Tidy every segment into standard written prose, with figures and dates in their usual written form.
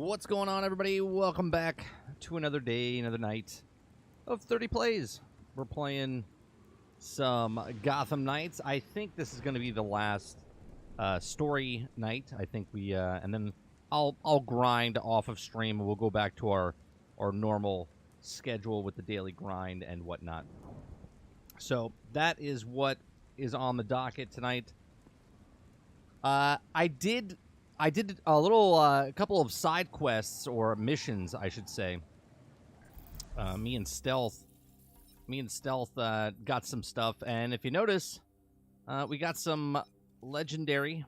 What's going on, everybody? Welcome back to another day, another night of 30 plays. We're playing some Gotham Knights. I think this is going to be the last story night. I think we, and then I'll grind off of stream, and we'll go back to our normal schedule with the daily grind and whatnot. So that is what is on the docket tonight. I did a little, couple of side quests, or missions, I should say. Me and Stealth got some stuff, and if you notice, we got some legendary.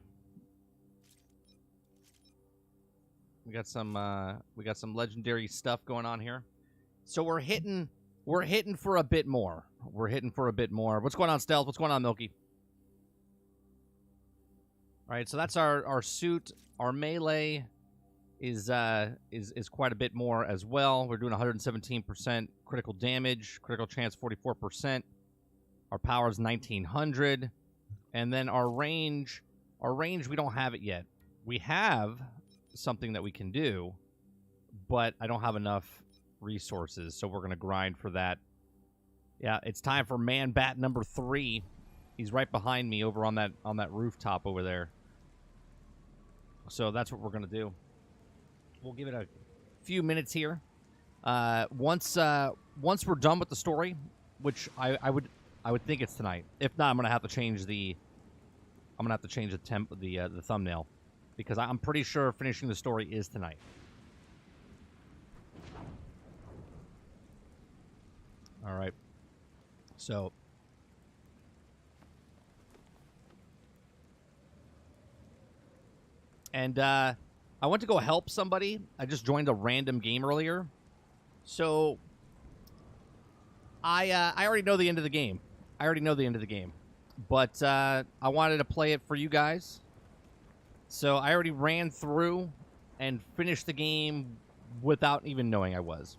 We got some legendary stuff going on here. So we're hitting for a bit more. What's going on, Stealth? What's going on, Milky? All right, so that's our suit. Our melee is quite a bit more as well. We're doing 117% critical damage, critical chance 44%. Our power is 1900, and then our range we don't have it yet. We have something that we can do, but I don't have enough resources, so we're gonna grind for that. Yeah, it's time for Man Bat number 3. He's right behind me over on that rooftop over there. So that's what we're gonna do. We'll give it a few minutes here. Once we're done with the story, which I would think it's tonight. If not, I'm gonna have to change the the thumbnail, because I'm pretty sure finishing the story is tonight. All right. So. And I went to go help somebody. I just joined a random game earlier. So I already know the end of the game. But I wanted to play it for you guys. So I already ran through and finished the game without even knowing I was.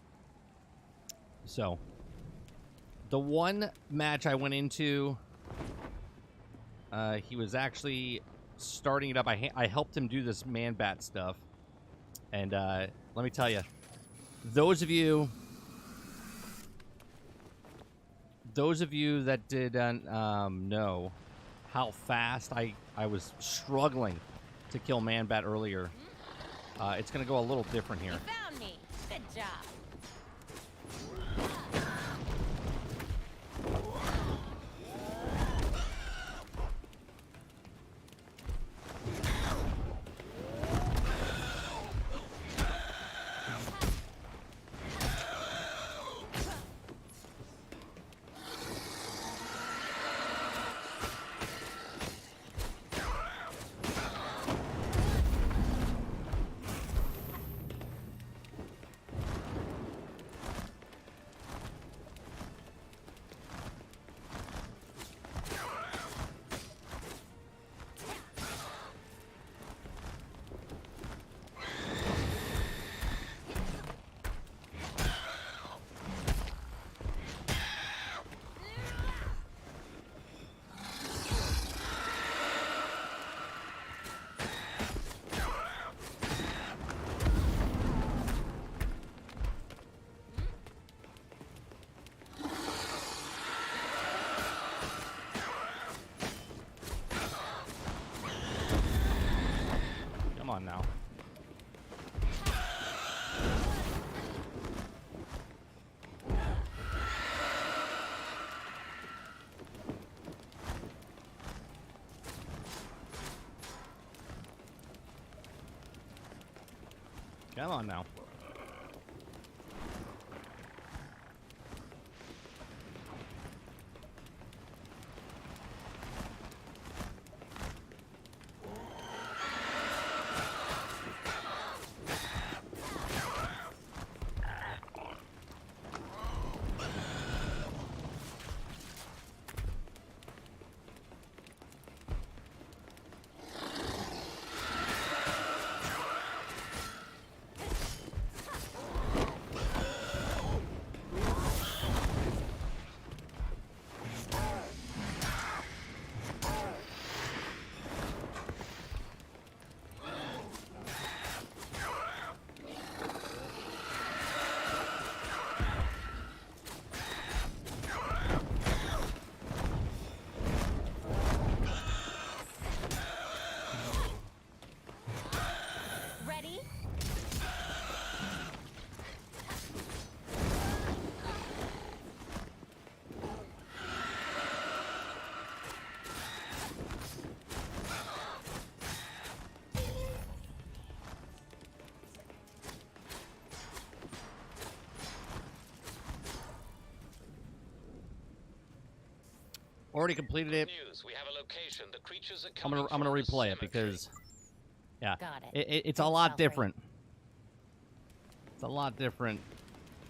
So the one match I went into, he was actually starting it up. I helped him do this Man Bat stuff, and let me tell you, those of you that did know how fast I was struggling to kill Man Bat earlier, it's gonna go a little different here. You found me. Good job. Come on now. Come on now. Already completed it. News. We have a location. The creatures are I'm coming gonna from the replay it cemetery. because, yeah, Got it. it's a lot different. It's a lot different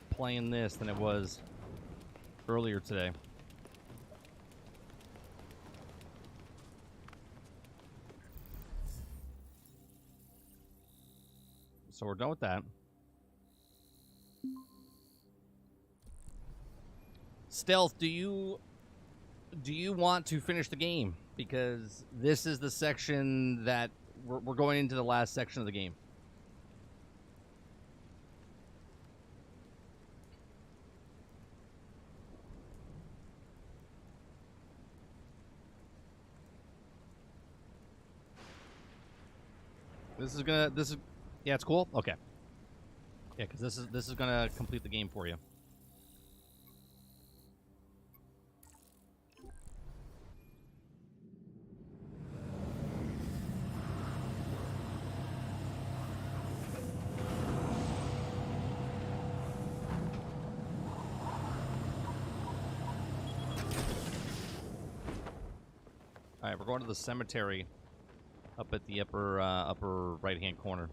playing this than it was earlier today. So we're done with that. Stealth, do you want to finish the game? Because this is the section that we're going into the last section of the game. Yeah, it's cool. Okay. Yeah, because this is gonna complete the game for you. All right, we're going to the cemetery up at the upper right-hand corner.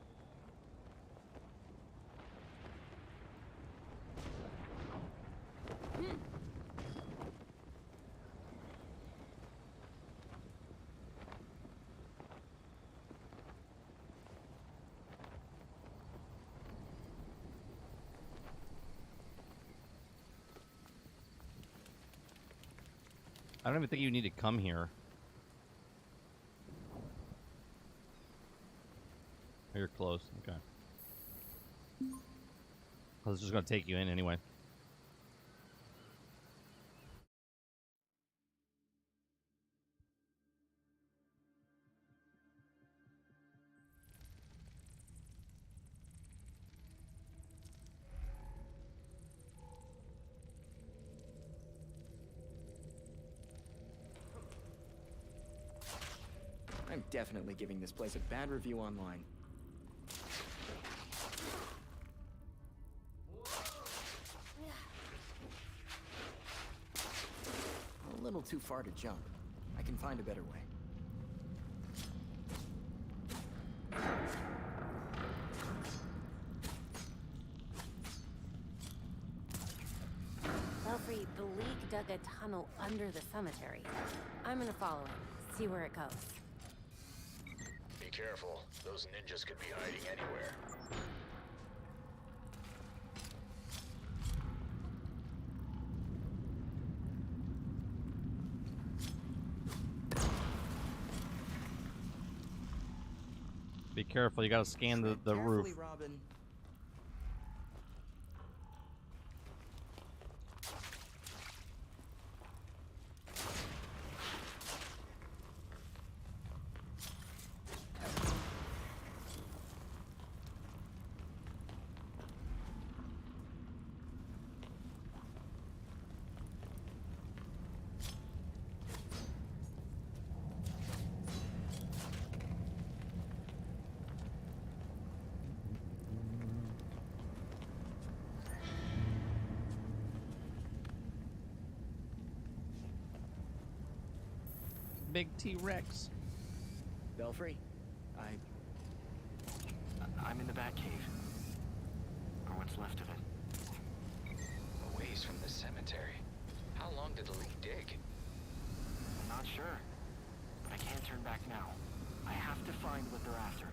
I don't even think you need to come here. You're close. Okay. I was just going to take you in anyway. I'm definitely giving this place a bad review online. A little too far to jump. I can find a better way. Belfry, the League dug a tunnel under the cemetery. I'm gonna follow it, see where it goes. Be careful. Those ninjas could be hiding anywhere. Be careful, you gotta scan the roof. Carefully, Robin. Big T-Rex. Belfry, I'm in the Batcave. Or what's left of it. A ways from the cemetery. How long did the League dig? I'm not sure. But I can't turn back now. I have to find what they're after.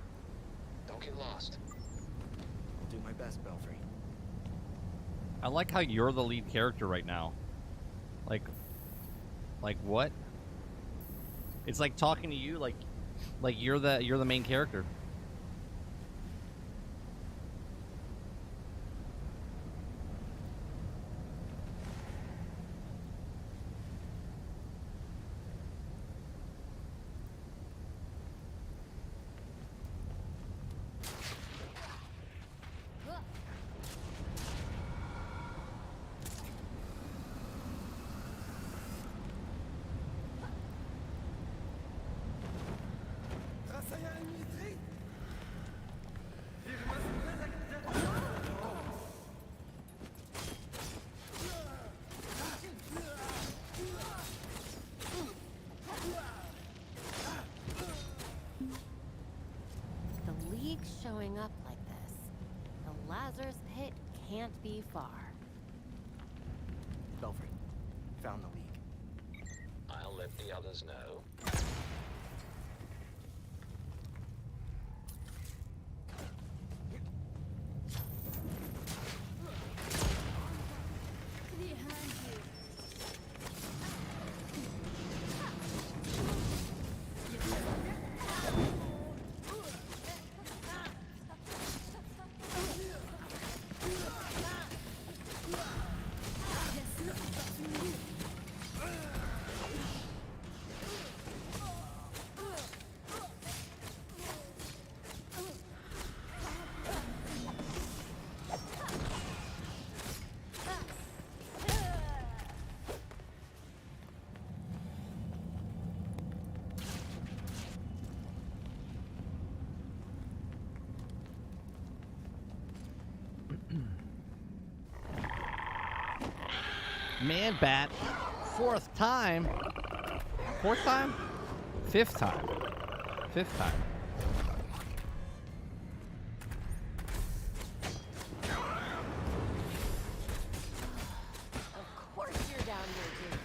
Don't get lost. I'll do my best, Belfry. I like how you're the lead character right now. Like what? It's like talking to you like you're the main character. Grâce à un ennemi showing up like this. The Lazarus pit can't be far. Belfry, found the leak. I'll let the others know. Man bat. Fourth time. Fourth time? Fifth time. Fifth time. Of course you're down here, too.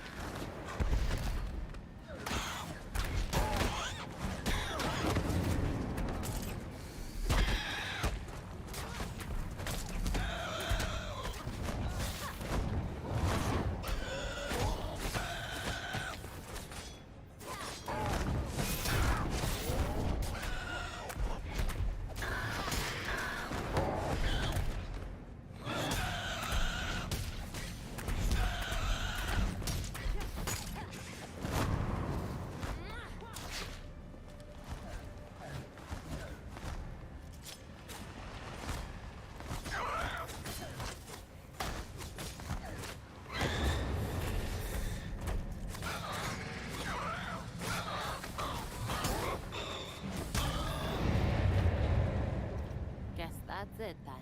That's it then.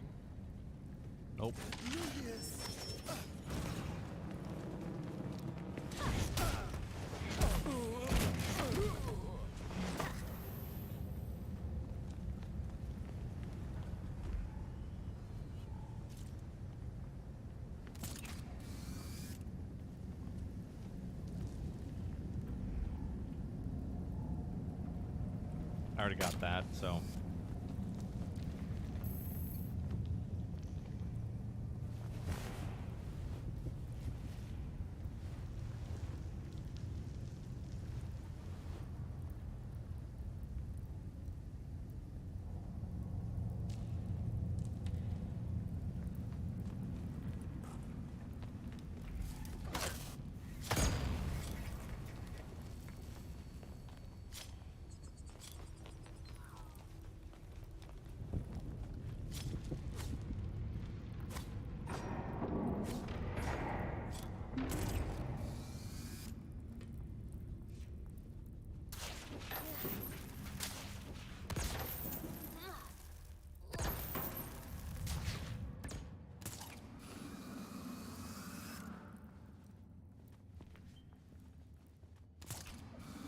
Nope. I already got that, so.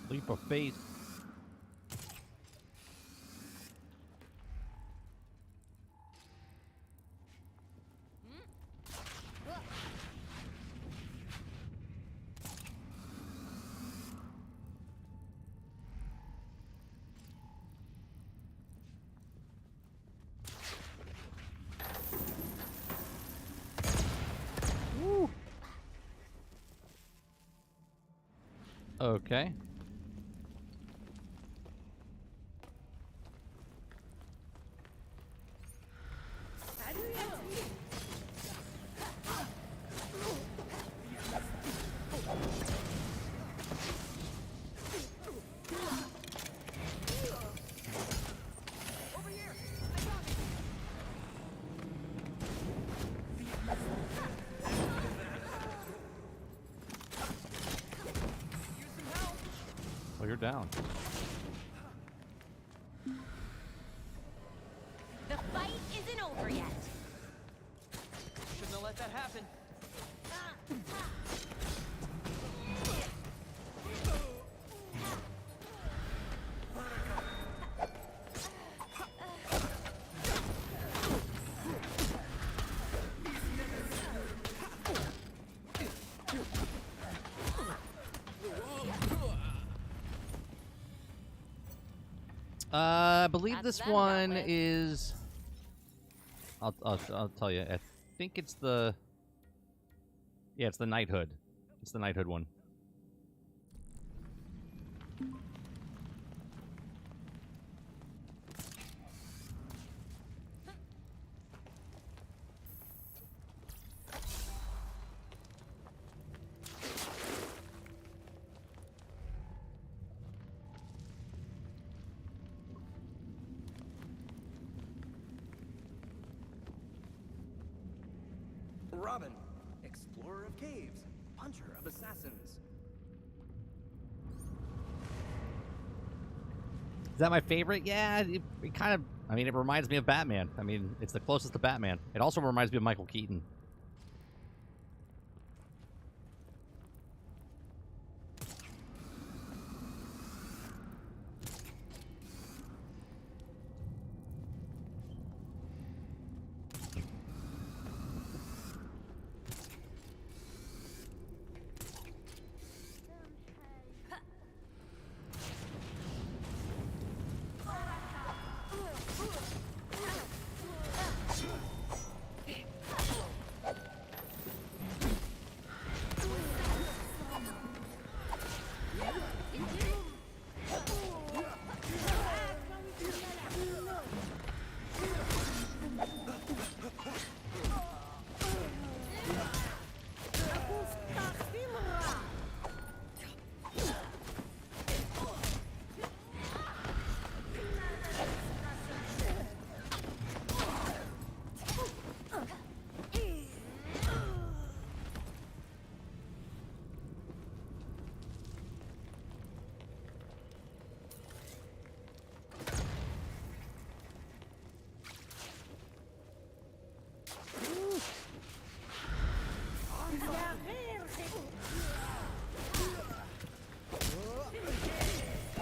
Leap of faith. Woo. Okay. Well, you're down. The fight isn't over yet. Shouldn't have let that happen. I believe That's this them one dealt with. is. I'll tell you. I think it's the. Yeah, it's the knighthood. It's the knighthood one. Robin, explorer of caves, puncher of assassins. Is that my favorite? Yeah, it kind of. I mean, it reminds me of Batman. I mean, it's the closest to Batman. It also reminds me of Michael Keaton.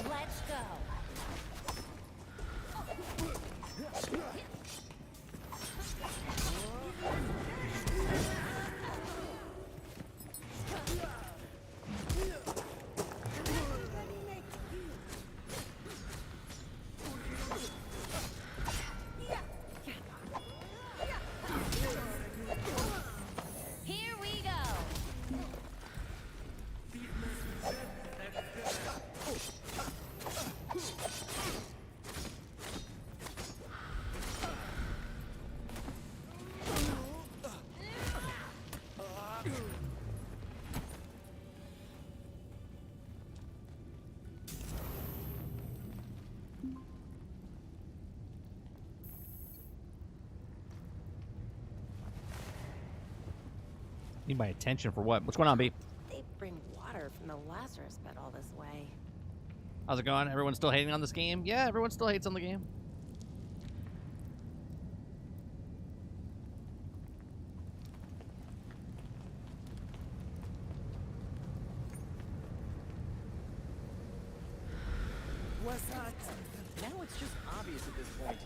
Let's go. Here we go. Need my attention for what? What's going on, B? They bring water from the Lazarus pit all this way. How's it going? Everyone's still hating on this game? Yeah, everyone still hates on the game. What's that? Now it's just obvious at this point.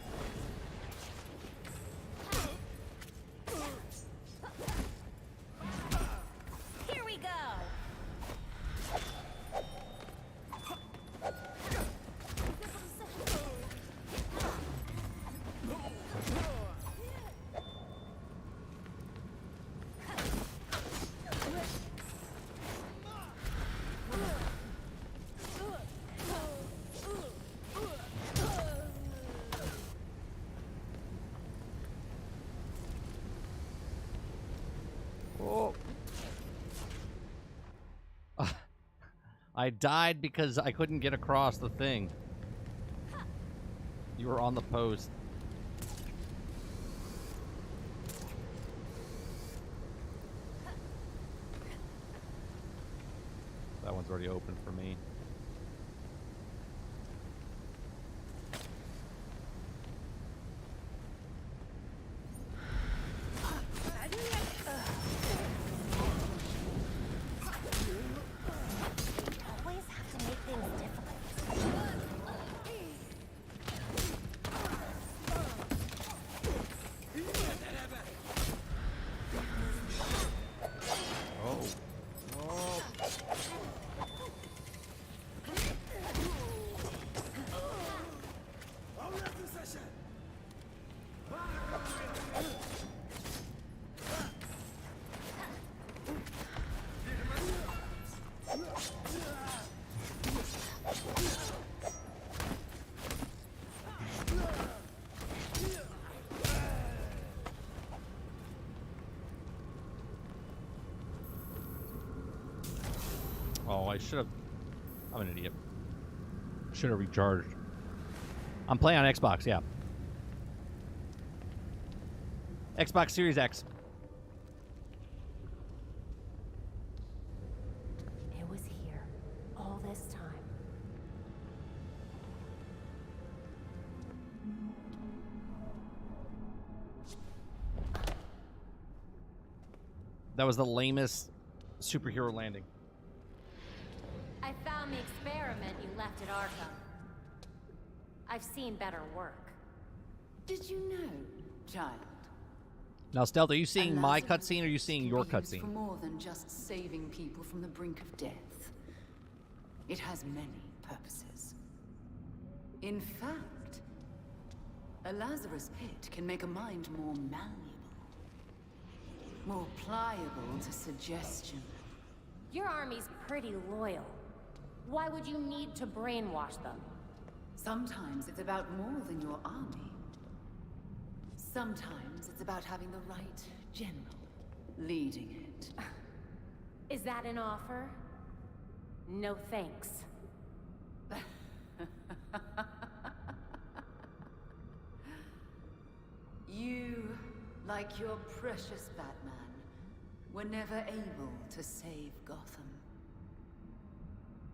Here we go. Oh. I died because I couldn't get across the thing. You were on the post. That one's already open for me. Always have to make things difficult. Oh. Oh. I should have. I'm an idiot. Should have recharged. I'm playing on Xbox, yeah. Xbox Series X. It was here all this time. That was the lamest superhero landing. I found the experiment you left at Arkham. I've seen better work. Did you know, child? Now, Stealth, are you seeing my Lazarus cutscene or are you seeing your can be used cutscene? For more than just saving people from the brink of death. It has many purposes. In fact, a Lazarus pit can make a mind more malleable, more pliable to suggestion. Your army's pretty loyal. Why would you need to brainwash them? Sometimes it's about more than your army. Sometimes it's about having the right general leading it. Is that an offer? No thanks. You, like your precious Batman, were never able to save Gotham.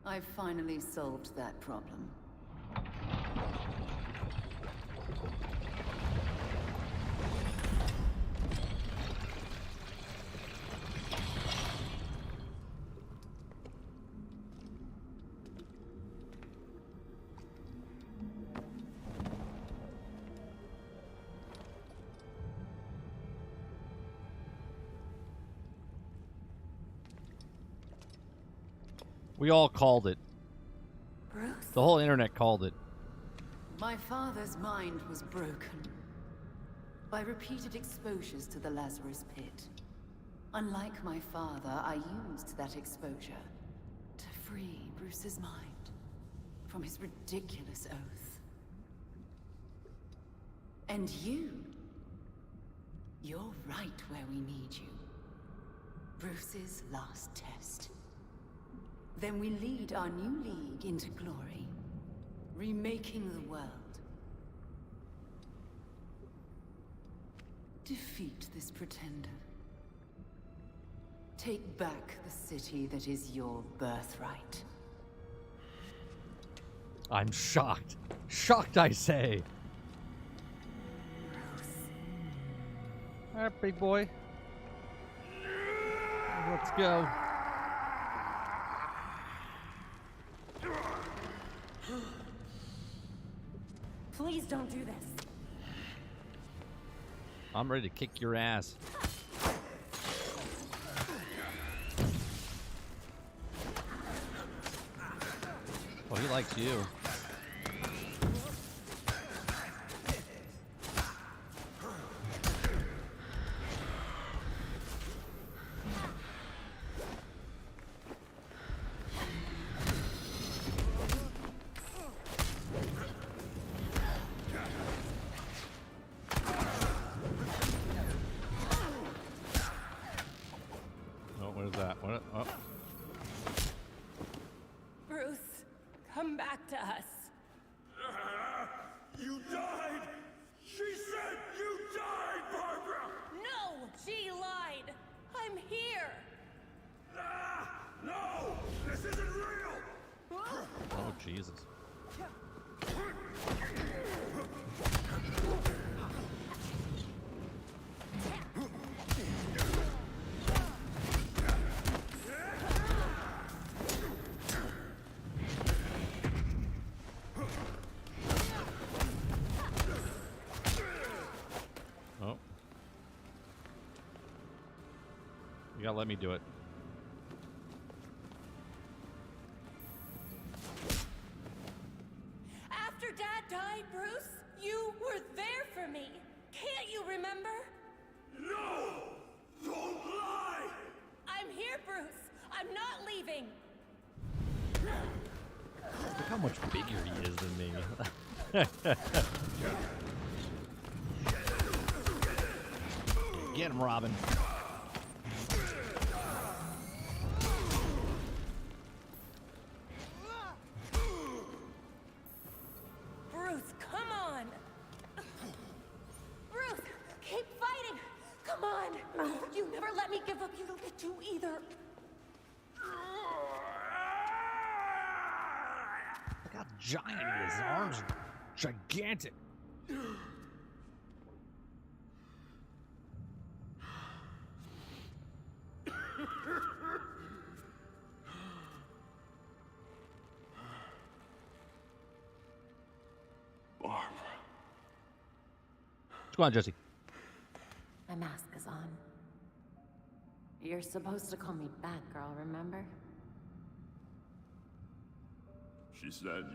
I've finally solved that problem. We all called it. Bruce? The whole internet called it. My father's mind was broken by repeated exposures to the Lazarus pit. Unlike my father, I used that exposure to free Bruce's mind from his ridiculous oath. And you're right where we need you. Bruce's last test. Then we lead our new league into glory, remaking the world. Defeat this pretender. Take back the city that is your birthright. I'm shocked. Shocked, I say. All right, big boy. Let's go. Please don't do this. I'm ready to kick your ass. Well, he likes you. What is that? What? Oh. Bruce, come back to us. You died! She said you died, Barbara! No, she lied. I'm here. No! This isn't real! Oh, Jesus. Oh. You gotta let me do it. After Dad died, Bruce, you were there for me. Can't you remember? No! Don't lie! I'm here, Bruce. I'm not leaving. Look how much bigger he is than me. Get him, Robin. hope you don't get too either. Look how giant he is. His arms are gigantic. Barbara. What's going on, Jesse? My mask is on. You're supposed to call me Batgirl, remember? She said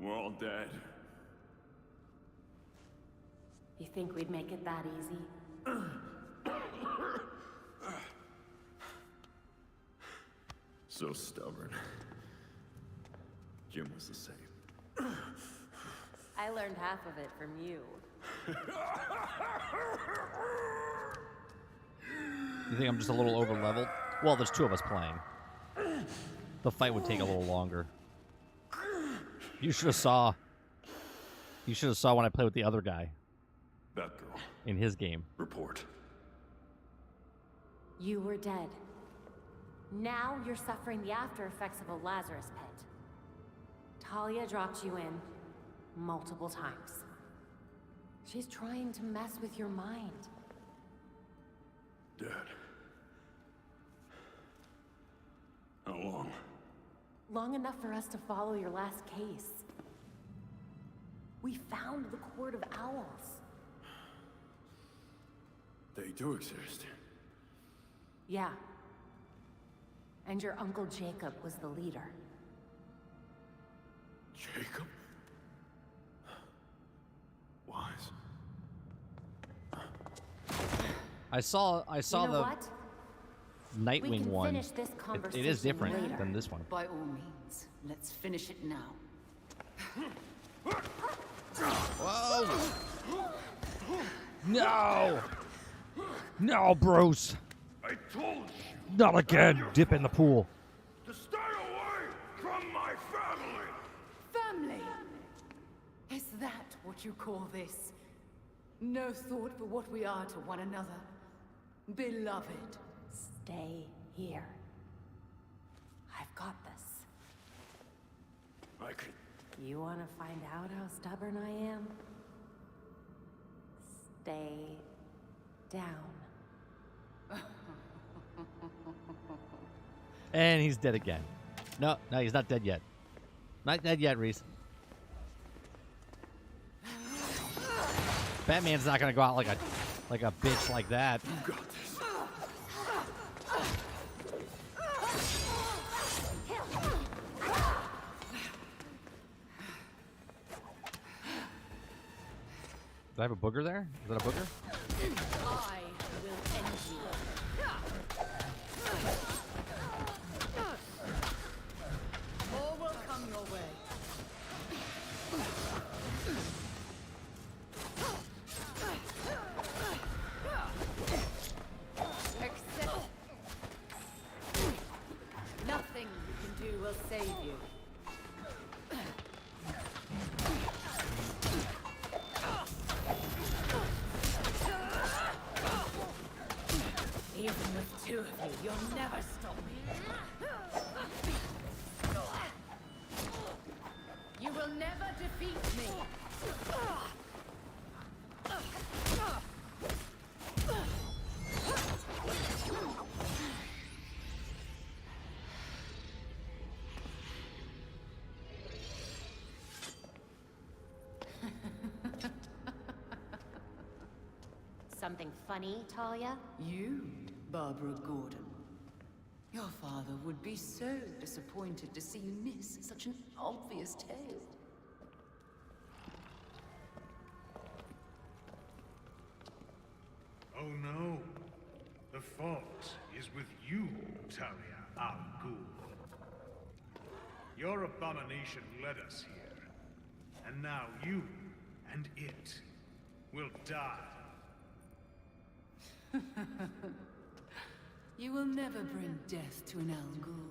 we're all dead. You think we'd make it that easy? So stubborn. Jim was the same. I learned half of it from you. You think I'm just a little over-leveled? Well, there's two of us playing. The fight would take a little longer. You should have saw when I played with the other guy Batgirl. in his game. Report. You were dead. Now you're suffering the after effects of a Lazarus pit. Talia dropped you in multiple times. She's trying to mess with your mind. Dead. How long? Long enough for us to follow your last case. We found the Court of Owls. They do exist. Yeah. And your Uncle Jacob was the leader. Jacob? Wise. I saw You know the what? We Nightwing can one. finish this It conversation is different later. than this one. By all means, let's finish it now. Whoa! No! No, Bruce! I told you Not again! Dip in the pool. to stay away from my family! Family! Is that what you call this? No thought for what we are to one another? Beloved. Stay here. I've got this. I could... You want to find out how stubborn I am? Stay down. And he's dead again. No, he's not dead yet. Not dead yet, Reese. Batman's not gonna go out like a bitch like that. You got this. Do I have a booger there? Is that a booger? I will end you. All will come your way. Except nothing you can do will save you. Even with two of you, you'll never stop me. You will never defeat me. Something funny, Talia? You, Barbara Gordon. Your father would be so disappointed to see you miss such an obvious tale. Oh no. The fault is with you, Talia al Ghul. Your abomination led us here. And now you and it will die. You will never bring death to an Al Ghul.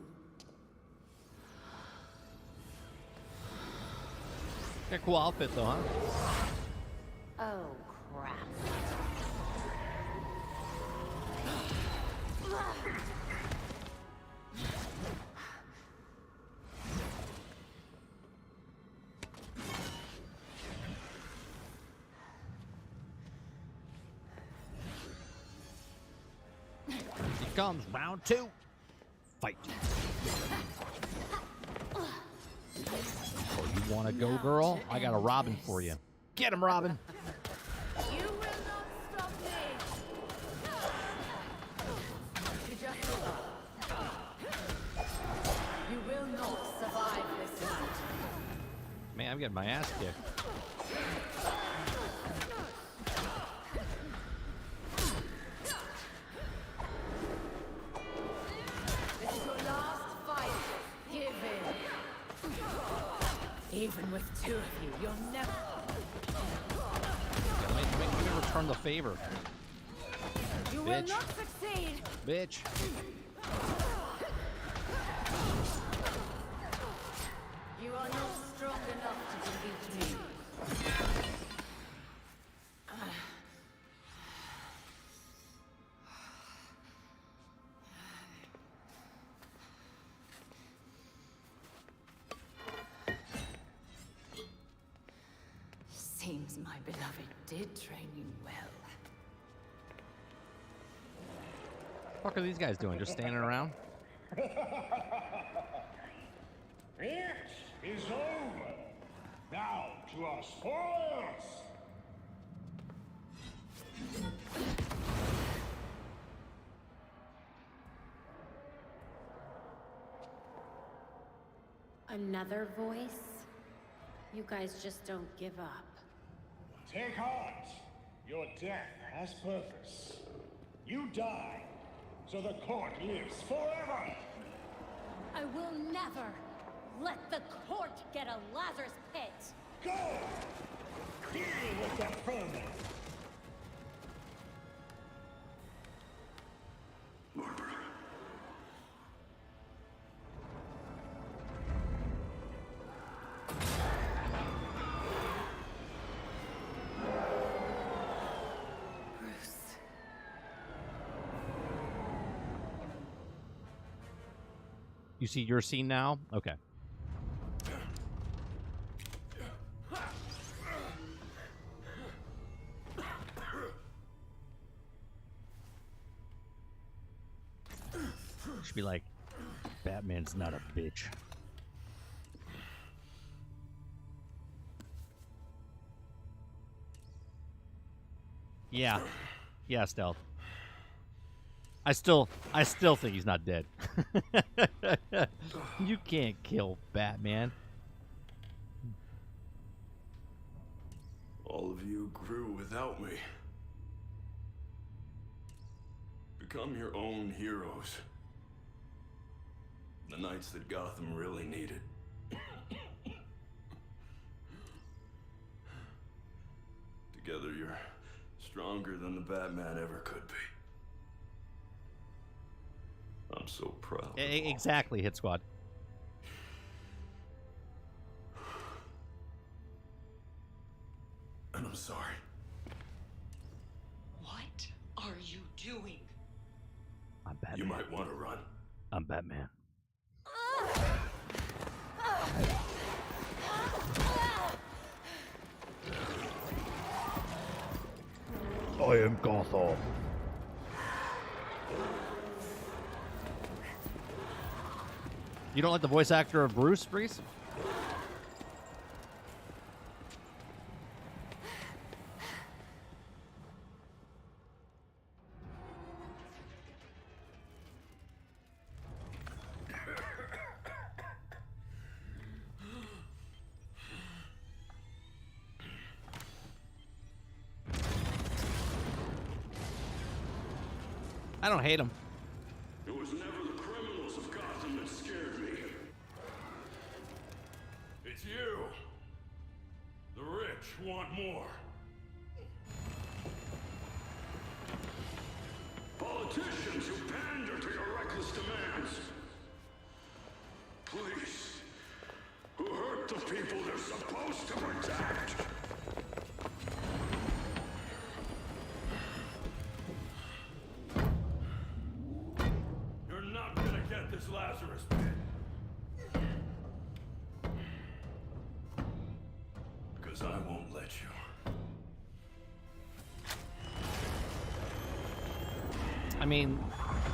Got a cool outfit though, huh? Oh, crap. Here comes round 2. Fight. Oh, you want to go, girl? I got a Robin for you. Get him, Robin. You will not stop me! You will not survive this night. Man, I'm getting my ass kicked. This is your last fight. Give in. Even with 2 of you, you'll never... Make me return the favor. You will not succeed! Bitch. You are not strong enough to defeat me. Seems my beloved did train you well. What the fuck are these guys doing? Just standing around? It is over. Now to our spoils. Another voice? You guys just don't give up. Take heart. Your death has purpose. You die, so the court lives forever. I will never let the court get a Lazarus pit! Go! Deal with the vermin. You see your scene now? Okay. Should be like, Batman's not a bitch. Yeah. Yeah, Stealth. I still think he's not dead. You can't kill Batman. All of you grew without me. Become your own heroes. The knights that Gotham really needed. Together you're stronger than the Batman ever could be. I'm so proud. Exactly, Hit Squad. And I'm sorry. What are you doing? I'm Batman. You might want to run. I'm Batman. I am Gotham. You don't like the voice actor of Bruce, Breeze? I don't hate him. It was never the criminals of Gotham that scared me. It's you. The rich want more. Politicians who pander to your reckless demands. Police who hurt the people they're supposed to protect. You're not gonna get this Lazarus pit. Because I won't let you. I mean,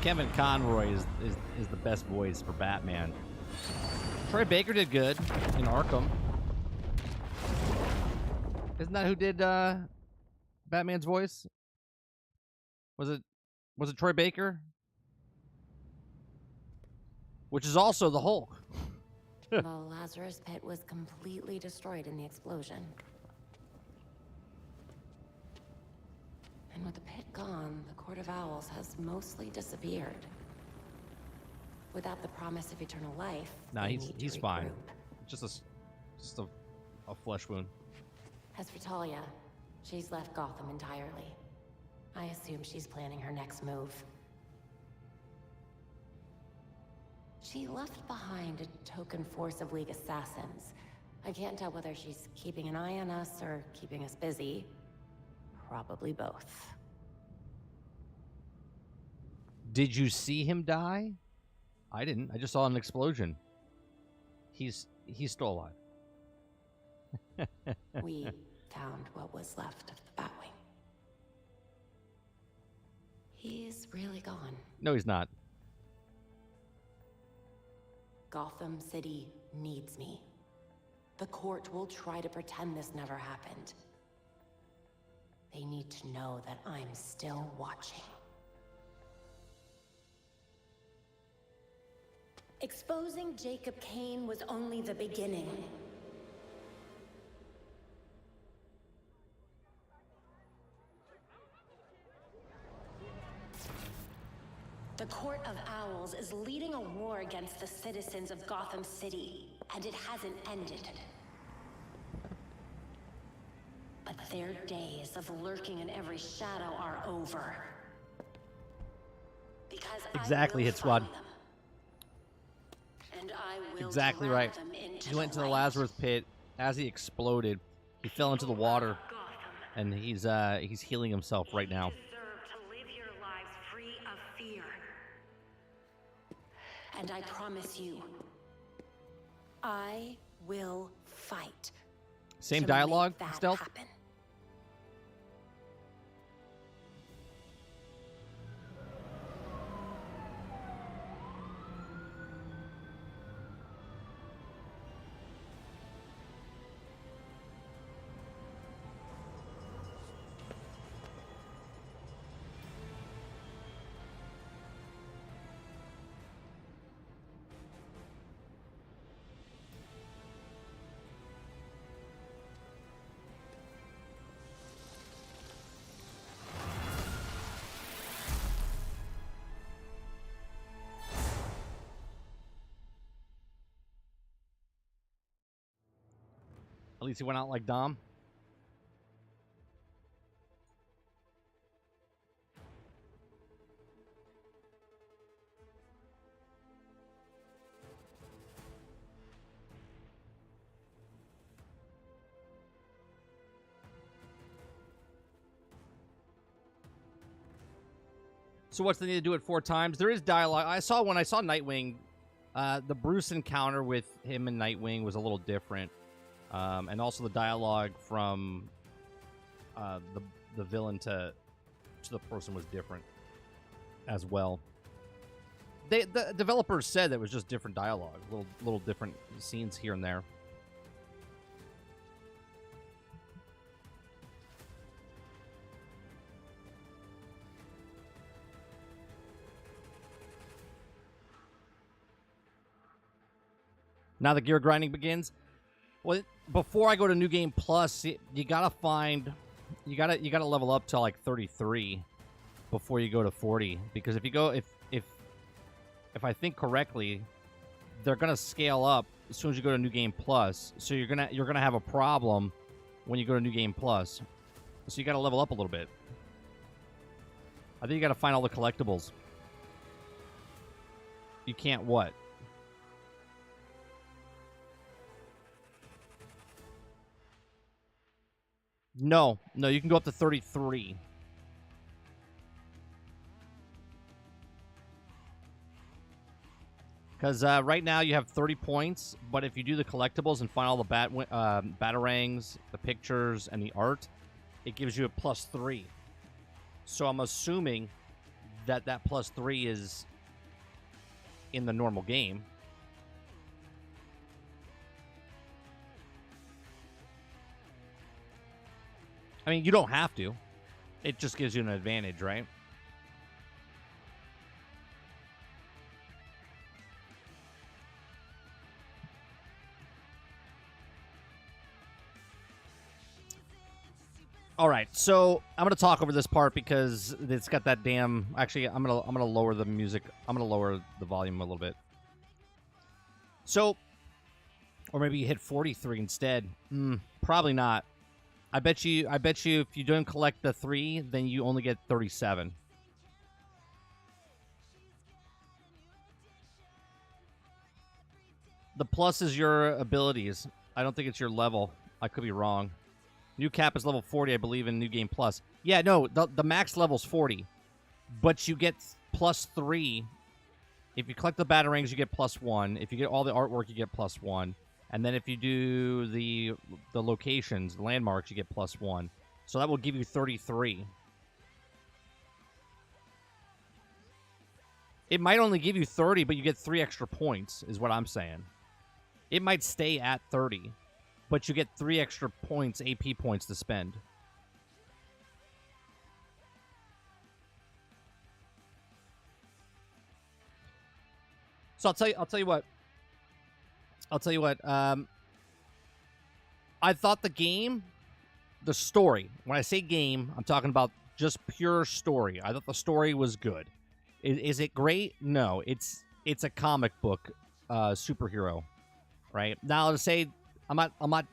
Kevin Conroy is the best voice for Batman. Troy Baker did good in Arkham. Isn't that who did Batman's voice? Was it Troy Baker? Which is also the Hulk. The Lazarus Pit was completely destroyed in the explosion. And with the pit gone, the Court of Owls has mostly disappeared. Without the promise of eternal life, Nah, he's fine. regroup. Just a flesh wound. As for Talia, she's left Gotham entirely. I assume she's planning her next move. She left behind a token force of League assassins. I can't tell whether she's keeping an eye on us or keeping us busy. Probably both. Did you see him die? I didn't. I just saw an explosion. He's still alive. We found what was left of the Batwing. He's really gone. No, he's not. Gotham City needs me. The court will try to pretend this never happened. They need to know that I'm still watching. Exposing Jacob Kane was only the beginning. The Court of Owls is leading a war against the citizens of Gotham City, and it hasn't ended. But their days of lurking in every shadow are over. Because Exactly, I will Hit Squad. find them. And I will Exactly drag right. them into He went to the light. Lazarus Pit. As he exploded, he fell into the water, and he's healing himself right now. You deserve to live your lives free of fear. And I promise you, I will fight. Same to dialogue, make that Stealth? happen. At least he went out like Dom. So what's the need to do it 4 times? There is dialogue. When I saw Nightwing, the Bruce encounter with him and Nightwing was a little different. And also the dialogue from the villain to the person was different as well. The developers said that it was just different dialogue, little different scenes here and there. Now the gear grinding begins. Well, before I go to New Game Plus, you gotta level up to like 33 before you go to 40. Because if you go, if I think correctly, they're gonna scale up as soon as you go to New Game Plus. So you're gonna have a problem when you go to New Game Plus. So you gotta level up a little bit. I think you gotta find all the collectibles. You can't what? No, you can go up to 33. Because right now you have 30 points, but if you do the collectibles and find all the batarangs, the pictures, and the art, it gives you a +3. So I'm assuming that +3 is in the normal game. I mean, you don't have to. It just gives you an advantage, right? All right, so I'm gonna talk over this part because it's got that damn. Actually, I'm gonna lower the music. I'm gonna lower the volume a little bit. So, or maybe you hit 43 instead. Probably not. I bet you if you don't collect the 3, then you only get 37. The plus is your abilities. I don't think it's your level. I could be wrong. New cap is level 40, I believe, in New Game Plus. Yeah, no, the max level's 40. But you get +3. If you collect the batarangs, you get +1. If you get all the artwork, you get +1. And then if you do the locations, the landmarks, you get +1. So that will give you 33. It might only give you 30, but you get 3 extra points, is what I'm saying. It might stay at 30. But you get 3 extra points, AP points, to spend. So I'll tell you what. I thought the story. When I say game, I'm talking about just pure story. I thought the story was good. Is it great? No. It's a comic book superhero, right? Now to say. I'm not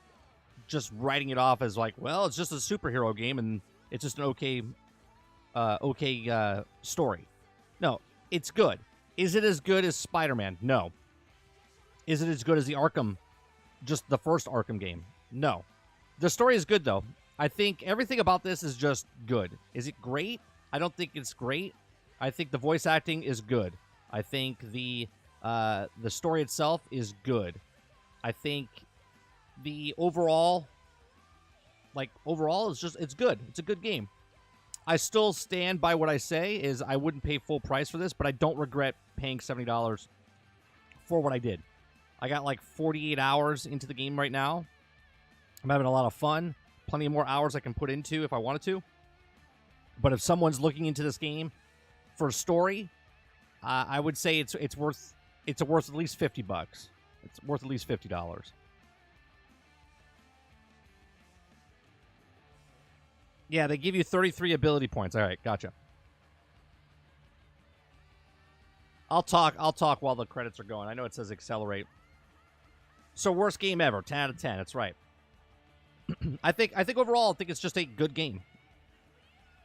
just writing it off as like, well, it's just a superhero game and it's just an okay story. No, it's good. Is it as good as Spider-Man? No. Is it as good as the the first Arkham game? No. The story is good, though. I think everything about this is just good. Is it great? I don't think it's great. I think the voice acting is good. I think the story itself is good. I think the overall is just, it's good. It's a good game. I still stand by what I say is I wouldn't pay full price for this, but I don't regret paying $70 for what I did. I got like 48 hours into the game right now. I'm having a lot of fun. Plenty of more hours I can put into if I wanted to. But if someone's looking into this game for a story, I would say it's worth at least $50. It's worth at least $50. Yeah, they give you 33 ability points. All right, gotcha. I'll talk while the credits are going. I know it says accelerate. So worst game ever, 10 out of 10. That's right. I think overall, I think it's just a good game.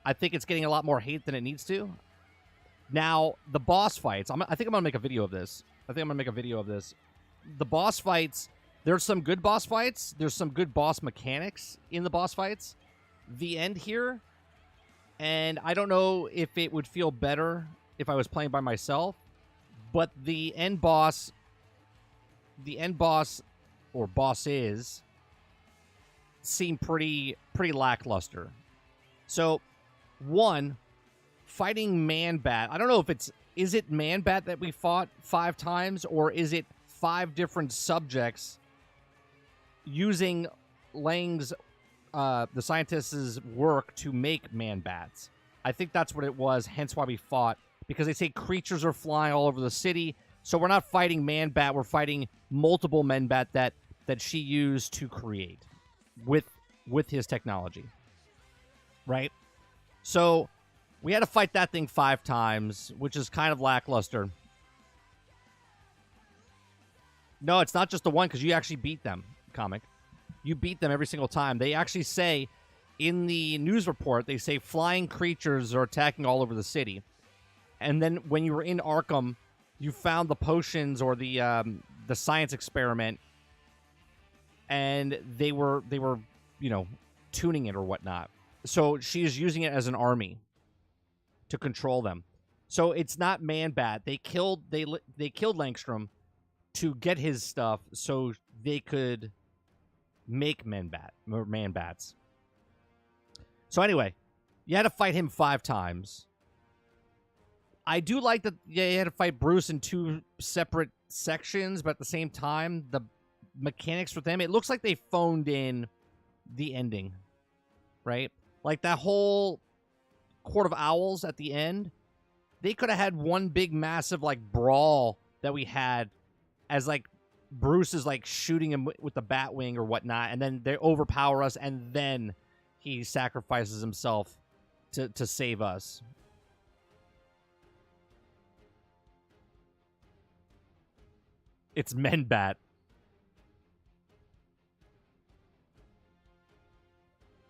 I think it's getting a lot more hate than it needs to. Now, the boss fights. I think I'm gonna make a video of this. The boss fights. There's some good boss fights. There's some good boss mechanics in the boss fights. The end here, and I don't know if it would feel better if I was playing by myself, but the end boss or bosses seem pretty lackluster. So, one, fighting Man-Bat. I don't know if is it Man-Bat that we fought 5 times, or is it 5 different subjects using Lang's the scientists' work to make Man-Bats. I think that's what it was, hence why we fought, because they say creatures are flying all over the city, so we're not fighting Man-Bat, we're fighting multiple Man-Bat that she used to create with his technology. Right? So, we had to fight that thing 5 times, which is kind of lackluster. No, it's not just the one, because you actually beat them, comic. You beat them every single time. They actually say, in the news report, they say flying creatures are attacking all over the city. And then when you were in Arkham, you found the potions or the science experiment, and they were tuning it or whatnot. So she's using it as an army to control them. So it's not Man-Bat. They killed Langstrom to get his stuff so they could make Man-Bats. So anyway, you had to fight him 5 times. I do like that they had to fight Bruce in 2 separate sections, but at the same time, the mechanics with them, it looks like they phoned in the ending, right? Like that whole Court of Owls at the end, they could have had one big massive like brawl that we had as like Bruce is like shooting him with the Batwing or whatnot, and then they overpower us, and then he sacrifices himself to save us. It's Men Bat.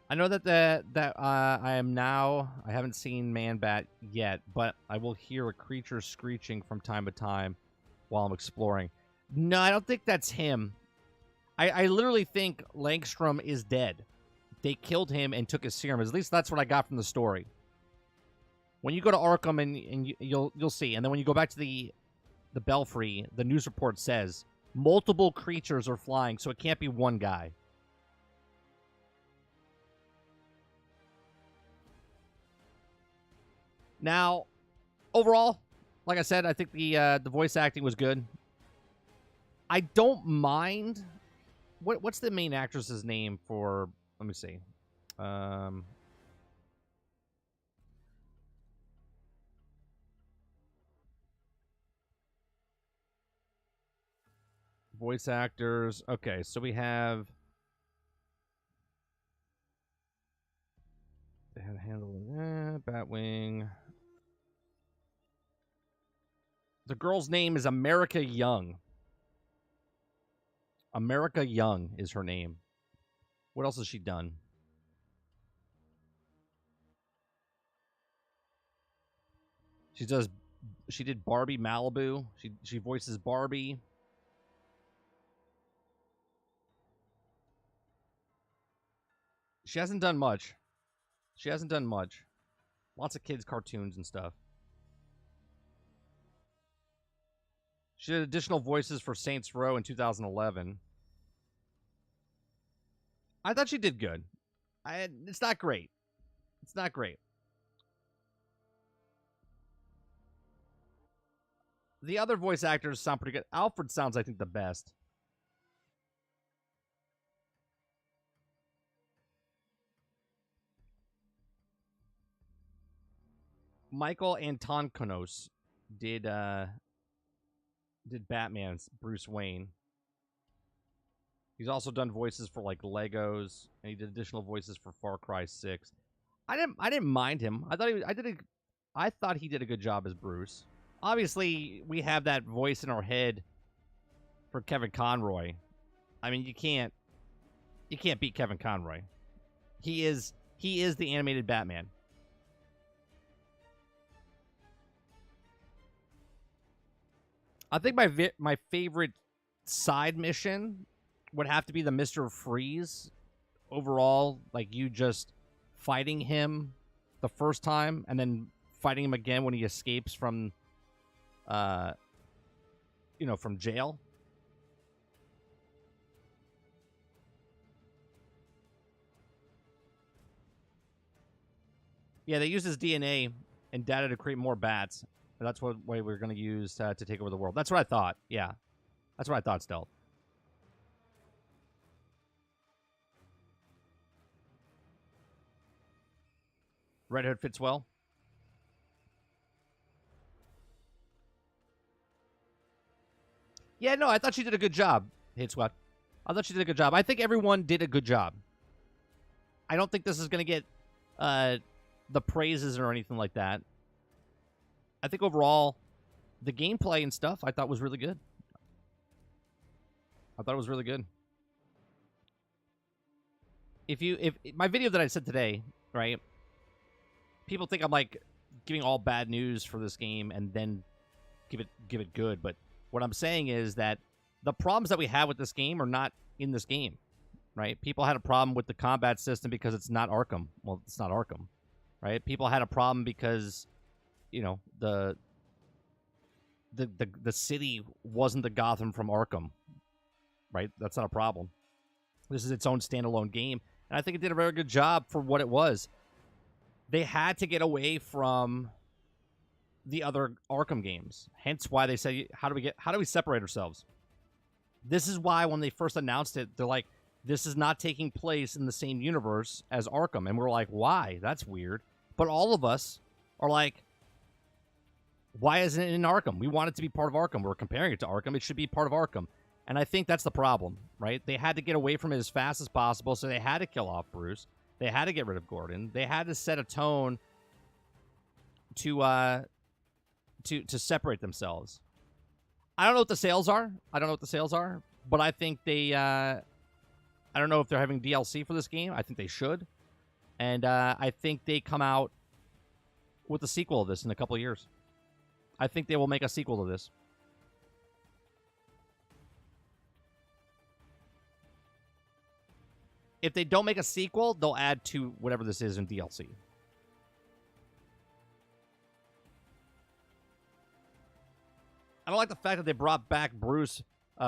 I know that I haven't seen Man Bat yet, but I will hear a creature screeching from time to time while I'm exploring. No, I don't think that's him. I literally think Langstrom is dead. They killed him and took his serum. At least that's what I got from the story. When you go to Arkham and you'll see, and then when you go back to the Belfry, the news report says multiple creatures are flying, so it can't be one guy. Now, overall, like I said, I think the voice acting was good. I don't mind. What's the main actress's name for? Let me see. Voice actors. Okay, so we have. They had handling Batwing. The girl's name is America Young. America Young is her name. What else has she done? She did Barbie Malibu. She voices Barbie. She hasn't done much. She hasn't done much. Lots of kids' cartoons and stuff. She did additional voices for Saints Row in 2011. I thought she did good. It's not great. It's not great. The other voice actors sound pretty good. Alfred sounds, I think, the best. Michael Antonkonos did Batman's Bruce Wayne. He's also done voices for like Legos, and he did additional voices for Far Cry 6. I didn't mind him. I thought he did a good job as Bruce. Obviously, we have that voice in our head for Kevin Conroy. I mean, you can't beat Kevin Conroy. He is the animated Batman. I think my favorite side mission would have to be the Mr. Freeze. Overall, like you just fighting him the first time and then fighting him again when he escapes from from jail. Yeah, they use his DNA and data to create more bats. That's what way we're going to use to take over the world. That's what I thought. Yeah. That's what I thought, Stealth. Red Hood fits well. Yeah, no, I thought she did a good job, Hit Sweat. I thought she did a good job. I think everyone did a good job. I don't think this is going to get the praises or anything like that. I think overall, the gameplay and stuff I thought was really good. I thought it was really good. If my video that I said today, right? People think I'm like giving all bad news for this game and then give it good, but what I'm saying is that the problems that we have with this game are not in this game, right? People had a problem with the combat system because it's not Arkham. Well, it's not Arkham, right? People had a problem because the city wasn't the Gotham from Arkham, right? That's not a problem. This is its own standalone game, and I think it did a very good job for what it was. They had to get away from the other Arkham games. Hence why they say, how do we separate ourselves? This is why when they first announced it, they're like, this is not taking place in the same universe as Arkham. And we're like, why? That's weird. But all of us are like, why isn't it in Arkham? We want it to be part of Arkham. We're comparing it to Arkham. It should be part of Arkham. And I think that's the problem, right? They had to get away from it as fast as possible, so they had to kill off Bruce. They had to get rid of Gordon. They had to set a tone to separate themselves. I don't know what the sales are. But I think they... I don't know if they're having DLC for this game. I think they should. And I think they come out with a sequel of this in a couple of years. I think they will make a sequel to this. If they don't make a sequel, they'll add to whatever this is in DLC. I don't like the fact that they brought back Bruce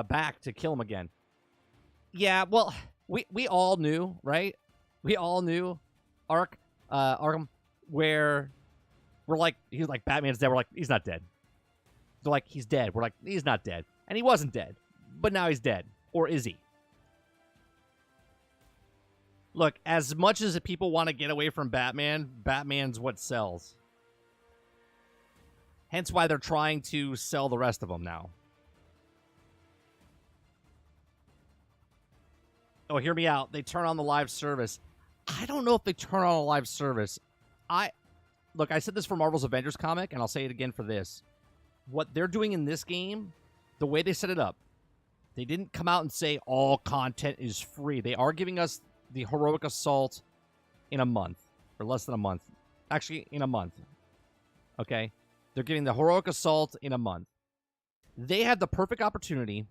back to kill him again. Yeah, well, we all knew, right? We all knew Arkham, where we're like, he's like, Batman's dead. We're like, he's not dead. They're like, he's dead. We're like, he's not dead. And he wasn't dead. But now he's dead. Or is he? Look, as much as people want to get away from Batman, Batman's what sells. Hence why they're trying to sell the rest of them now. Oh, hear me out. They turn on the live service. I don't know if they turn on a live service. Look, I said this for Marvel's Avengers comic, and I'll say it again for this. What they're doing in this game, the way they set it up, they didn't come out and say all content is free. They are giving us the Heroic Assault in a month, or less than a month. Actually, in a month. Okay? They're giving the Heroic Assault in a month. They have the perfect opportunity,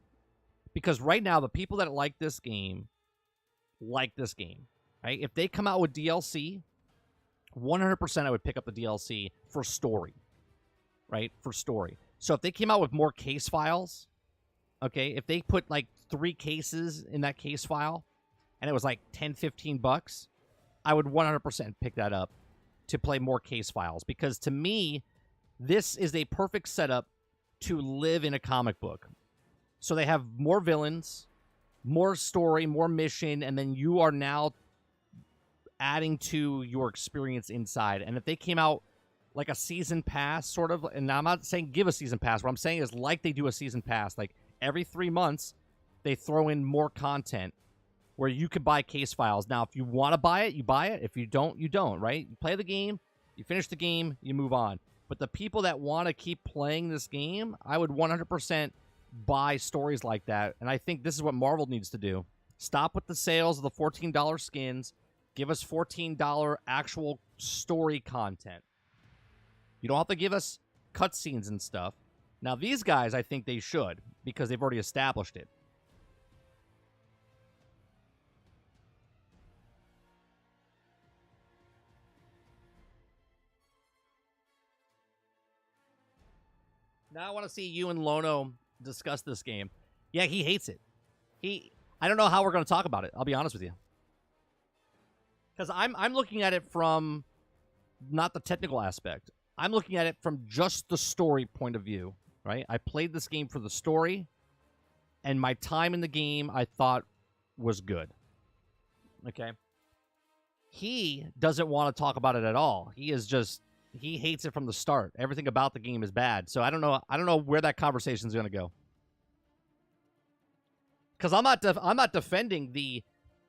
because right now, the people that like this game, right? If they come out with DLC, 100% I would pick up the DLC for story, right? For story. So if they came out with more case files, okay, if they put like 3 cases in that case file, and it was like $10-15, I would 100% pick that up to play more case files. Because to me, this is a perfect setup to live in a comic book. So they have more villains, more story, more mission, and then you are now adding to your experience inside. And if they came out like a season pass, sort of, and I'm not saying give a season pass. What I'm saying is like they do a season pass. Like every 3 months, they throw in more content where you can buy case files. Now, if you want to buy it, you buy it. If you don't, you don't, right? You play the game, you finish the game, you move on. But the people that want to keep playing this game, I would 100% buy stories like that. And I think this is what Marvel needs to do. Stop with the sales of the $14 skins. Give us $14 actual story content. You don't have to give us cutscenes and stuff. Now, these guys, I think they should, because they've already established it. Now I want to see you and Lono discuss this game. Yeah, he hates it. I don't know how we're going to talk about it. I'll be honest with you. Because I'm looking at it from not the technical aspect. I'm looking at it from just the story point of view, right? I played this game for the story, and my time in the game I thought was good. Okay? He doesn't want to talk about it at all. He hates it from the start. Everything about the game is bad. So I don't know where that conversation is going to go. Because I'm not defending the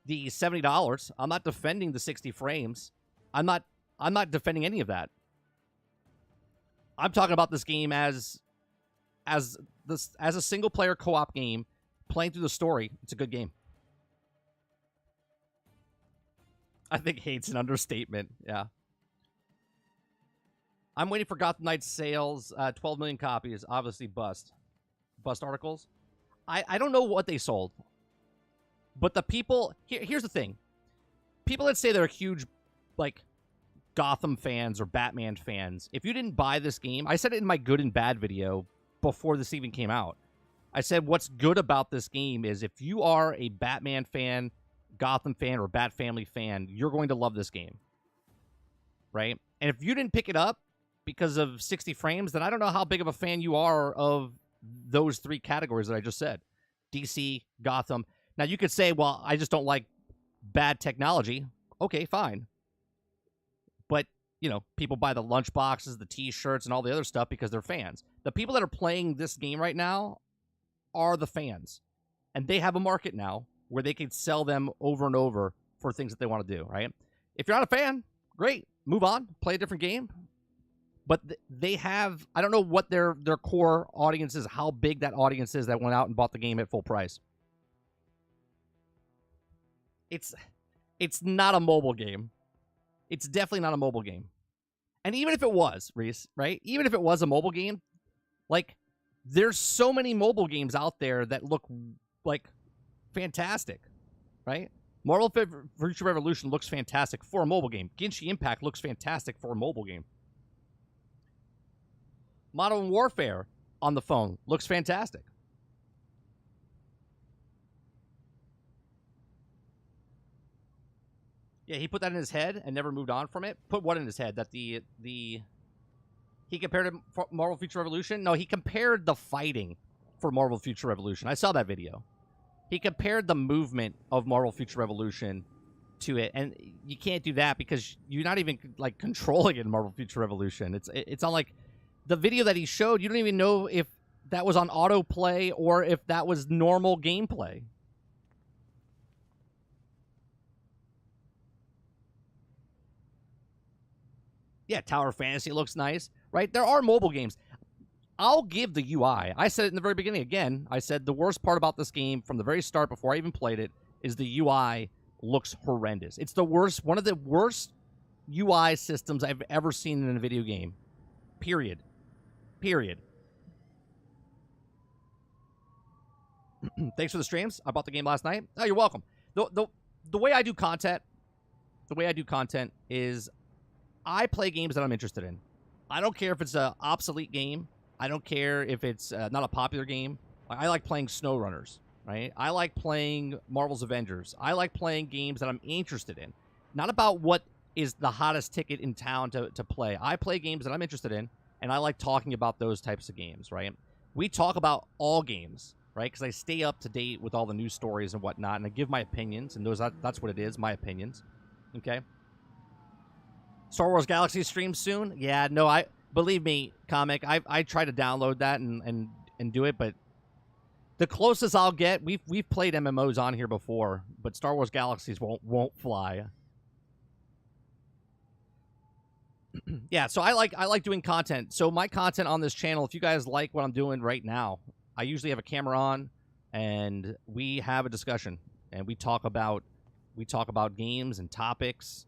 $70. I'm not defending the 60 frames. I'm not defending any of that. I'm talking about this game as a single player co-op game, playing through the story. It's a good game. I think hate's an understatement. Yeah. I'm waiting for Gotham Knight sales. 12 million copies. Obviously bust. Bust articles. I don't know what they sold. But the people... Here's the thing. People that say they're huge, like, Gotham fans or Batman fans, if you didn't buy this game... I said it in my good and bad video before this even came out. I said what's good about this game is if you are a Batman fan, Gotham fan, or Bat Family fan, you're going to love this game. Right? And if you didn't pick it up because of 60 frames, then I don't know how big of a fan you are of those 3 categories that I just said. DC, Gotham. Now, you could say, well, I just don't like bad technology. Okay, fine. But, you know, people buy the lunch boxes, the T-shirts, and all the other stuff because they're fans. The people that are playing this game right now are the fans. And they have a market now where they can sell them over and over for things that they want to do, right? If you're not a fan, great. Move on. Play a different game. But they have, I don't know what their core audience is, how big that audience is that went out and bought the game at full price. It's not a mobile game. It's definitely not a mobile game. And even if it was, Reese, right? Even if it was a mobile game, like, there's so many mobile games out there that look, like, fantastic, right? Marvel Future Revolution looks fantastic for a mobile game. Genshin Impact looks fantastic for a mobile game. Modern Warfare on the phone looks fantastic. Yeah, he put that in his head and never moved on from it. Put what in his head? That he compared it to Marvel Future Revolution? No, he compared the fighting for Marvel Future Revolution. I saw that video. He compared the movement of Marvel Future Revolution to it, and you can't do that because you're not even, like, controlling it in Marvel Future Revolution. It's on, like, the video that he showed, you don't even know if that was on autoplay or if that was normal gameplay. Yeah, Tower Fantasy looks nice, right? There are mobile games. I'll give the UI. I said it in the very beginning. Again, I said the worst part about this game from the very start before I even played it is the UI looks horrendous. It's the worst, one of the worst UI systems I've ever seen in a video game. Period. Thanks for the streams. I bought the game last night. Oh, you're welcome. The way I do content, is I play games that I'm interested in. I don't care if it's an obsolete game. I don't care if it's not a popular game. I like playing SnowRunners, right? I like playing Marvel's Avengers. I like playing games that I'm interested in. Not about what is the hottest ticket in town to play. I play games that I'm interested in, and I like talking about those types of games, right? We talk about all games, right? Because I stay up to date with all the news stories and whatnot, and I give my opinions, and that's what it is, my opinions, okay? Star Wars Galaxy stream soon? Yeah, no, believe me, Comic, I try to download that and do it, but the closest I'll get, we've played MMOs on here before, but Star Wars Galaxies won't fly. Yeah, so I like doing content. So my content on this channel, if you guys like what I'm doing right now, I usually have a camera on, and we have a discussion, and we talk about games and topics.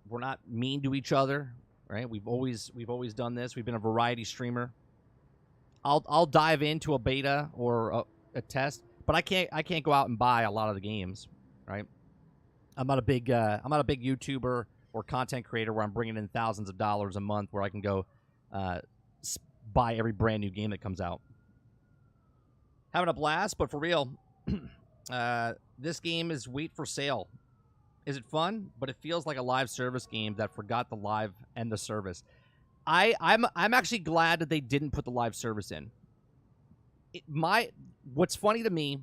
We're not mean to each other, right? We've always done this. We've been a variety streamer. I'll dive into a beta or a test, but I can't go out and buy a lot of the games, right? I'm not a big YouTuber or content creator where I'm bringing in thousands of dollars a month where I can go buy every brand new game that comes out. Having a blast, but for real, this game is wait for sale. Is it fun? But it feels like a live service game that forgot the live and the service. I'm actually glad that they didn't put the live service in. What's funny to me,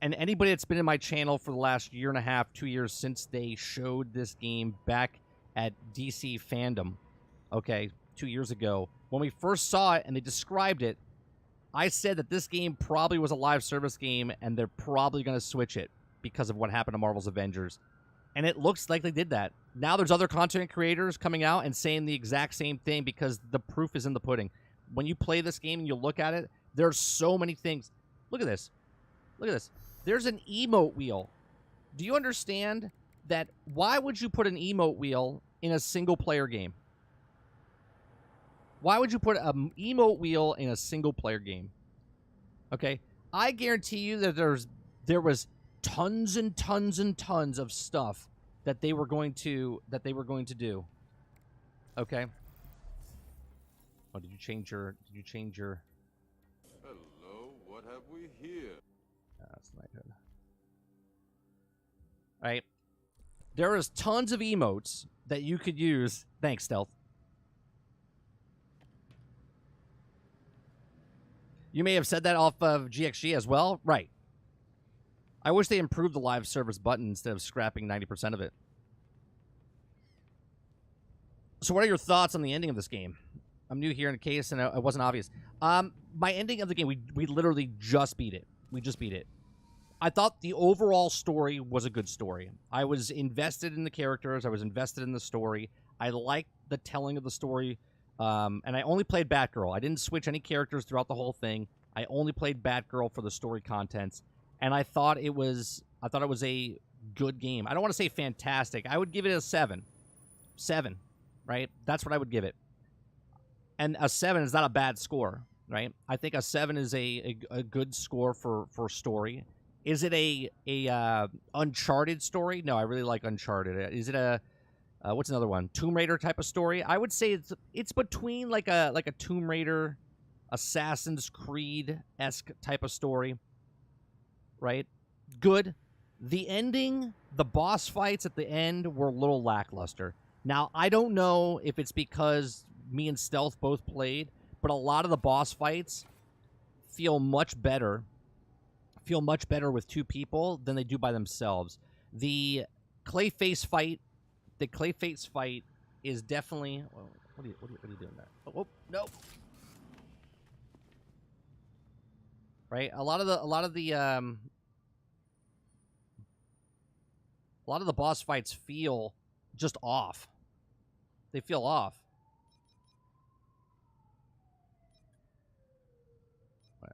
and anybody that's been in my channel for the last year and a half, 2 years since they showed this game back at DC Fandom, okay, 2 years ago, when we first saw it and they described it, I said that this game probably was a live service game and they're probably going to switch it because of what happened to Marvel's Avengers. And it looks like they did that. Now there's other content creators coming out and saying the exact same thing because the proof is in the pudding. When you play this game and you look at it, there's so many things. Look at this. Look at this. There's an emote wheel. Do you understand that? Why would you put an emote wheel in a single-player game? Why would you put an emote wheel in a single-player game? Okay? I guarantee you that there was tons and tons and tons of stuff that they were going to do. Okay. Oh, did you change your? Hello, what have we here? That's not good. All right. There is tons of emotes that you could use. Thanks, Stealth. You may have said that off of GXG as well. Right. I wish they improved the live service button instead of scrapping 90% of it. So what are your thoughts on the ending of this game? I'm new here in case, and it wasn't obvious. My ending of the game, we literally just beat it. We just beat it. I thought the overall story was a good story. I was invested in the characters. I was invested in the story. I liked the telling of the story. And I only played Batgirl. I didn't switch any characters throughout the whole thing. I only played Batgirl for the story contents. And I thought it was a good game. I don't want to say fantastic. I would give it a 7. 7, right? That's what I would give it. And a 7 is not a bad score, right? I think a 7 is a good score for story. Is it a Uncharted story? No, I really like Uncharted. Is it a what's another one? Tomb Raider type of story? I would say it's between like a Tomb Raider, Assassin's Creed-esque type of story. Right? Good. The ending, the boss fights at the end were a little lackluster. Now, I don't know if it's because me and Stealth both played, but a lot of the boss fights feel much better with 2 people than they do by themselves. The Clayface fight is definitely. Well, what are you doing there? Oh, no. Right, a lot of the boss fights feel just off. They feel off. What?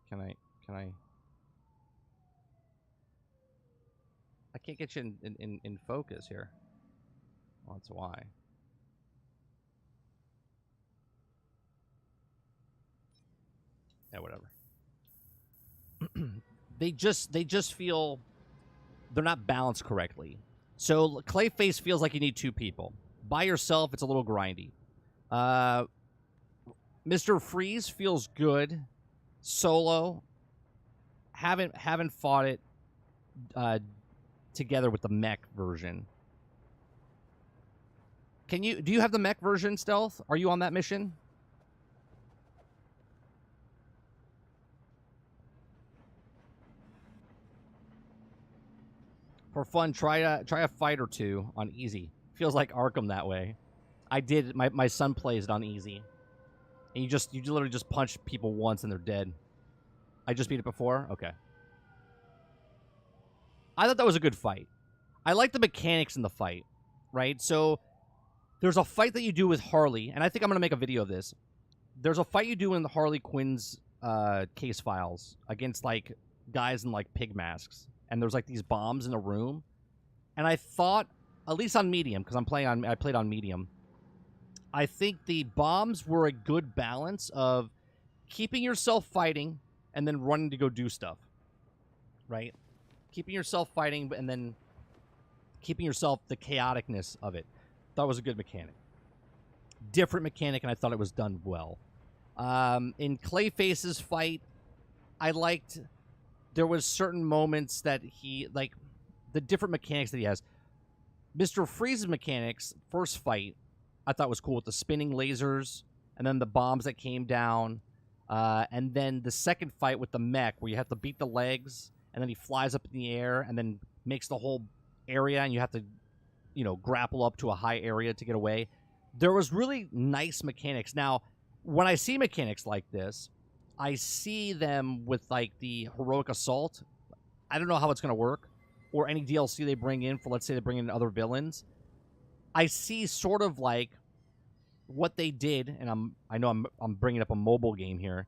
Can I? I can't get you in focus here. Well, that's why. Yeah, whatever. They just feel they're not balanced correctly. So Clayface feels like you need 2 people. By yourself, it's a little grindy. Mr. Freeze feels good. Solo. Haven't fought it together with the mech version. Do you have the mech version, Stealth? Are you on that mission? For fun, try a fight or 2 on easy. Feels like Arkham that way. I did. My son plays it on easy, and you literally just punch people once and they're dead. I just beat it before. Okay. I thought that was a good fight. I like the mechanics in the fight, right? So there's a fight that you do with Harley, and I think I'm gonna make a video of this. There's a fight you do in the Harley Quinn's case files against like guys in like pig masks. And there's like these bombs in a room, and I thought, at least on medium, because I played on medium. I think the bombs were a good balance of keeping yourself fighting and then running to go do stuff, right? Keeping yourself fighting and then keeping yourself the chaoticness of it. Thought it was a good mechanic, different mechanic, and I thought it was done well. In Clayface's fight, I liked. There was certain moments that he, like, the different mechanics that he has. Mr. Freeze's mechanics, first fight, I thought was cool with the spinning lasers and then the bombs that came down. And then the second fight with the mech where you have to beat the legs and then he flies up in the air and then makes the whole area and you have to, grapple up to a high area to get away. There was really nice mechanics. Now, when I see mechanics like this, I see them with, like, the Heroic Assault. I don't know how it's going to work. Or any DLC they bring in for, let's say, they bring in other villains. I see sort of, like, what they did, and I know I'm bringing up a mobile game here,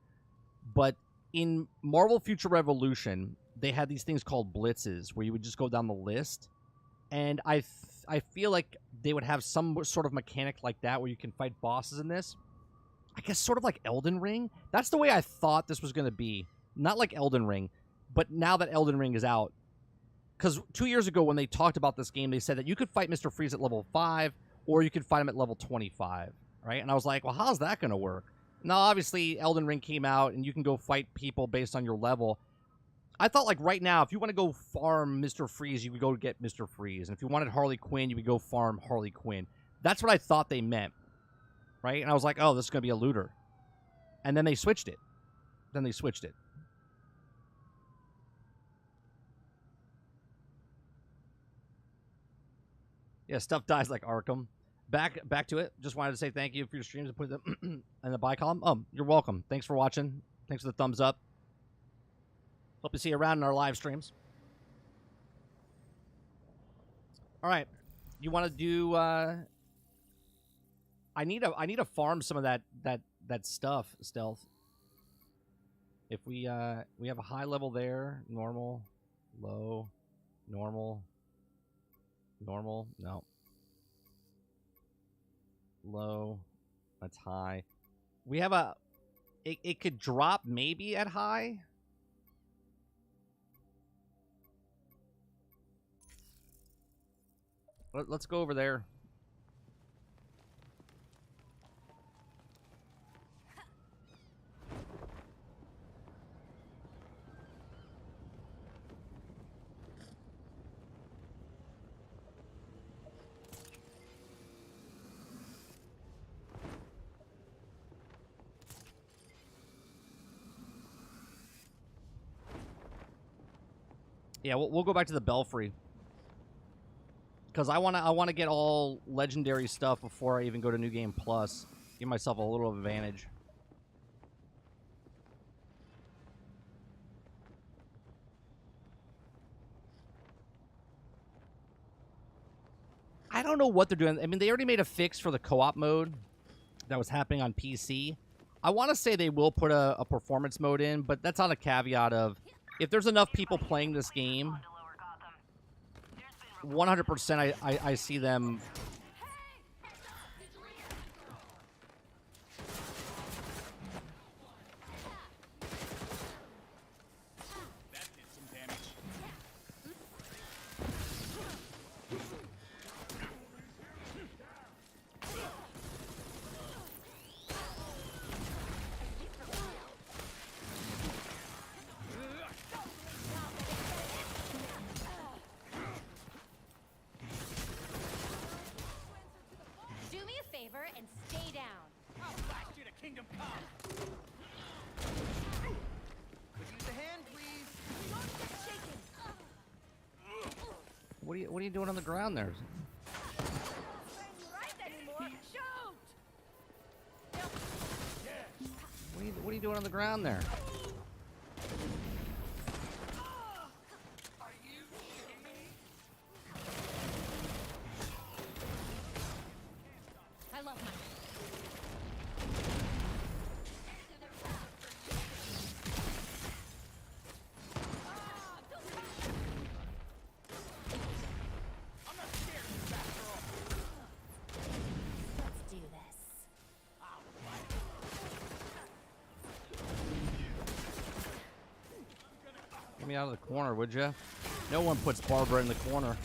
but in Marvel Future Revolution, they had these things called blitzes, where you would just go down the list, and I feel like they would have some sort of mechanic like that, where you can fight bosses in this. I guess sort of like Elden Ring. That's the way I thought this was going to be. Not like Elden Ring, but now that Elden Ring is out. Because 2 years ago when they talked about this game, they said that you could fight Mr. Freeze at level 5, or you could fight him at level 25, right? And I was like, well, how's that going to work? Now, obviously, Elden Ring came out, and you can go fight people based on your level. I thought, like, right now, if you want to go farm Mr. Freeze, you would go get Mr. Freeze. And if you wanted Harley Quinn, you would go farm Harley Quinn. That's what I thought they meant. Right? And I was like, oh, this is going to be a looter. And then they switched it. then they switched it. Yeah, stuff dies like Arkham. Back to it. Just wanted to say thank you for your streams and put them in the buy column. Oh, you're welcome. Thanks for watching. Thanks for the thumbs up. Hope to see you around in our live streams. All right, you want to do? I need to farm some of that stuff, stealth. If we have a high level there, normal, low, normal, no, low, that's high. We have a, it could drop maybe at high. Let's go over there. Yeah, we'll go back to the Belfry. Because I wanna get all legendary stuff before I even go to New Game Plus. Give myself a little advantage. I don't know what they're doing. I mean, they already made a fix for the co-op mode that was happening on PC. I want to say they will put a performance mode in, but that's on a caveat of if there's enough people playing this game, 100% I see them. That did some damage. Do me a favor and stay down. I'll blast you to Kingdom Come. Could use a hand, please. Don't get shaken. What are you doing on the ground there? Right anymore. Shoot! What are you doing on the ground there? I love my. I'm not scared of you, Batgirl. Let's do this. Get me out of the corner, would you? No one puts Barbara in the corner.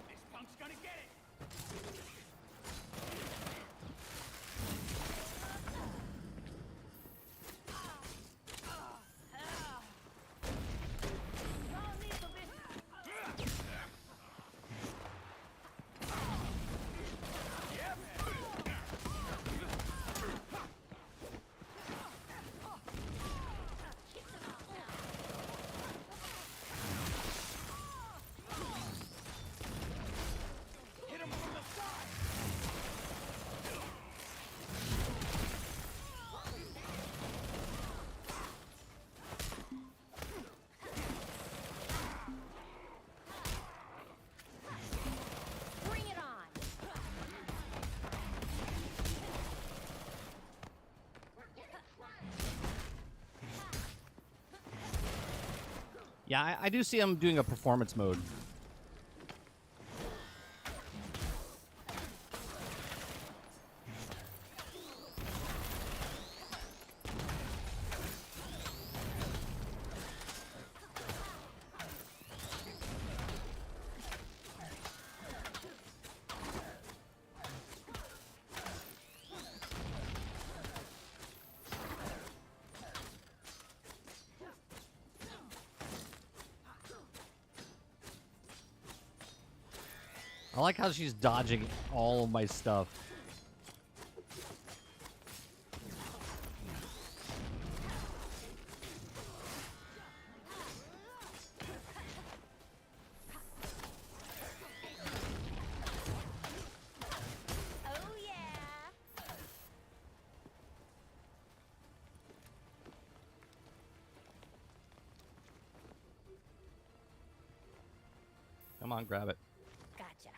This punk's gonna get it. Hit him from the side. Bring it on. Yeah, I do see them doing a performance mode. I like how she's dodging all of my stuff. Come on, grab it. Gotcha.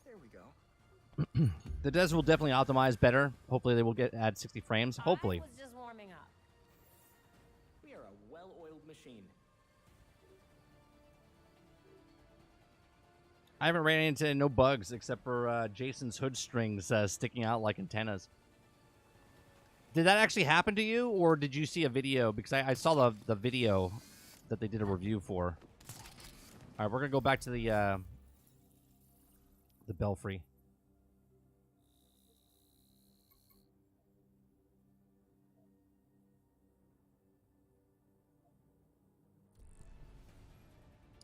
There we go. The Des will definitely optimize better. Hopefully they will add 60 frames. Hopefully. I was just warming up. We are a well-oiled machine. I haven't ran into no bugs except for Jason's hood strings sticking out like antennas. Did that actually happen to you, or did you see a video? Because I saw the video that they did a review for. All right, we're gonna go back to the belfry.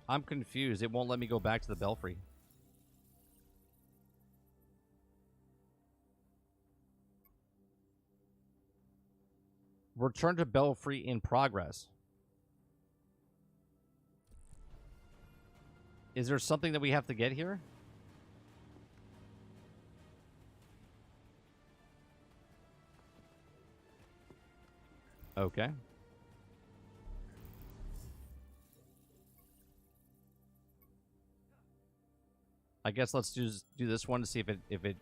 I'm confused. It won't let me go back to the belfry. Return to belfry in progress. Is there something that we have to get here? Okay. I guess let's do this one to see if it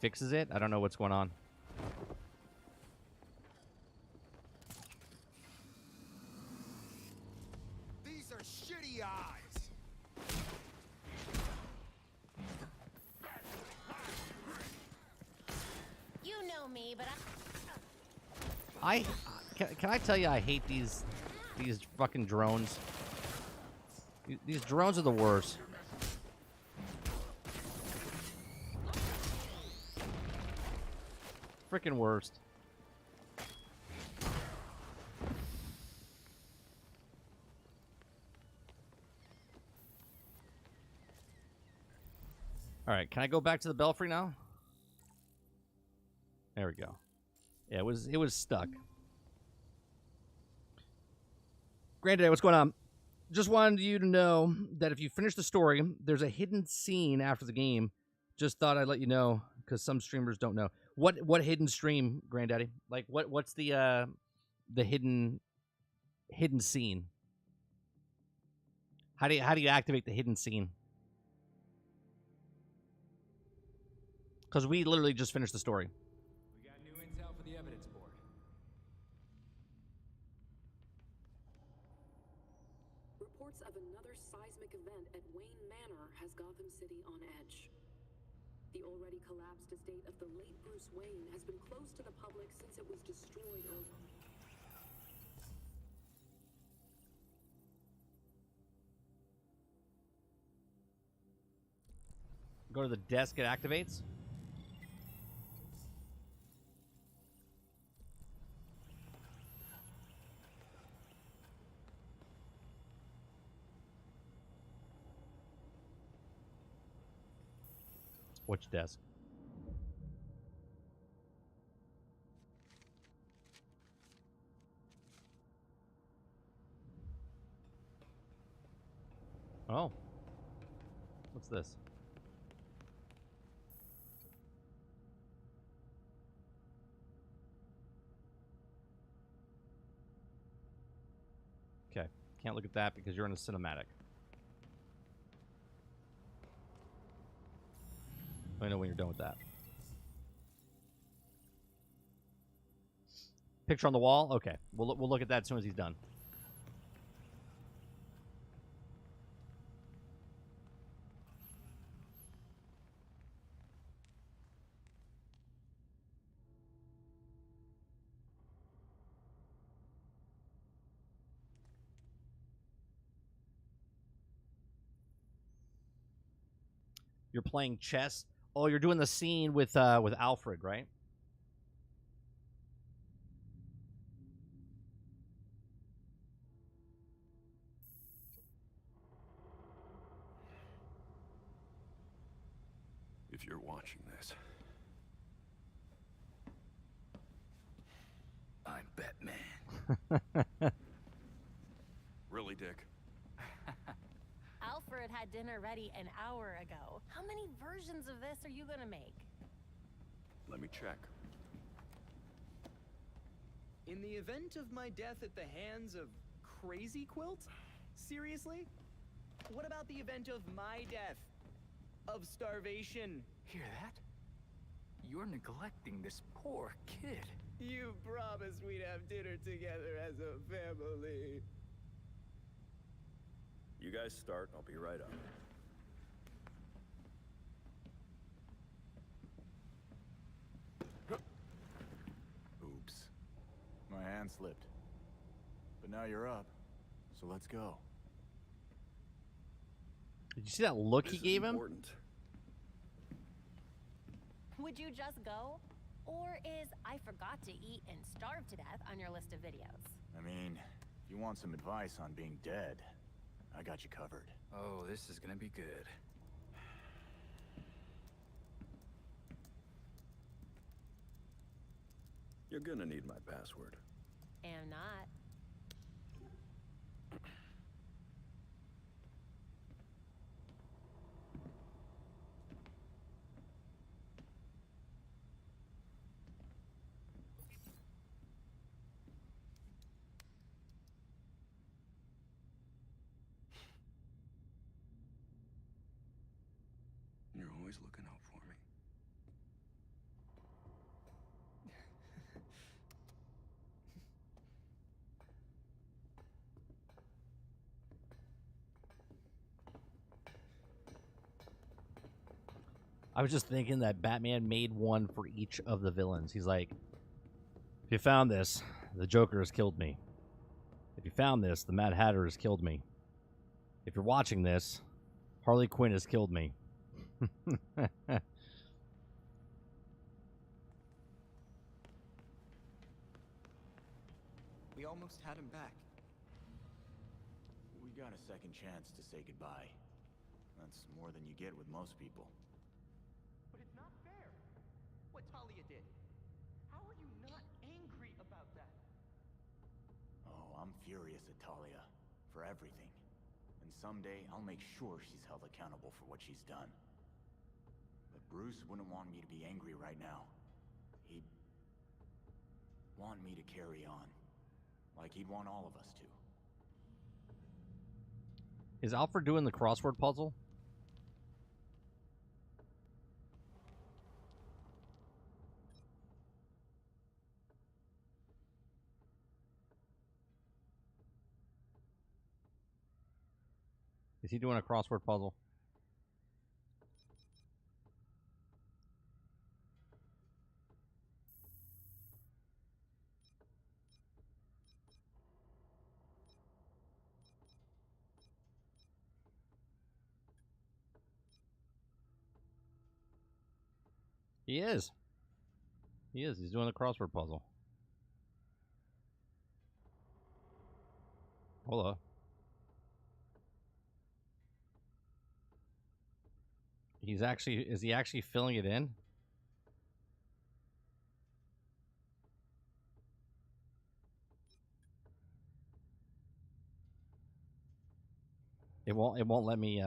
fixes it. I don't know what's going on. These are shitty eyes. You know me, but Can I tell you I hate these fucking drones. These drones are the worst. Freaking worst. All right, can I go back to the belfry now? There we go. Yeah, it was stuck. Granddaddy, what's going on? Just wanted you to know that if you finish the story, there's a hidden scene after the game. Just thought I'd let you know because some streamers don't know. What hidden stream, Granddaddy? Like what's the hidden scene? How do you activate the hidden scene? Because we literally just finished the story. We got new intel for the evidence board. Reports of another seismic event at Wayne Manor has Gotham City on edge. The already collapsed estate of the late Bruce Wayne has been closed to the public since it was destroyed over. Go to the desk, it activates. Which desk? Oh. What's this? Okay. Can't look at that because you're in a cinematic. Let me know when you're done with that. Picture on the wall? Okay. We'll look at that as soon as he's done. You're playing chess. Oh, you're doing the scene with Alfred, right? If you're watching this. I'm Batman. Really, Dick? Alfred had dinner ready an hour ago. How many versions of this are you gonna make? Let me check. In the event of my death at the hands of Crazy Quilt? Seriously? What about the event of my death? Of starvation? Hear that? You're neglecting this poor kid. You promised we'd have dinner together as a family. You guys start, I'll be right up. Oops. My hand slipped. But now you're up, so let's go. Did you see that look he gave him? Would you just go? Or is I forgot to eat and starve to death on your list of videos? I mean, if you want some advice on being dead, I got you covered. Oh, this is gonna be good. You're gonna need my password. Am not. You're always looking out for me. I was just thinking that Batman made one for each of the villains. He's like, if you found this, the Joker has killed me. If you found this, the Mad Hatter has killed me. If you're watching this, Harley Quinn has killed me. We almost had him back. We got a second chance to say goodbye. That's more than you get with most people. But it's not fair. What Talia did. How are you not angry about that? Oh, I'm furious at Talia. For everything. And someday, I'll make sure she's held accountable for what she's done. But Bruce wouldn't want me to be angry right now. He'd want me to carry on. Like he'd want all of us to. Is Alfred doing the crossword puzzle? Is he doing a crossword puzzle? He is. He is. He's doing the crossword puzzle. Hold up. He's actually, is he actually filling it in? It won't let me,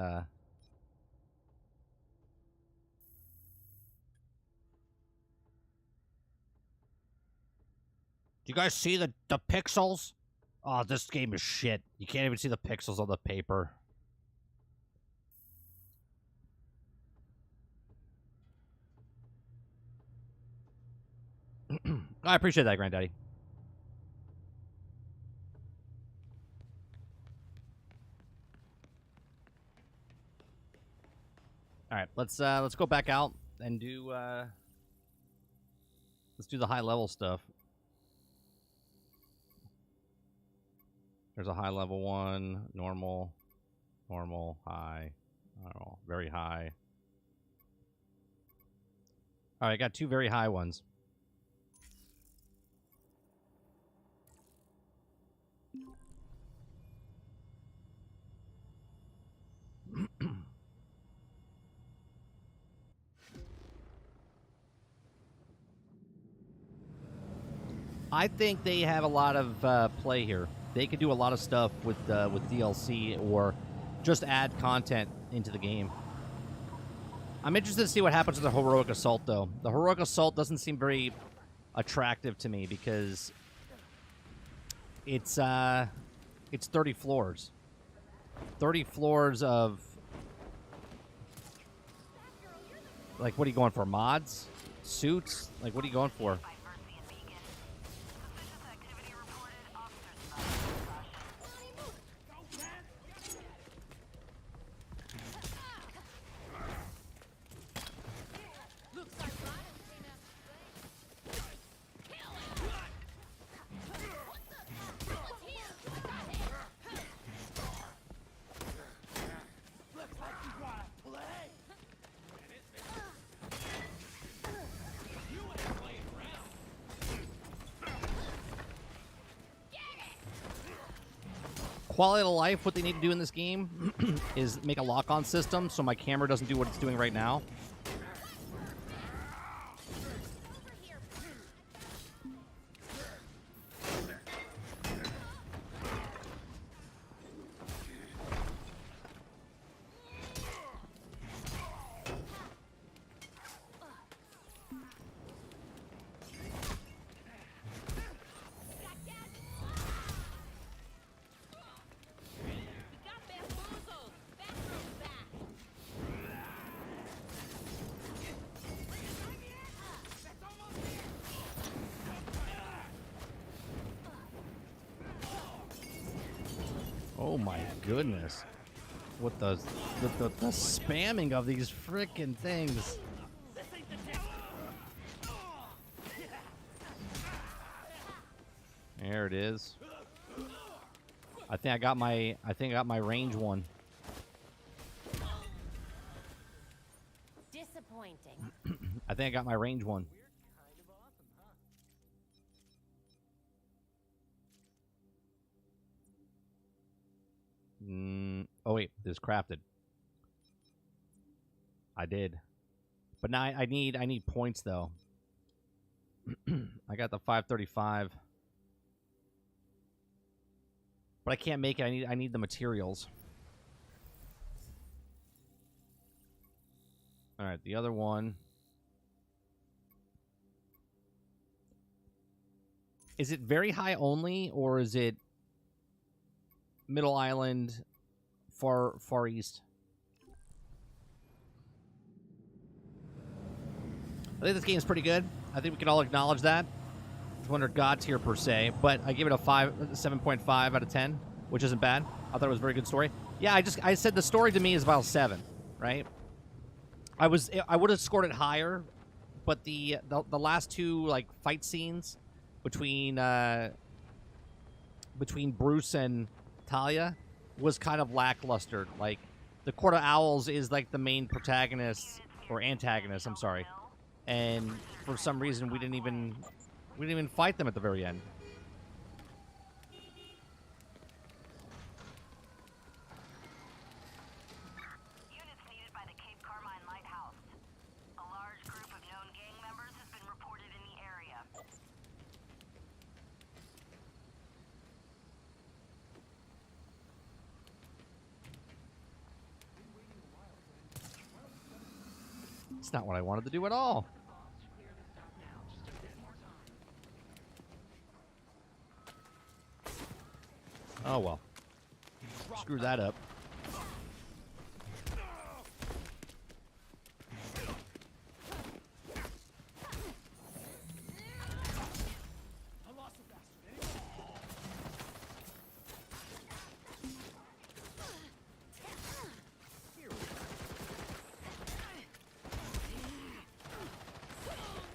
Do you guys see the pixels? Oh, this game is shit. You can't even see the pixels on the paper. I appreciate that, Granddaddy. All right, let's go back out and do let's do the high level stuff. There's a high level one, normal, normal, high, normal, very high. All right, I got two very high ones. I think they have a lot of play here. They could do a lot of stuff with DLC or just add content into the game. I'm interested to see what happens with the Heroic Assault, though. The Heroic Assault doesn't seem very attractive to me because it's 30 floors. 30 floors of... Like, what are you going for? Mods? Suits? Like, what are you going for? Quality of life, what they need to do in this game is make a lock-on system so my camera doesn't do what it's doing right now. Oh my goodness. What the spamming of these frickin' things. There it is. I think I got my range one. Disappointing. I think I got my range one. Oh wait, this crafted. I did, but now I need points though. I got the 535, but I can't make it. I need the materials. All right, the other one. Is it very high only, or is it Middle Island, far east? I think this game is pretty good. I think we can all acknowledge that. It's one of God tier per se, but I give it a 7.5 out of 10, which isn't bad. I thought it was a very good story. Yeah, I said the story to me is about 7, right? I would have scored it higher, but the last two like fight scenes between Bruce and Talia was kind of lackluster. Like, the Court of Owls is like the main protagonist or antagonist, I'm sorry, and for some reason we didn't even fight them at the very end. Units needed by the Cape Carmine Lighthouse. A large group of known gang members has been reported in the area. It's not what I wanted to do at all. Oh well. Screw that up.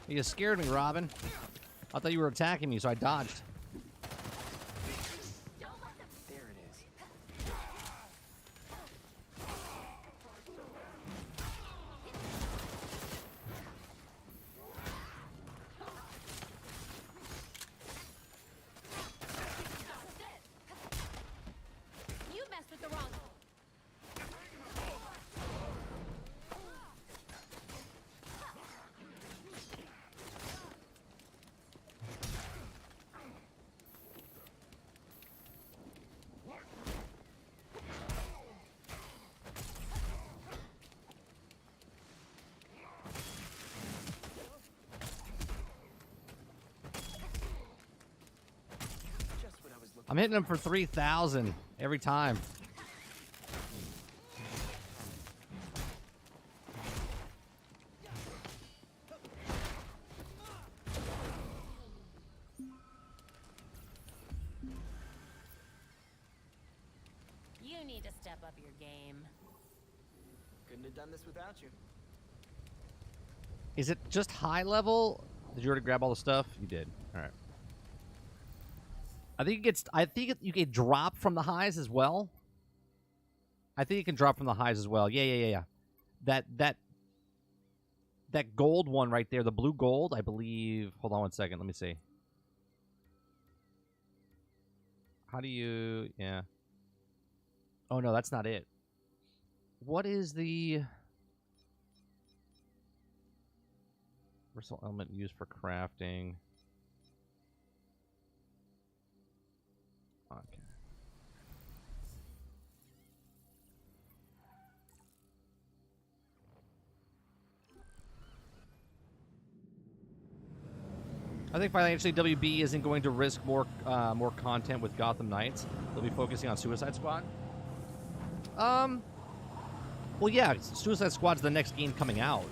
You scared me, Robin. I thought you were attacking me, so I dodged. There it is. You messed with the wrong. I'm hitting them for 3,000 every time. You need to step up your game. Couldn't have done this without you. Is it just high level? Did you already grab all the stuff? You did. All right. I think it gets. I think you can drop from the highs as well. I think you can drop from the highs as well. Yeah. That gold one right there, the blue gold, I believe. Hold on one second. Let me see. How do you? Yeah. Oh no, that's not it. What is the versatile element used for crafting? Okay. I think financially WB isn't going to risk more content with Gotham Knights. They'll be focusing on Suicide Squad. Well, yeah, Suicide Squad's the next game coming out,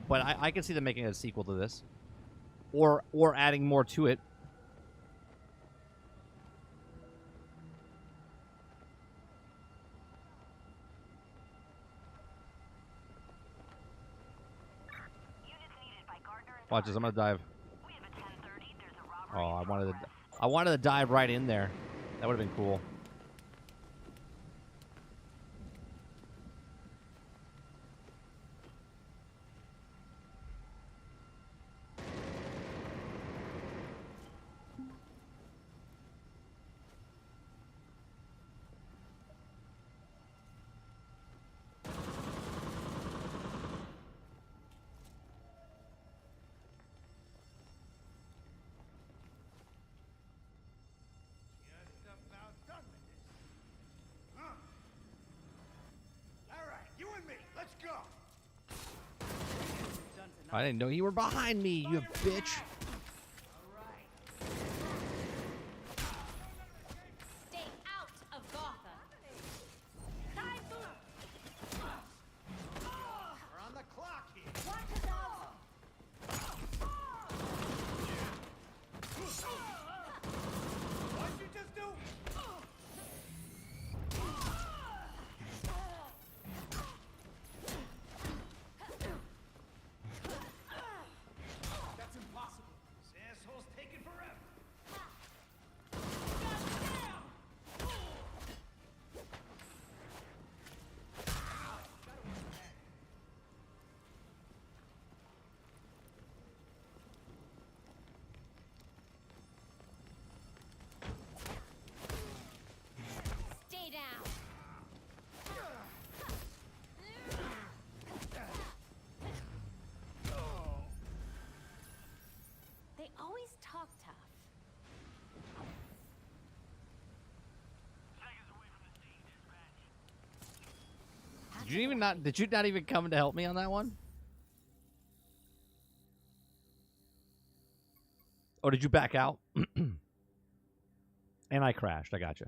but I can see them making a sequel to this, or adding more to it. Watch this. I'm gonna dive. Oh, I wanted to dive right in there. That would have been cool. I didn't know you were behind me, you bitch. Stay out of Gotham. We're on the clock here. What'd you just do? That's impossible. This asshole's taking forever. Stay down. They always talk tough. Did you not even come to help me on that one? Or did you back out? And I crashed. I gotcha.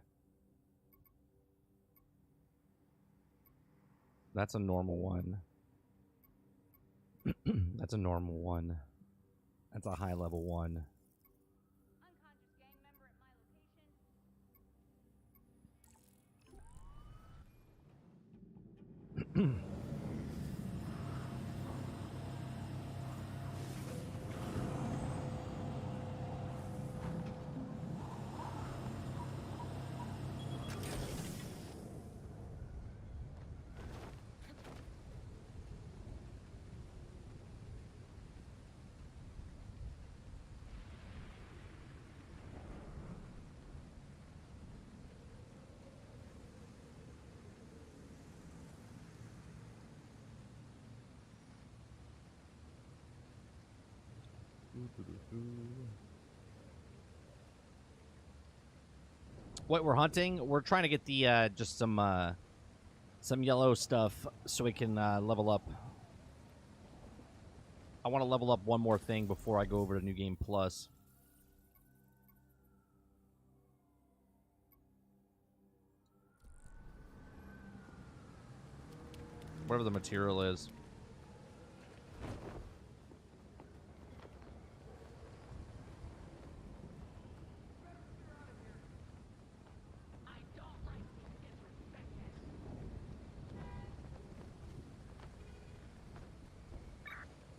That's a normal one. That's a normal one. That's a high level one. What we're hunting? We're trying to get the just some yellow stuff so we can level up. I want to level up one more thing before I go over to New Game Plus. Whatever the material is.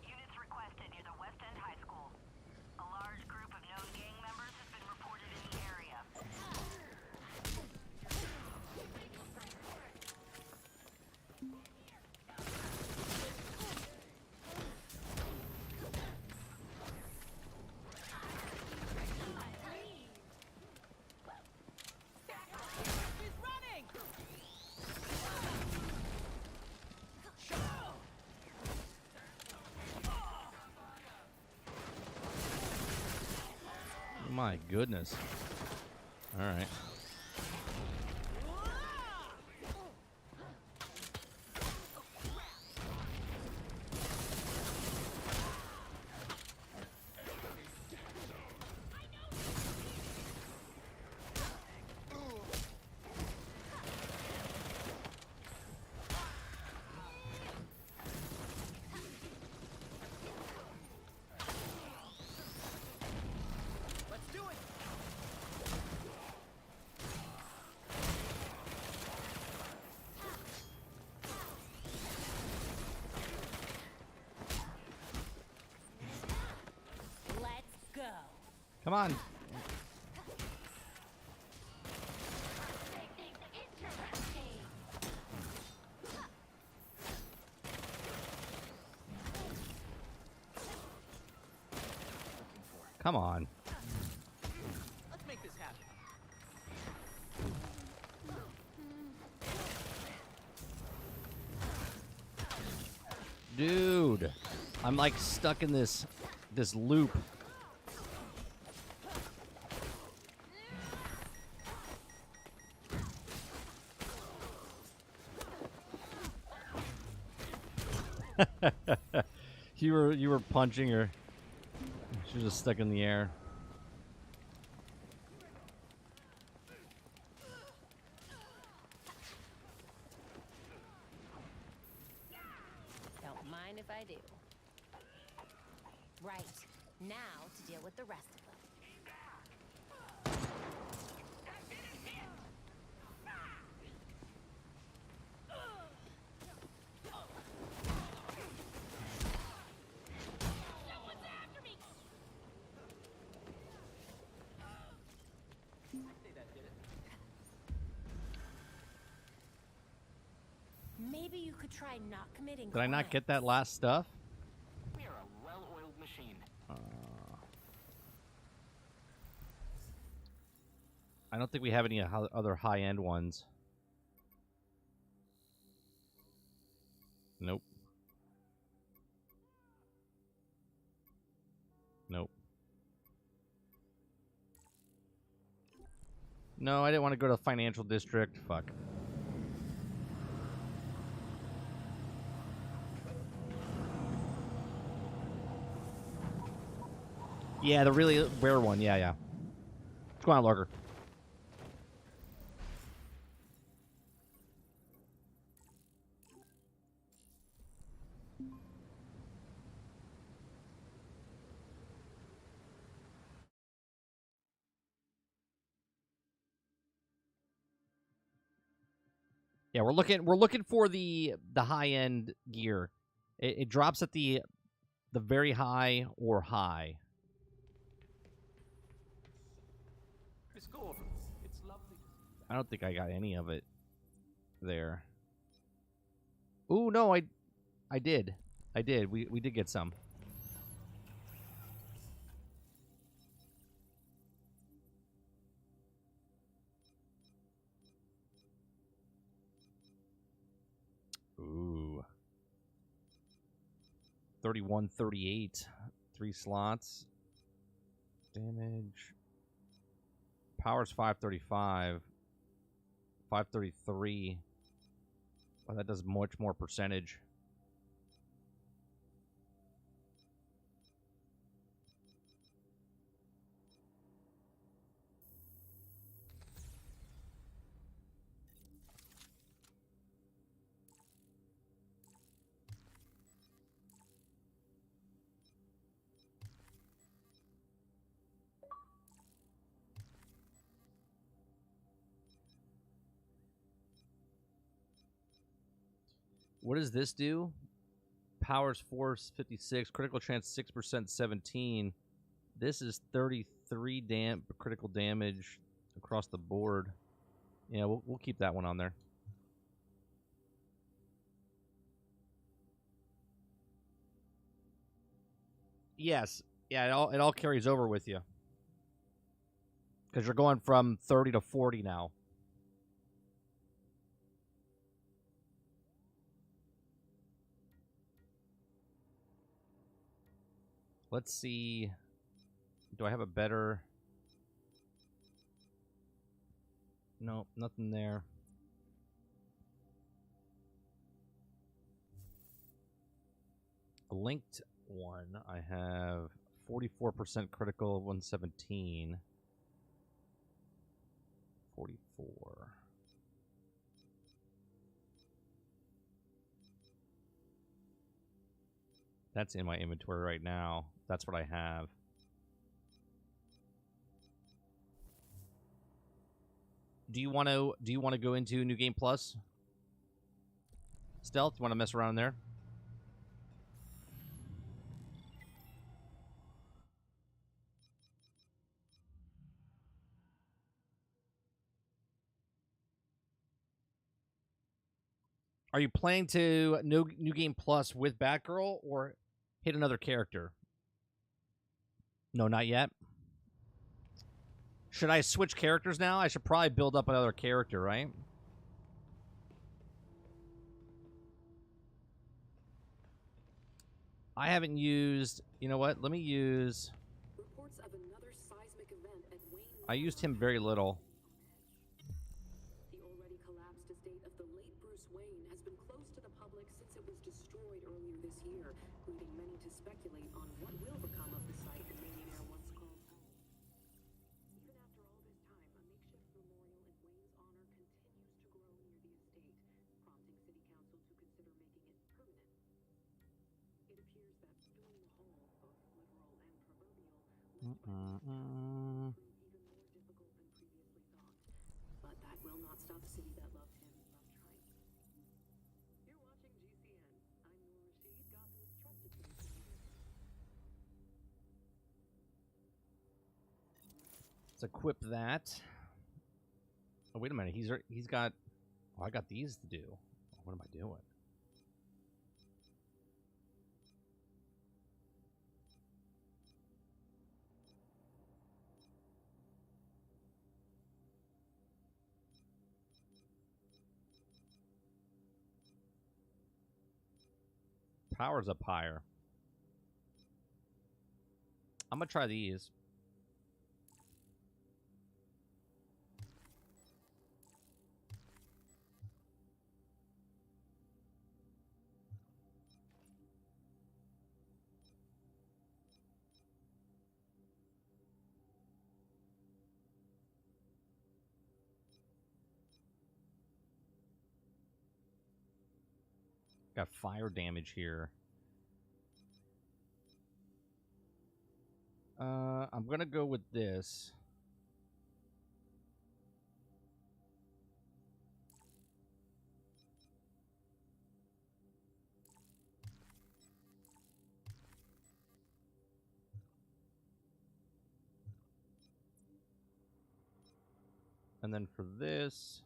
Units requested near the West End High School. A large group of known gang members has been reported in the area. My goodness. All right. Come on. Come on. Let's make this happen. Dude, I'm like stuck in this loop. You were punching her. She was just stuck in the air. Don't mind if I do. Right. Now to deal with the rest of them. Maybe you could try not committing Did I not crime. get that last stuff? We are a well-oiled machine. I don't think we have any other high-end ones. Nope. Nope. No, I didn't want to go to the financial district. Fuck. Yeah, the really rare one. Yeah, yeah. What's going on, Lurker? Yeah, we're looking for the high end gear. It drops at the very high or high. Miss Gordon, it's lovely. I don't think I got any of it there. Ooh, no, I did. I did. We did get some. Ooh. 31, 38. 3 slots. Damage. Power's 535. 533. Well, that does much more percentage. What does this do? Powers force 56, critical chance 6%, 17. This is 33 critical damage across the board. Yeah, we'll keep that one on there. Yes. Yeah, it all carries over with you. Because you're going from 30 to 40 now. Let's see. Do I have a better... Nope, nothing there. A linked one, I have 44% critical of 117. 44. That's in my inventory right now. That's what I have. Do you want to go into New Game Plus? Stealth, you want to mess around there? Are you playing to New Game Plus with Batgirl or hit another character? No, not yet. Should I switch characters now? I should probably build up another character, right? I haven't used... You know what? Let me use... Reports of another seismic event at Wayne. I used him very little. The already collapsed estate of the late Bruce Wayne has been closed to the public since it was destroyed earlier this year, leading many to speculate on what will become of the site the millionaire once called home. Even after all this time, a makeshift memorial in Wayne's honor continues to grow near the estate, prompting City Council to consider making it permanent. It appears that filling the hall, both literal and proverbial, will prove even more difficult than previously thought. But that will not stop the city that loved him from trying. You're watching GCN. I'm Noor Rashid, Gotham's trusted citizen leader. Let's equip that. Oh, wait a minute. He's got... Oh, I got these to do. What am I doing? Power's up higher. I'm gonna try these. Got fire damage here. I'm gonna go with this. And then for this,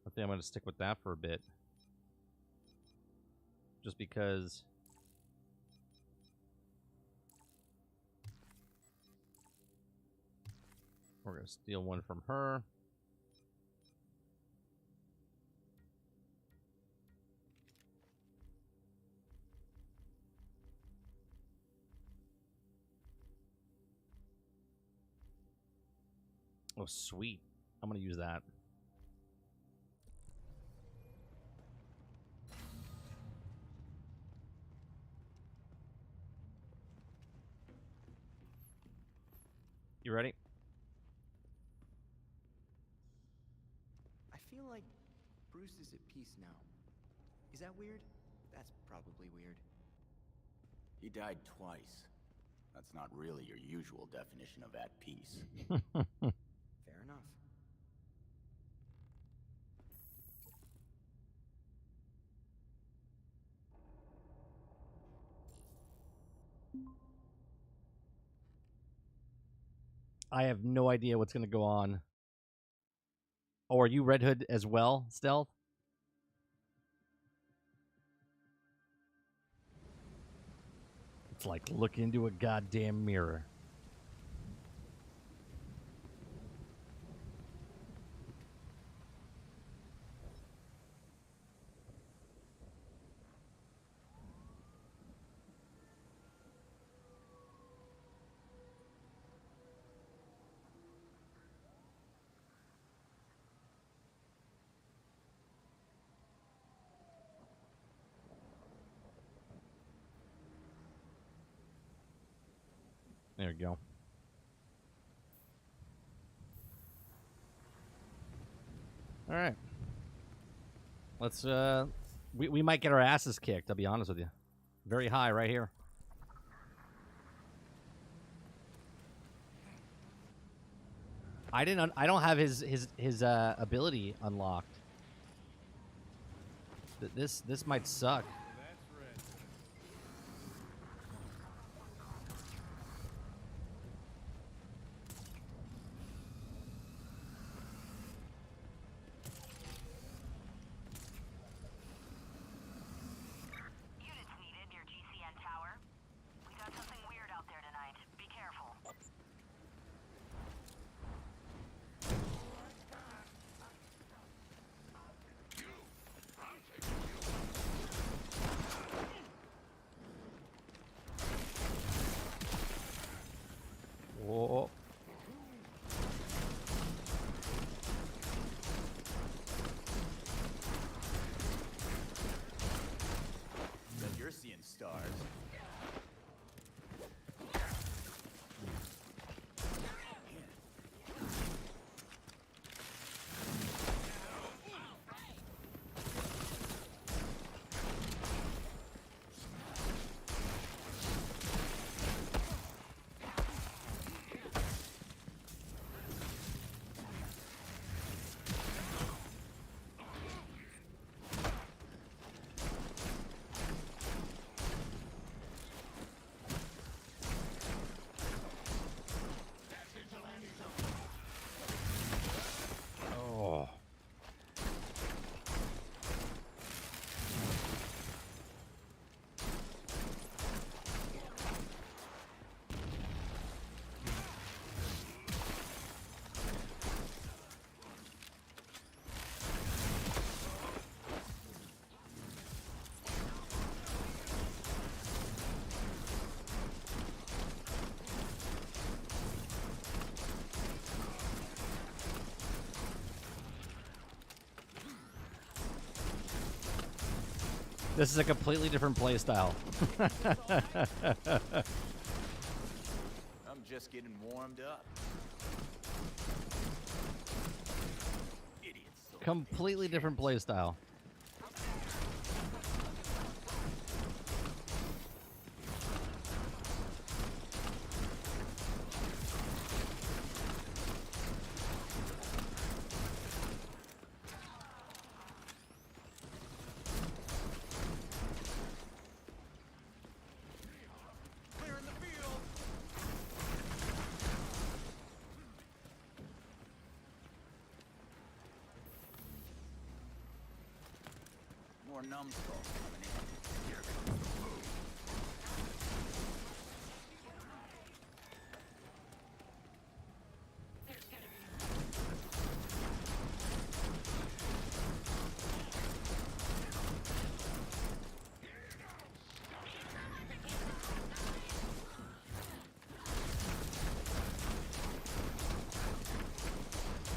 I think I'm going to stick with that for a bit. Just because we're going to steal one from her. Oh, sweet. I'm going to use that. You ready? I feel like Bruce is at peace now. Is that weird? That's probably weird. He died twice. That's not really your usual definition of at peace. Fair enough. I have no idea what's going to go on. Oh, are you Red Hood as well, Stealth? It's like look into a goddamn mirror. There we go. All right. Let's we might get our asses kicked, I'll be honest with you. Very high right here. I don't have his ability unlocked. This might suck. Units needed near GCN Tower. We got something weird out there tonight. Be careful. Whoa. Bet you're seeing stars. Oh. This is a completely different play style. I'm just getting warmed up. Idiots. Completely different play style. More numbskulls coming in. Here.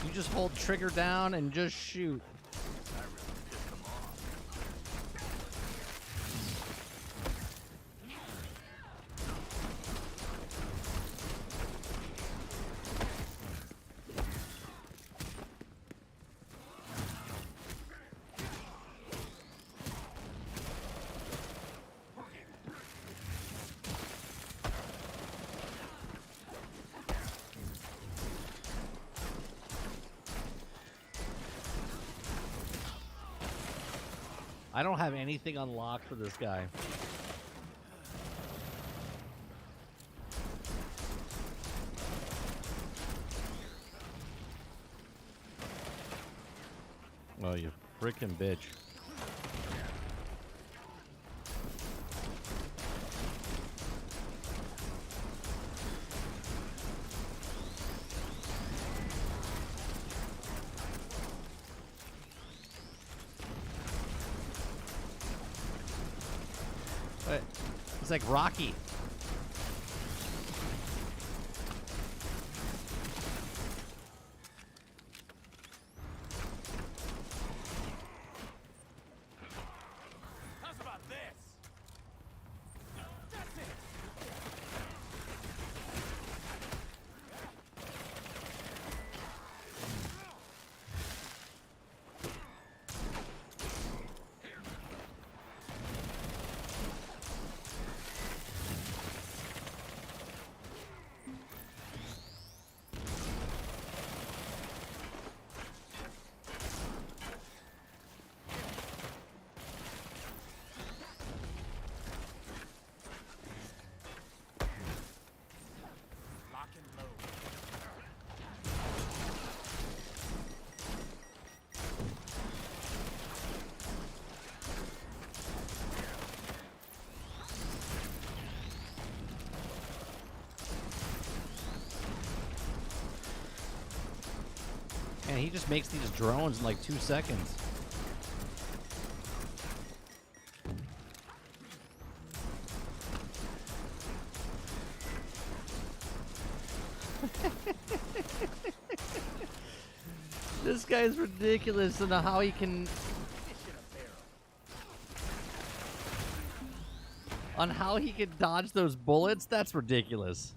You just hold trigger down and just shoot. I don't have anything unlocked for this guy. Oh, you freaking bitch. What? It's like Rocky. How's about this? That's it. Lock and load. Man, he just makes these drones in like 2 seconds. This guy's ridiculous and how he can... On how he can dodge those bullets, that's ridiculous.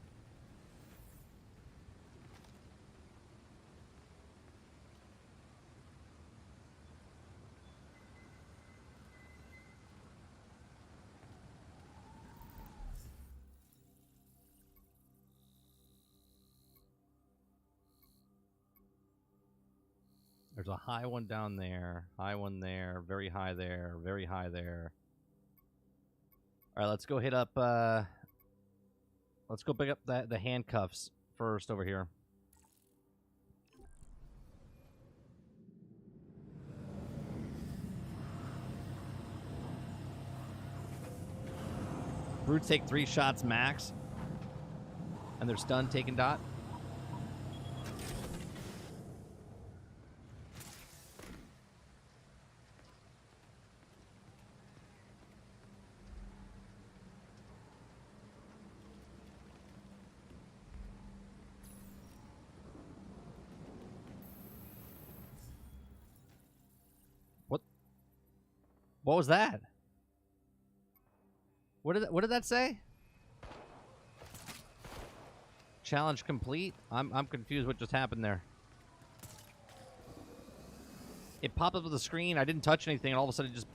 There's a high one down there, high one there, very high there, very high there. All right, let's go hit up, let's go pick up the handcuffs first over here. Brutes take 3 shots max, and they're stunned, taking dot. What was that? What did that say? Challenge complete? I'm confused what just happened there. It popped up with the screen. I didn't touch anything, and all of a sudden it just...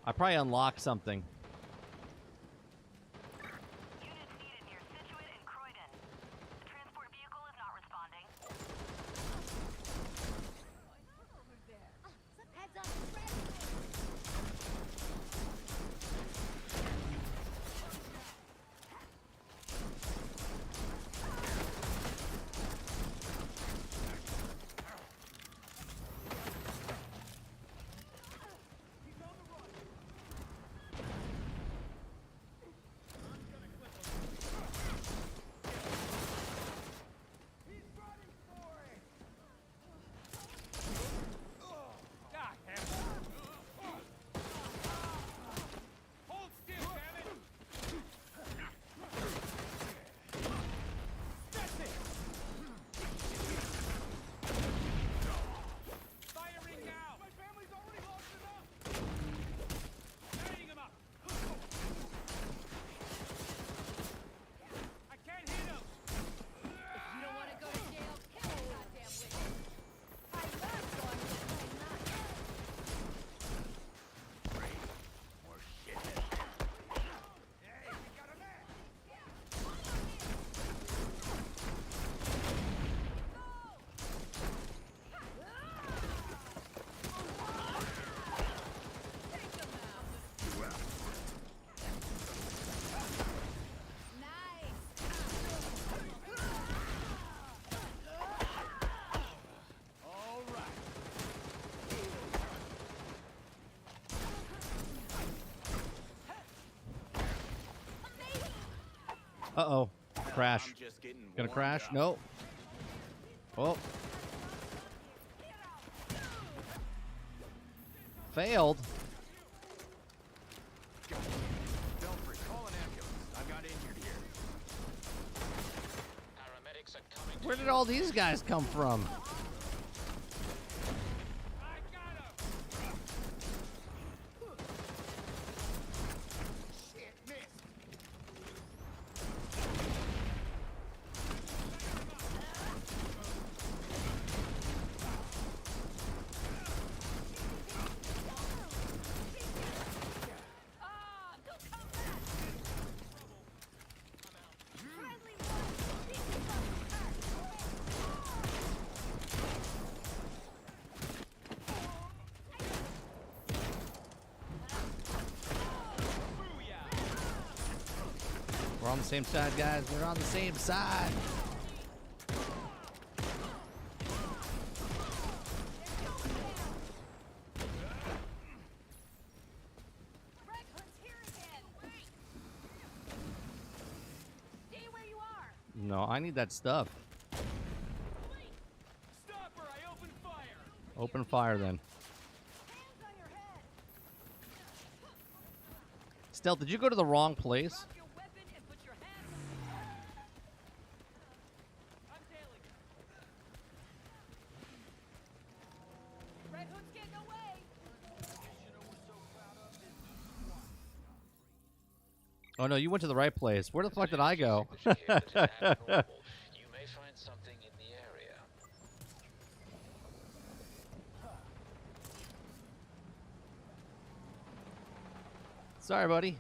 I probably unlocked something. Uh-oh. Crash. I'm just getting Gonna warmed crash? up. No. Oh. Failed. Belfry, call an ambulance. I've got injured here. Paramedics are coming. Where did all these guys come from? Shit, missed. We're on the same side, guys. We're on the same side. No, I need that stuff. Stop her! I opened fire! Open fire then. Stealth, did you go to the wrong place? Oh no, you went to the right place. Where the fuck did I go? You may find something in the area. Sorry, buddy.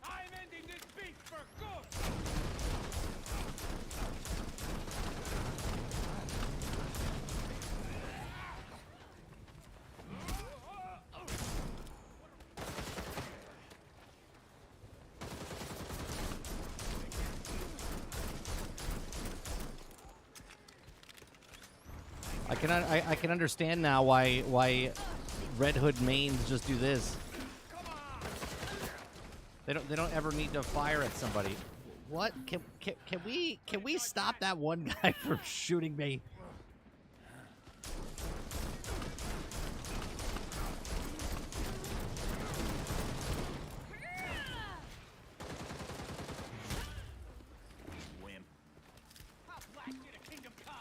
I'm ending this beast for good! I can understand now why Red Hood mains just do this. They don't ever need to fire at somebody. What? Can we stop that one guy from shooting me? Wimp. How black did a kingdom come?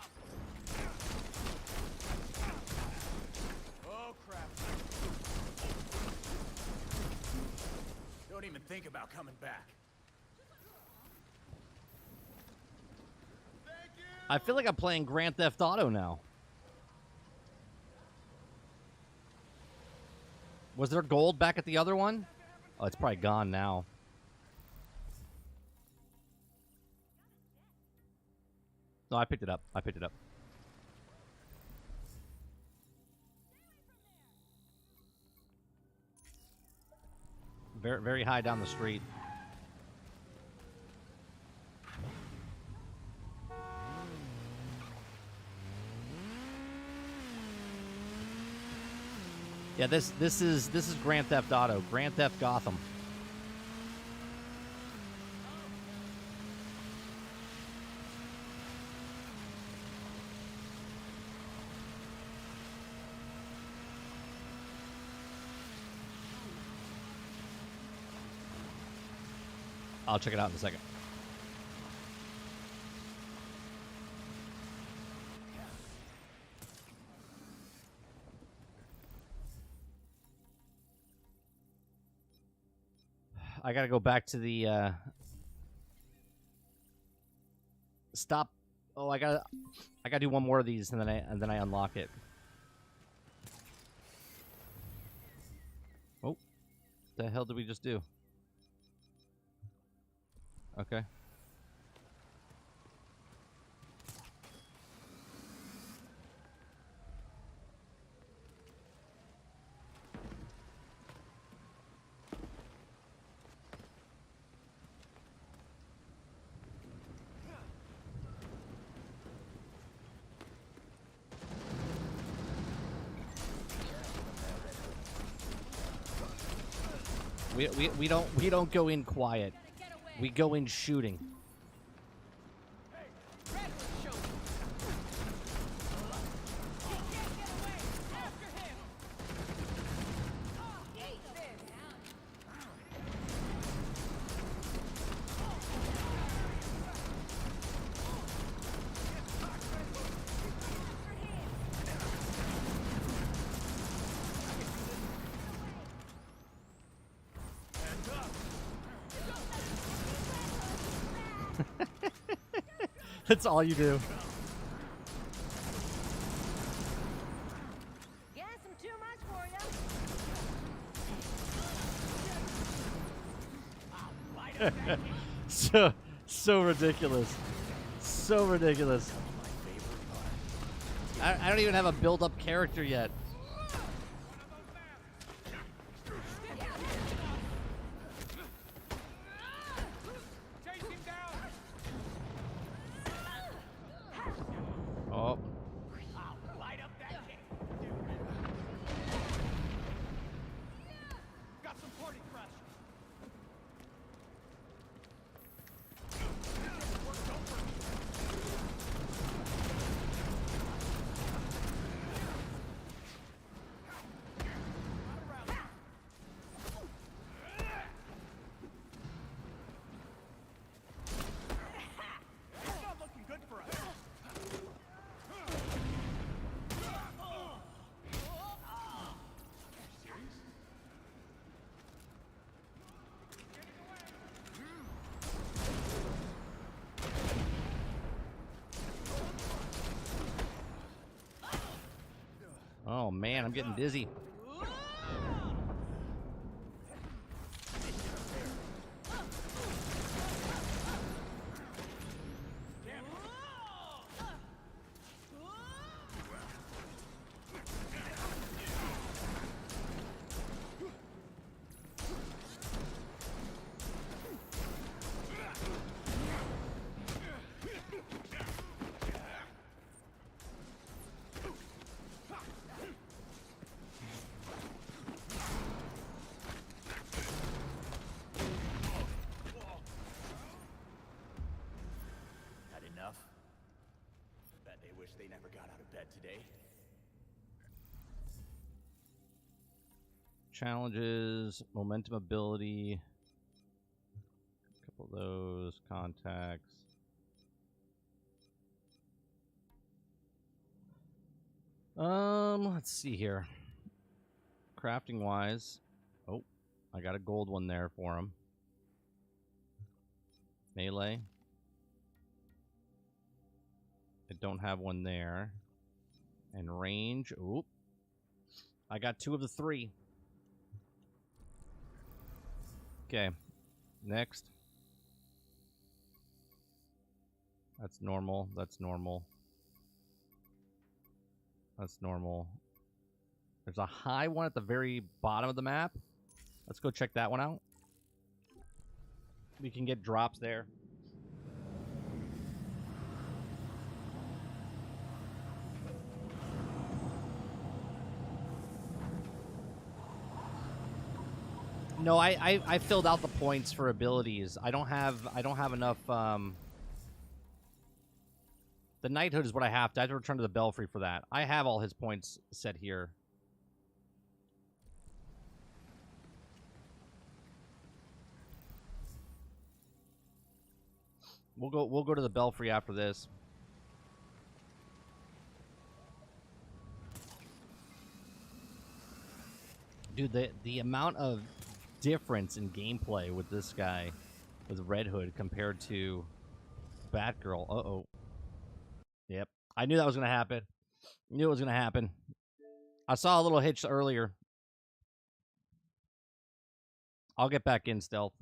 Oh, crap. Don't even think about coming back. I feel like I'm playing Grand Theft Auto now. Was there gold back at the other one? Oh, it's probably gone now. No, I picked it up. I picked it up. Very, very high down the street. Yeah, this is Grand Theft Auto, Grand Theft Gotham. I'll check it out in a second. I gotta go back to the stop. Oh, I gotta do one more of these and then I unlock it. Oh, the hell did we just do? Okay. We don't go in quiet. We go in shooting. That's all you do. Guess I'm too much for you. So ridiculous. So ridiculous. I don't even have a build-up character yet. Oh. Light up that cake. Got some party crush. It's not looking good for us. Oh man, I'm getting dizzy. Had enough? Bet they wish they never got out of bed today. Challenges, momentum ability. A couple of those contacts. Let's see here. Crafting wise. Oh, I got a gold one there for him. Melee. I don't have one there. And range. Oop. I got 2 of the 3. Okay. Next. That's normal. That's normal. That's normal. There's a high one at the very bottom of the map. Let's go check that one out. We can get drops there. No, I filled out the points for abilities. I don't have enough. The knighthood is what I have to. I have to return to the belfry for that. I have all his points set here. We'll go to the belfry after this. Dude, the amount of difference in gameplay with this guy, with Red Hood, compared to Batgirl. Uh-oh. Yep. I knew that was going to happen. Knew it was going to happen. I saw a little hitch earlier. I'll get back in stealth.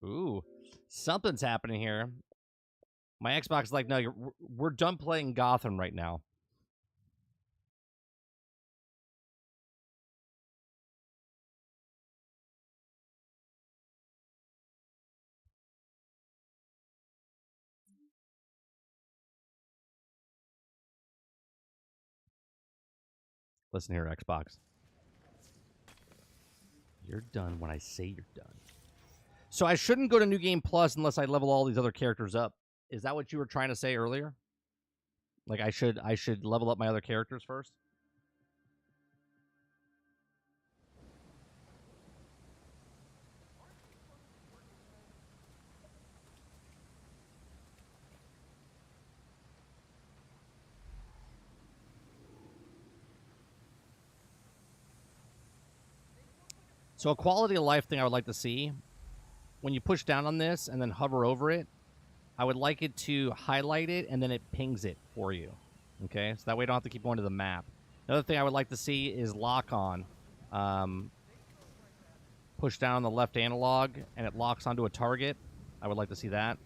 Ooh. Something's happening here. My Xbox is like, no, we're done playing Gotham right now. Listen here, Xbox. You're done when I say you're done. So I shouldn't go to New Game Plus unless I level all these other characters up. Is that what you were trying to say earlier? Like I should level up my other characters first? So a quality of life thing I would like to see, when you push down on this and then hover over it, I would like it to highlight it and then it pings it for you. Okay? So that way you don't have to keep going to the map. Another thing I would like to see is lock on. Push down on the left analog and it locks onto a target. I would like to see that.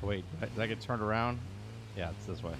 Wait, did I get turned around? Yeah, it's this way.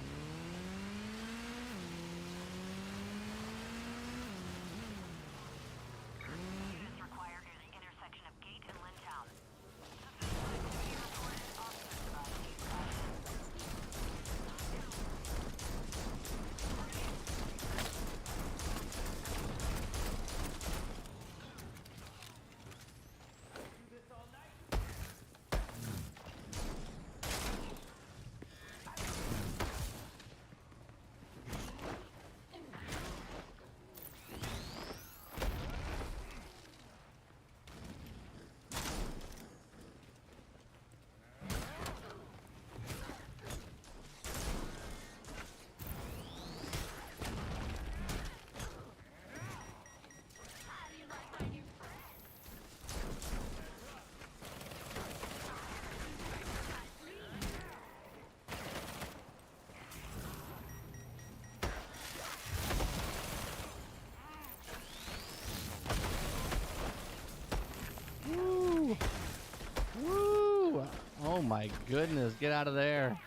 Woo! Oh my goodness, get out of there.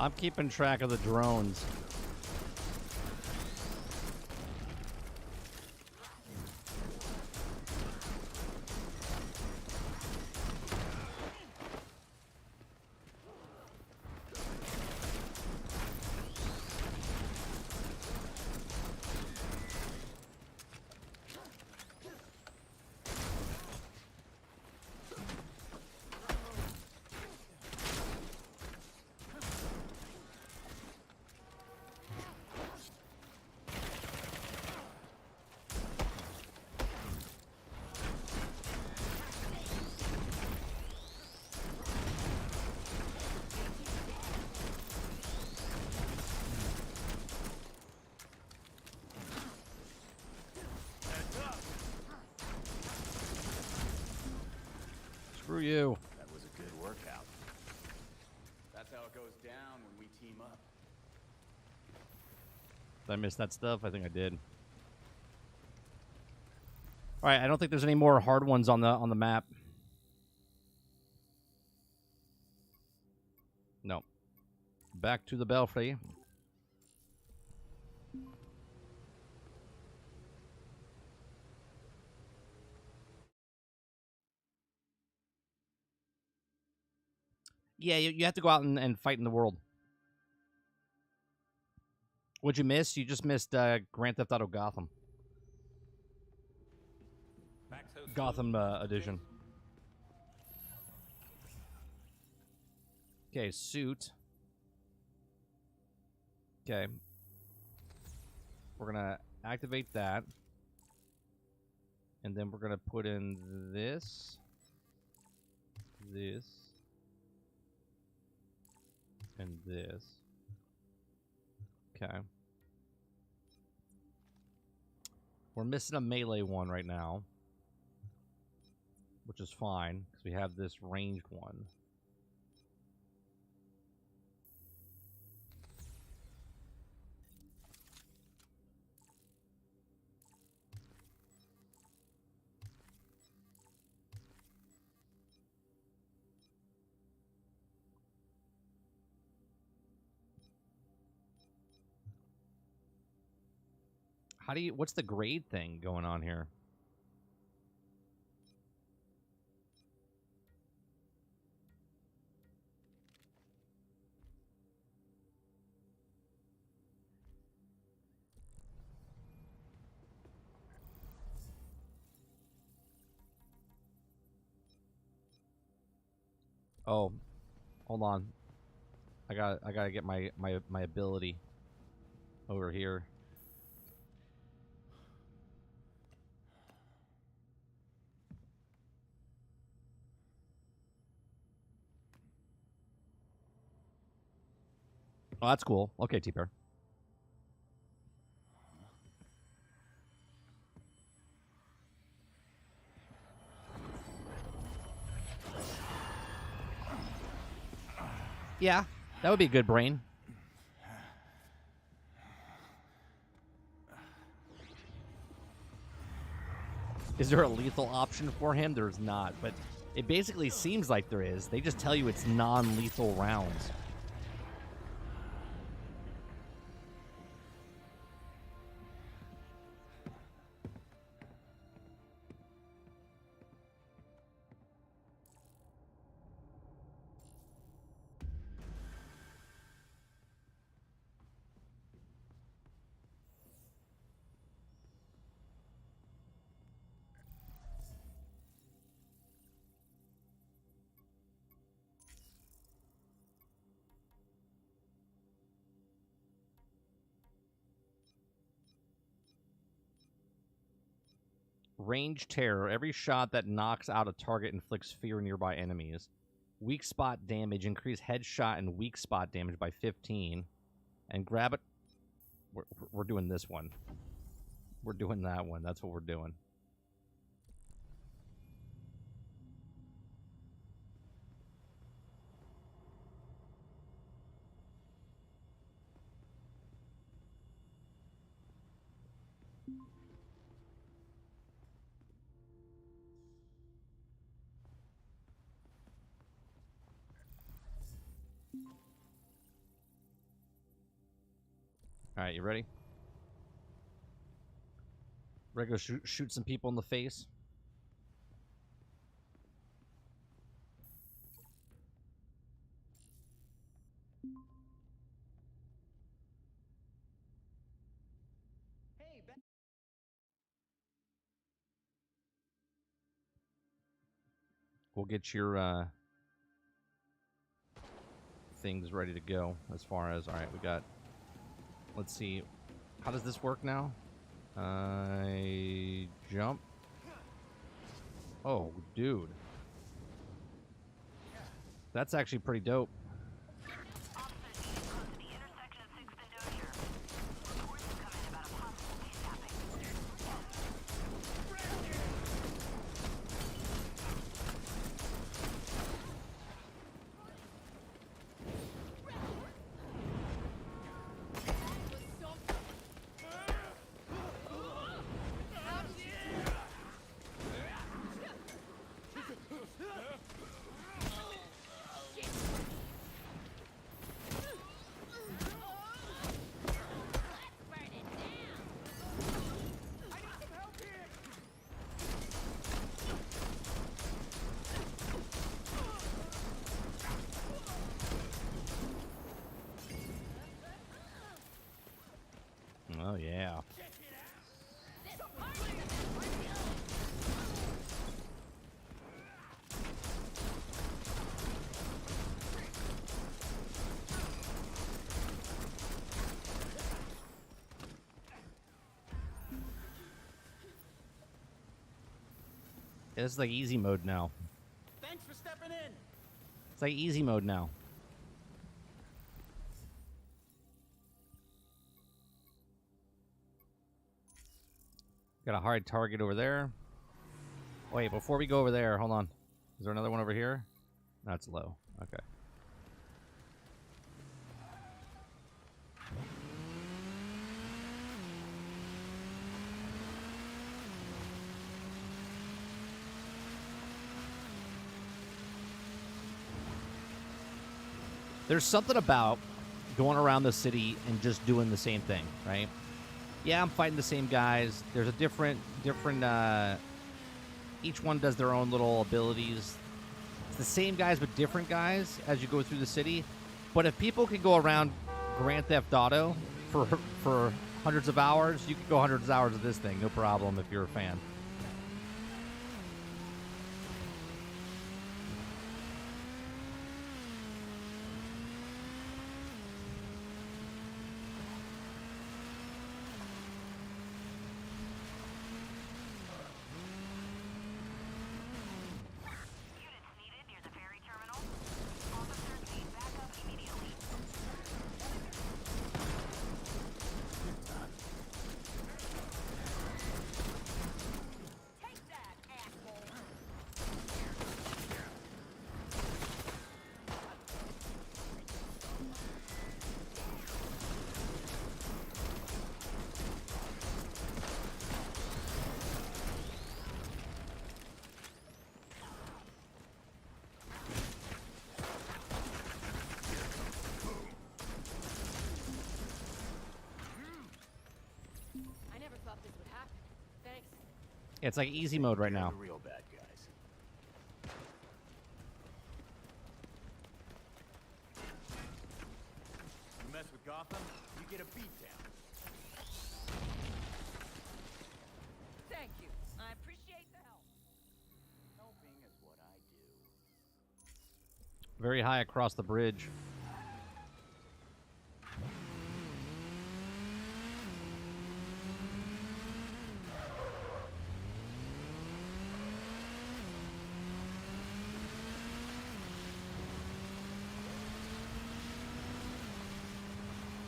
I'm keeping track of the drones. you. That was a good workout. That's how it goes down when we team up. Did I miss that stuff? I think I did. All right, I don't think there's any more hard ones on the map. No. Back to the belfry. Yeah, you have to go out and fight in the world. What'd you miss? You just missed Grand Theft Auto Gotham. Gotham edition. Okay, suit. Okay. We're going to activate that. And then we're going to put in this. This. And this. Okay. We're missing a melee one right now. Which is fine, because we have this ranged one. How do you... What's the grade thing going on here? Oh, hold on. I gotta get my ability over here. Oh, that's cool. Okay, T-Pair. Yeah, that would be a good brain. Is there a lethal option for him? There's not, but it basically seems like there is. They just tell you it's non-lethal rounds. Range terror. Every shot that knocks out a target inflicts fear in nearby enemies. Weak spot damage. Increase headshot and weak spot damage by 15. And grab it. We're doing this one. We're doing that one. That's what we're doing. All right, you ready? Ready to go shoot some people in the face? Hey, We'll get your things ready to go as far as... All right, we got... Let's see. How does this work now? I jump. Oh, dude. That's actually pretty dope. Oh, yeah. Yeah, this is like easy mode now. Thanks for stepping in. It's like easy mode now. Got a hard target over there. Wait, before we go over there, hold on. Is there another one over here? That's low. Okay. There's something about going around the city and just doing the same thing, right? Yeah, I'm fighting the same guys. There's a different, each one does their own little abilities. It's the same guys, but different guys as you go through the city. But if people can go around Grand Theft Auto for hundreds of hours, you can go hundreds of hours of this thing, no problem if you're a fan. It's like easy mode right now. The real bad guys. You mess with Gotham, you get a beatdown. Thank you. I appreciate the help. Helping is what I do. Very high across the bridge.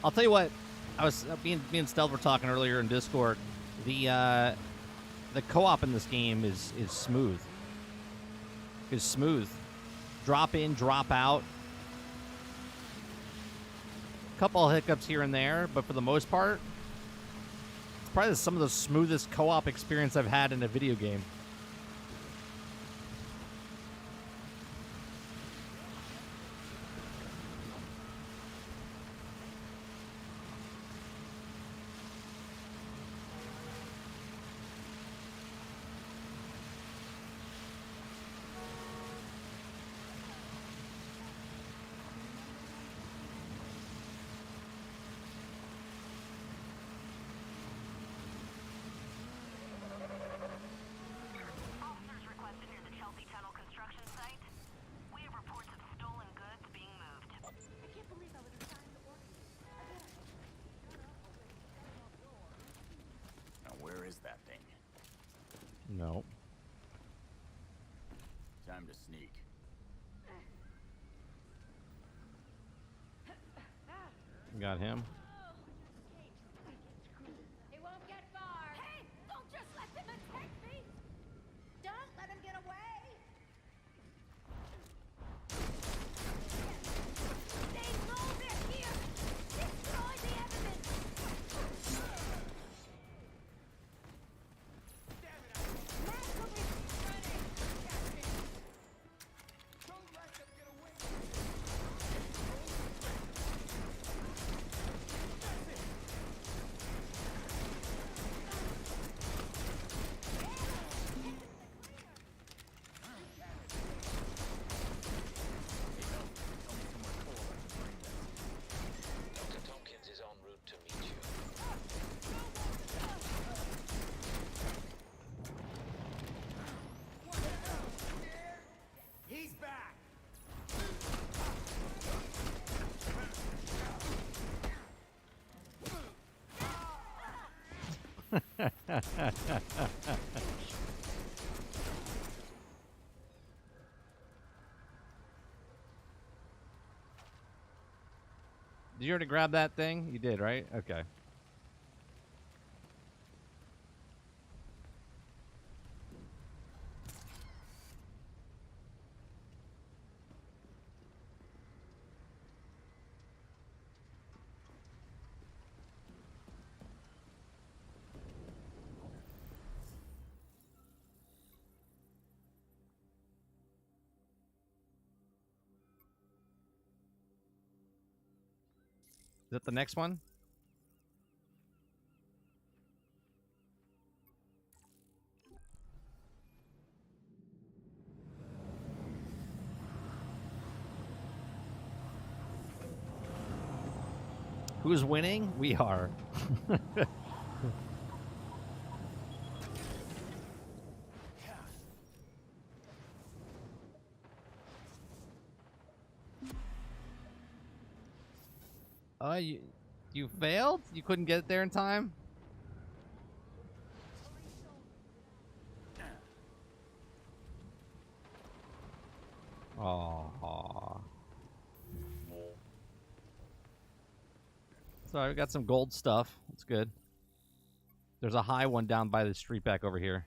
I'll tell you what, I was me and Stealth were talking earlier in Discord. The co-op in this game is smooth. Is smooth. Drop in, drop out. Couple of hiccups here and there, but for the most part, it's probably some of the smoothest co-op experience I've had in a video game. No. Time to sneak. Got him. He won't get far. Hey, don't just let them attack me. Don't let him get away. They know they're here. Destroy the evidence. Did you already grab that thing? You did, right? Okay. Is that the next one? Who's winning? We are. Oh, you failed? You couldn't get it there in time? Oh. Sorry, we got some gold stuff. That's good. There's a high one down by the street back over here.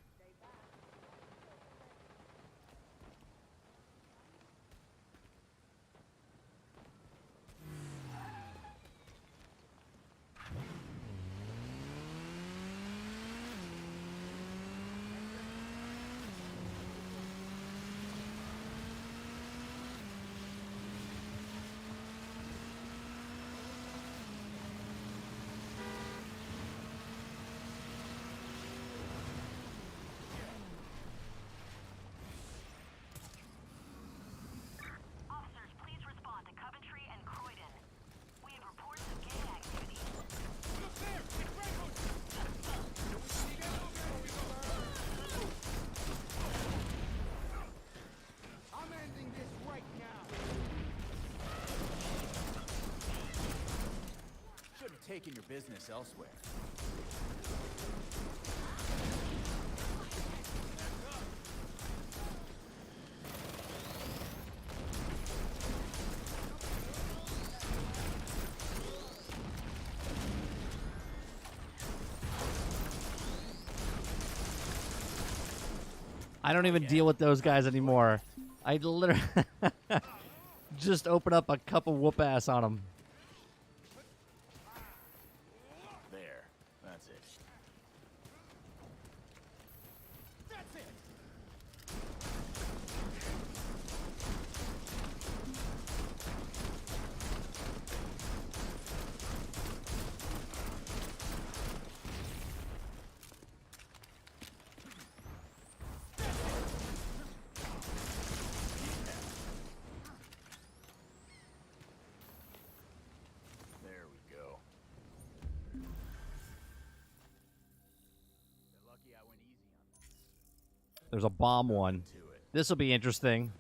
Taking your business elsewhere. I don't even deal with those guys anymore. I literally just open up a cup of whoop ass on them. There's a bomb one. This will be interesting.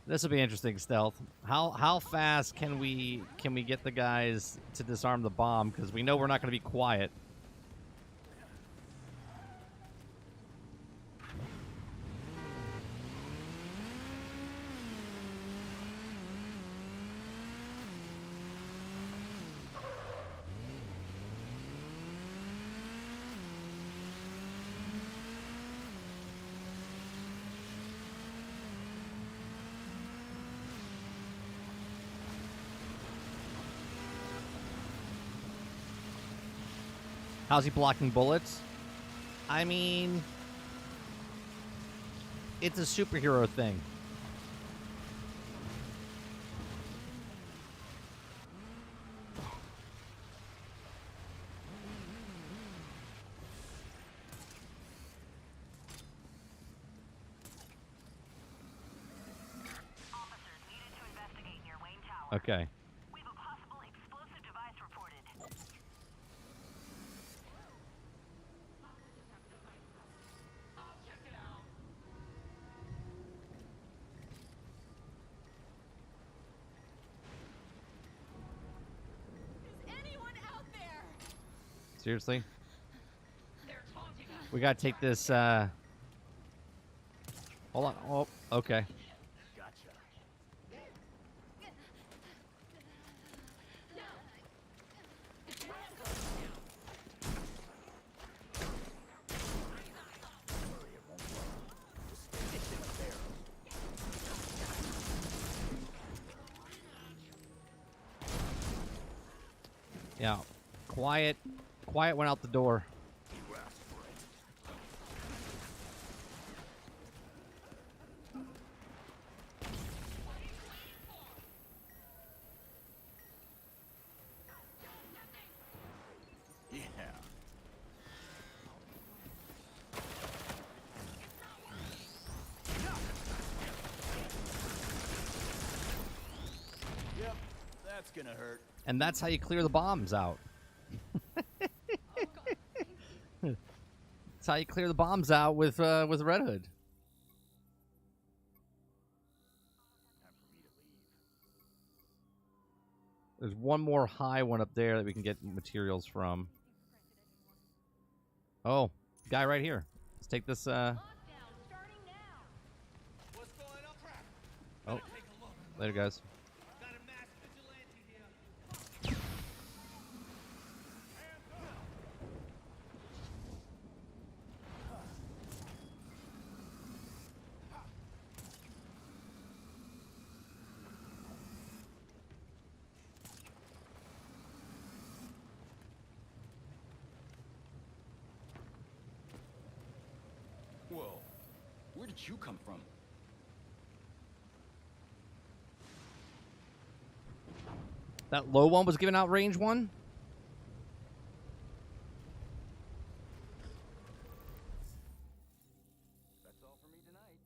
This will be interesting, Stealth. How fast can we get the guys to disarm the bomb? Because we know we're not going to be quiet. How's he blocking bullets? I mean, it's a superhero thing. Okay. We have a possible explosive device reported. Is anyone out there? Seriously? We gotta take this, Hold on. Oh, okay. Gotcha. Yeah. Quiet. Quiet went out the door. Yeah. Yep, that's gonna hurt. And that's how you clear the bombs out. That's how you clear the bombs out with Red Hood. There's one more high one up there that we can get materials from. Oh, guy right here. Let's take this. Oh, later, guys. Whoa. Where did you come from? That low one was giving out range one? That's all for me tonight.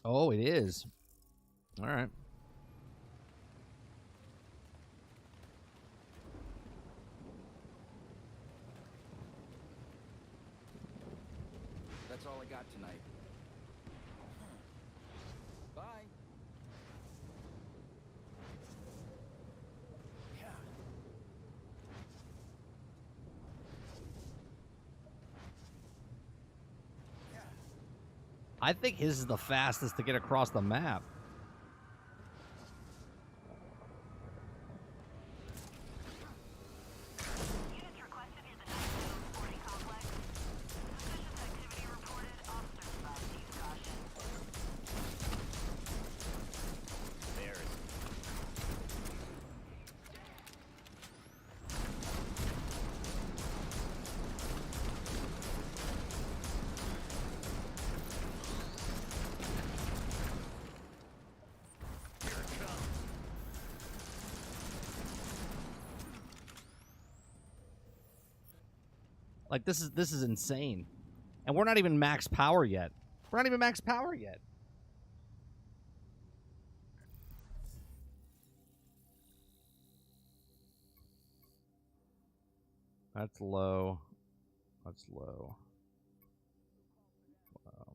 Oh, it is. All right. That's all I got tonight. Bye. I think his is the fastest to get across the map. Units requested near the Nightwing sporting complex. Suspicious activity reported. Officers advised to use caution. There. Like this is insane. And we're not even max power yet. We're not even max power yet. That's low. That's low. Wow.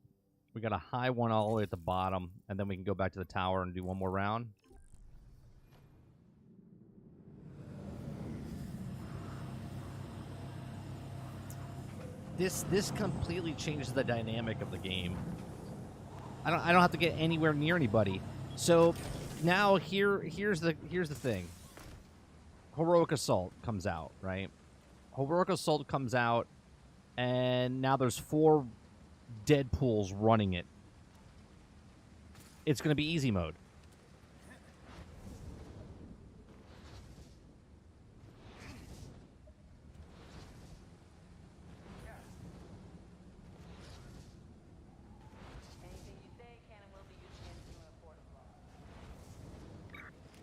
We got a high one all the way at the bottom, and then we can go back to the tower and do one more round. This completely changes the dynamic of the game. I don't have to get anywhere near anybody. So now here's the thing. Heroic Assault comes out, right? Heroic Assault comes out, and now there's 4 Deadpools running it. It's going to be easy mode.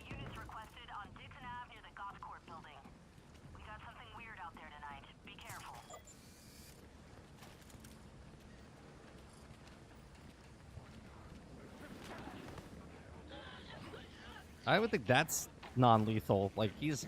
Units requested on Dixon Ave near the Goth Court building. We got something weird out there tonight. Be careful. I would think that's non-lethal. Like, he's...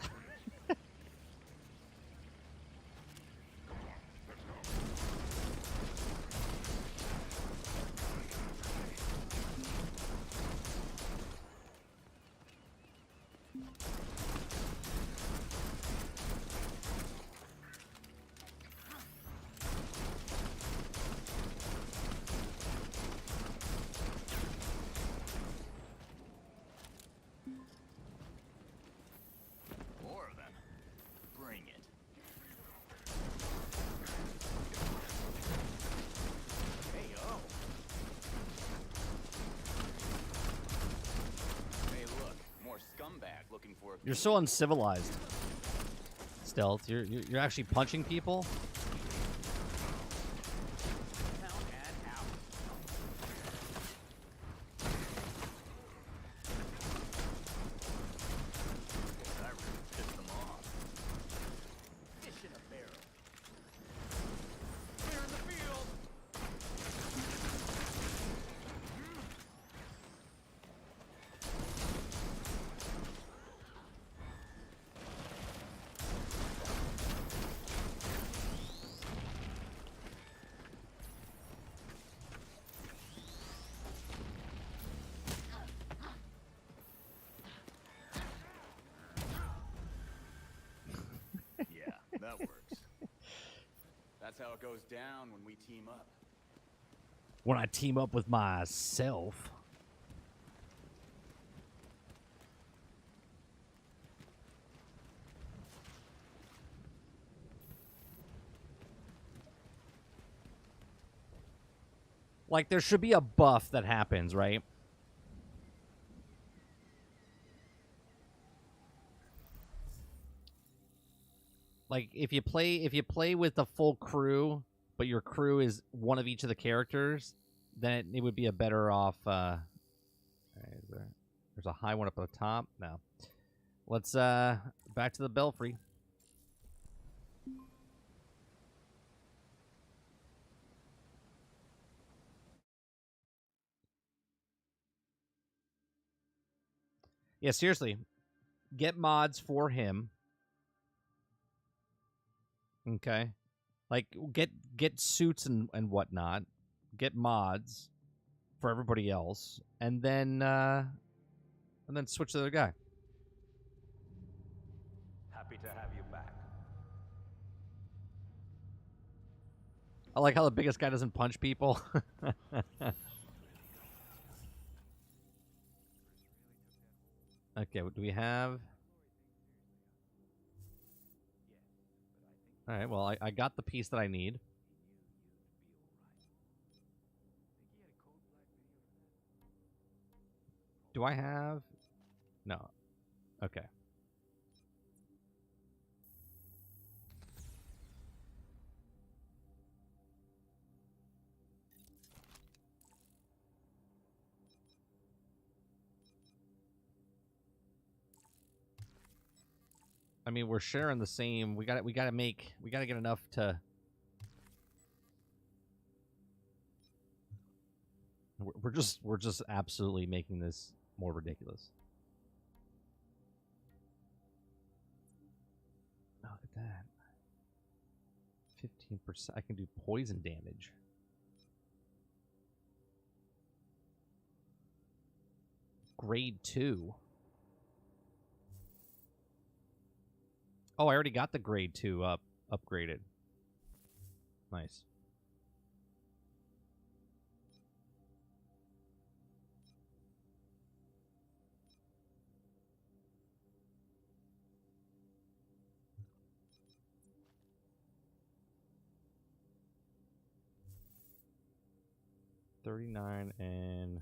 You're so uncivilized. Stealth. You're actually punching people. That works. That's how it goes down when we team up. When I team up with myself. Like, there should be a buff that happens, right? Like, if you play with the full crew, but your crew is one of each of the characters, then it would be a better off. There's a high one up at the top. No, let's back to the belfry. Yeah, seriously, get mods for him. Okay, like get suits and whatnot, get mods for everybody else, and then switch to the other guy. Happy to have you back. I like how the biggest guy doesn't punch people. Okay, what do we have? All right, well, I got the piece that I need. Do I have? No. Okay. I mean, we're sharing the same. We got to get enough to. We're just absolutely making this more ridiculous. Oh, look at that. 15%. I can do poison damage. Grade 2. Oh, I already got the grade 2 upgraded. Nice. $39 and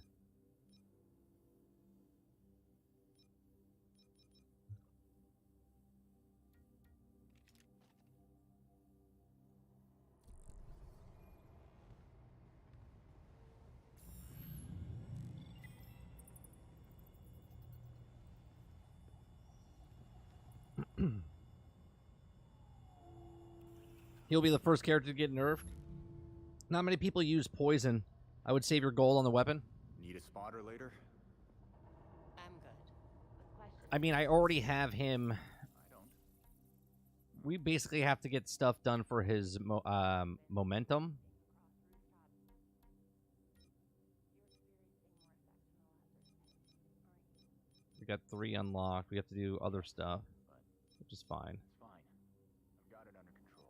he'll be the first character to get nerfed. Not many people use poison. I would save your gold on the weapon. Need a spotter later? I'm good. I mean, I already have him. I don't. We basically have to get stuff done for his momentum. We got 3 unlocked. We have to do other stuff, which is fine. It's fine. I've got it under control.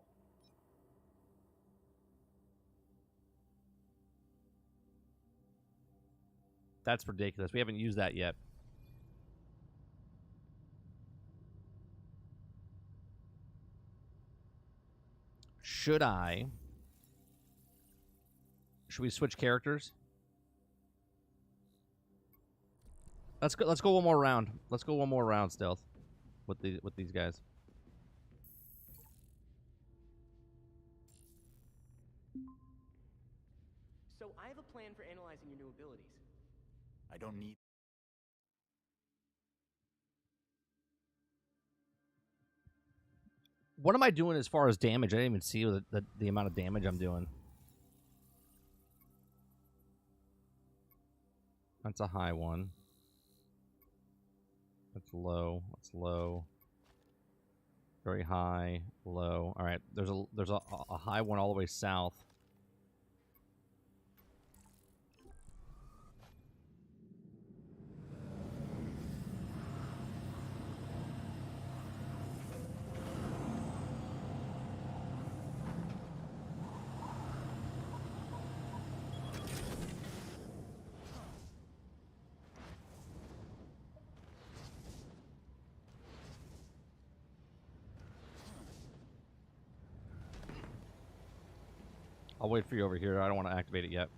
That's ridiculous. We haven't used that yet. Should we switch characters? Let's go one more round. Let's go one more round, Stealth. with these guys. So I have a plan for analyzing your new abilities. I don't need... What am I doing as far as damage? I didn't even see the amount of damage I'm doing. That's a high one. That's low. That's low. Very high, low. All right, there's a high one all the way south. I'll wait for you over here. I don't want to activate it yet.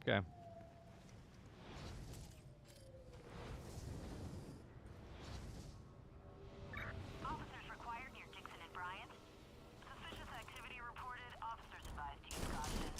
Okay. Officers required near Dixon and Bryant. Suspicious activity reported. Officers advised to use caution.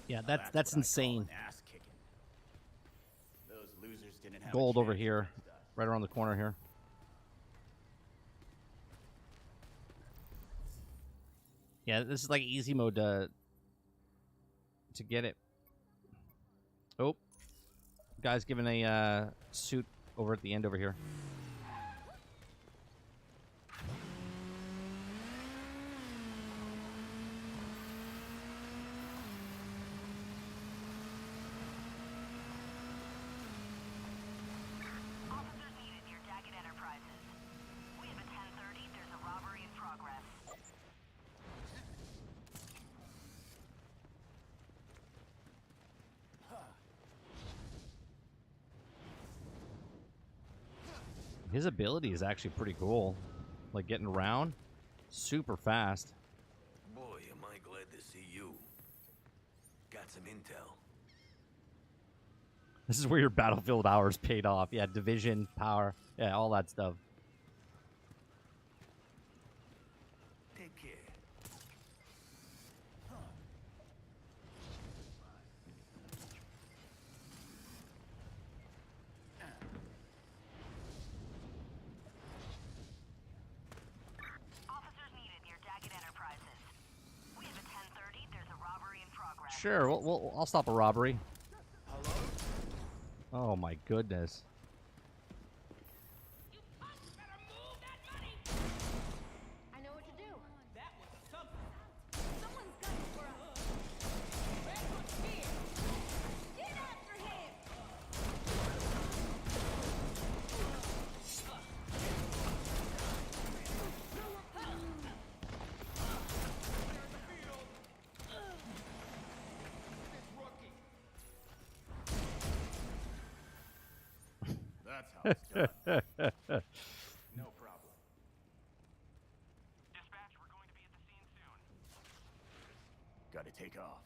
Yeah, that's insane. Ass kicking. Those losers didn't have Gold over here, right around the corner here. Yeah, this is like easy mode to get it. Oh, guy's giving a suit over at the end over here. His ability is actually pretty cool. Like getting around super fast. Boy, am I glad to see you. Got some intel. This is where your battlefield hours paid off. Yeah, division, power, yeah, all that stuff. Take care. Sure, I'll stop a robbery. Oh my goodness. I know what to do. That was something. Someone's gunning for us. Red one's here. Get after him. That's how it's done. No problem. Dispatch, we're going to be at the scene soon. Gotta take off.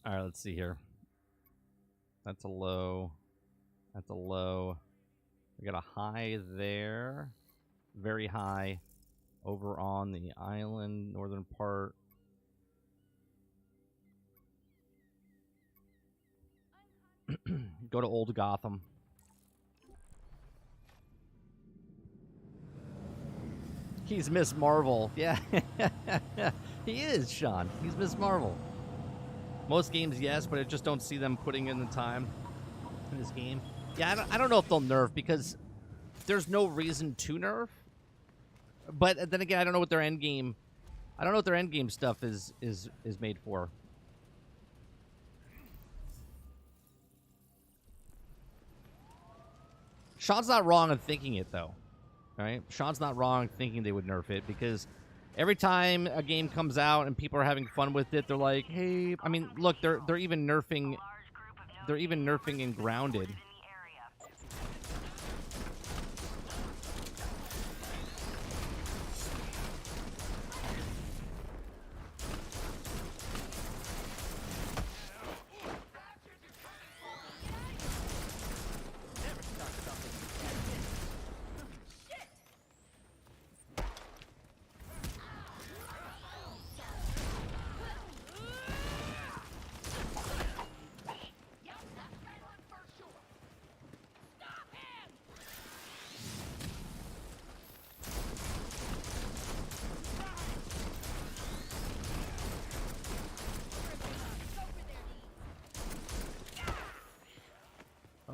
All right, let's see here. That's a low. That's a low. We got a high there. Very high over on the island, northern part. Go to Old Gotham. He's Miss Marvel. Yeah. He is, Sean. He's Miss Marvel. Most games, yes, but I just don't see them putting in the time in this game. Yeah, I don't know if they'll nerf because there's no reason to nerf. But then again, I don't know what their end game. I don't know what their end game stuff is made for. Sean's not wrong in thinking it though, right? Sean's not wrong in thinking they would nerf it because every time a game comes out and people are having fun with it, they're like, "Hey, I mean, look, they're even nerfing in Grounded."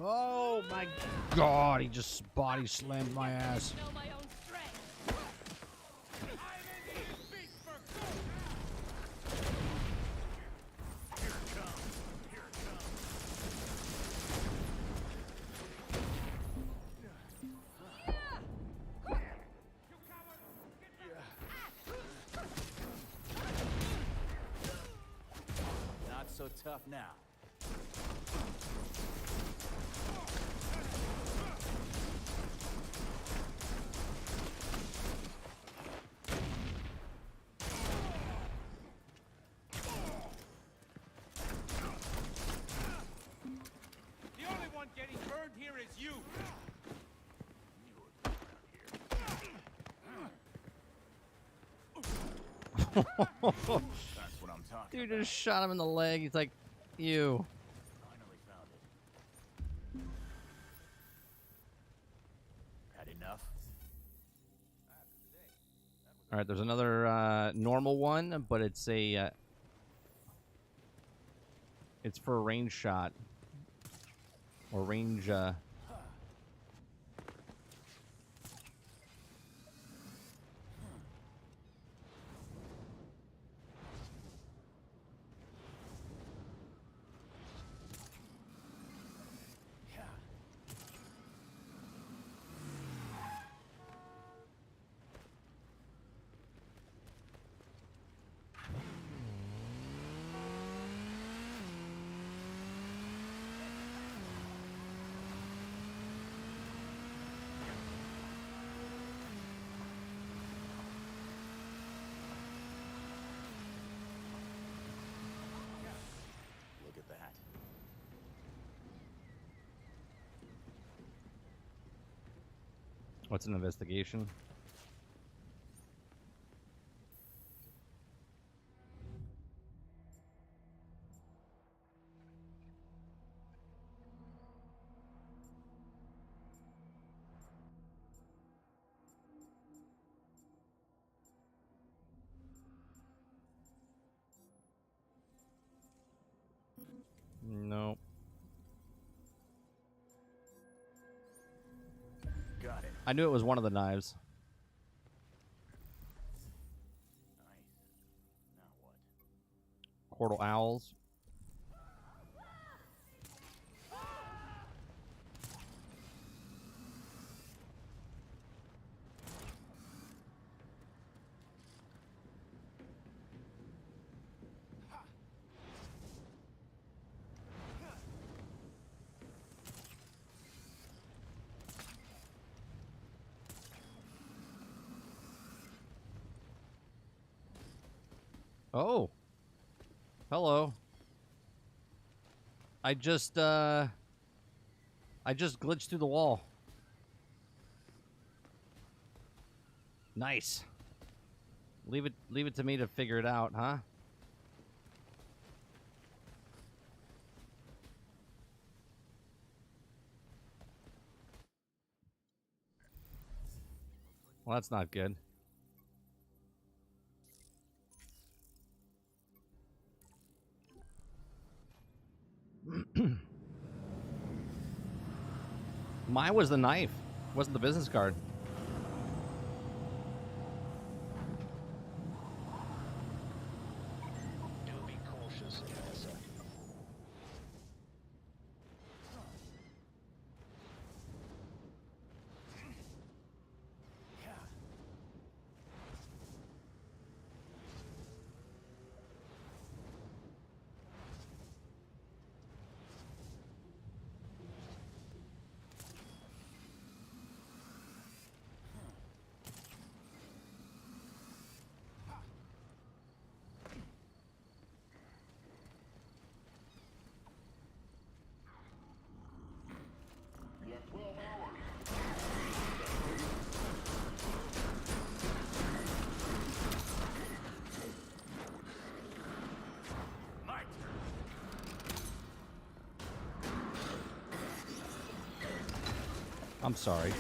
Oh my God, he just body slammed my ass. Not so tough now. Getting burned here is you. That's what I'm talking Dude just shot him in the leg. He's like, "Ew." Finally found it. Had enough? All right, there's another normal one, but it's a it's for a range shot or range. Look at that. What's an investigation? Nope. Got it. I knew it was one of the knives. Nice. Now what? Portal owls. Oh. Hello. I just glitched through the wall. Nice. Leave it to me to figure it out, huh? Well, that's not good. Mine was the knife. Wasn't the business card. Do be cautious, Vanessa. I'm sorry.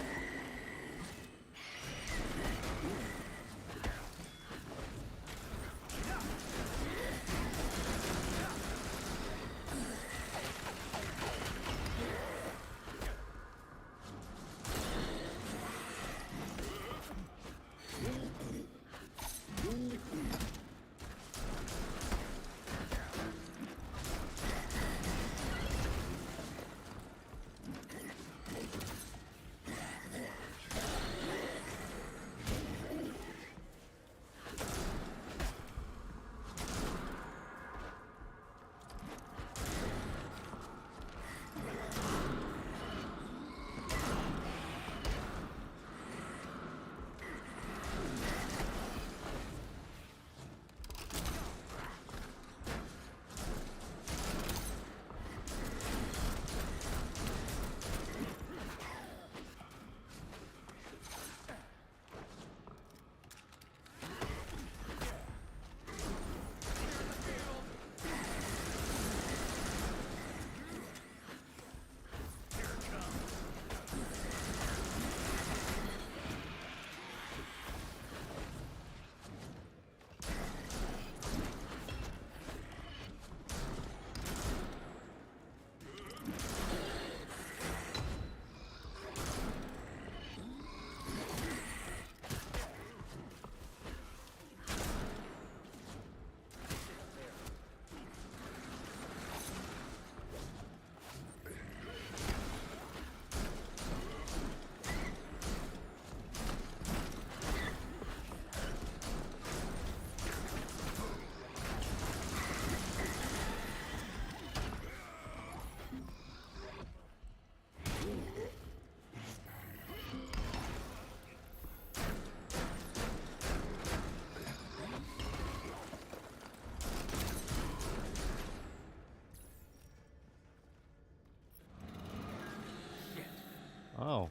Oh,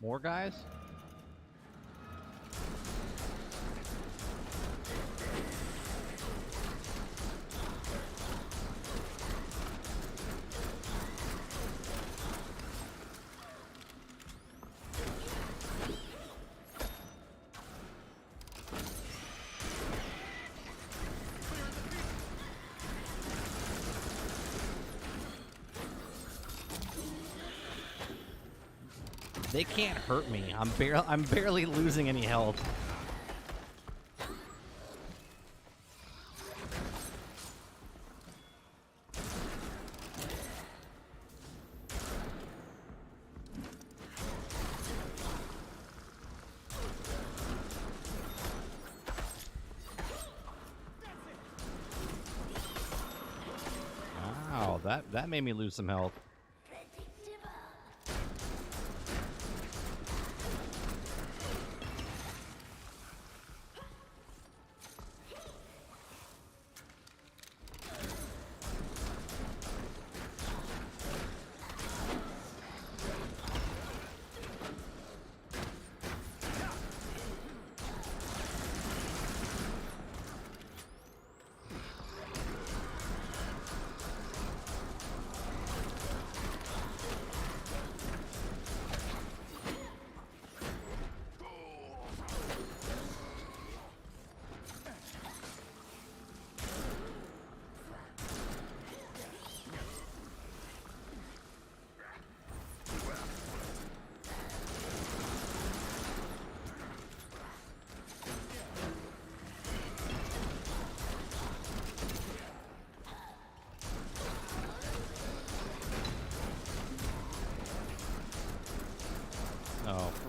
more guys? They can't hurt me. I'm barely losing any health. Wow, that made me lose some health.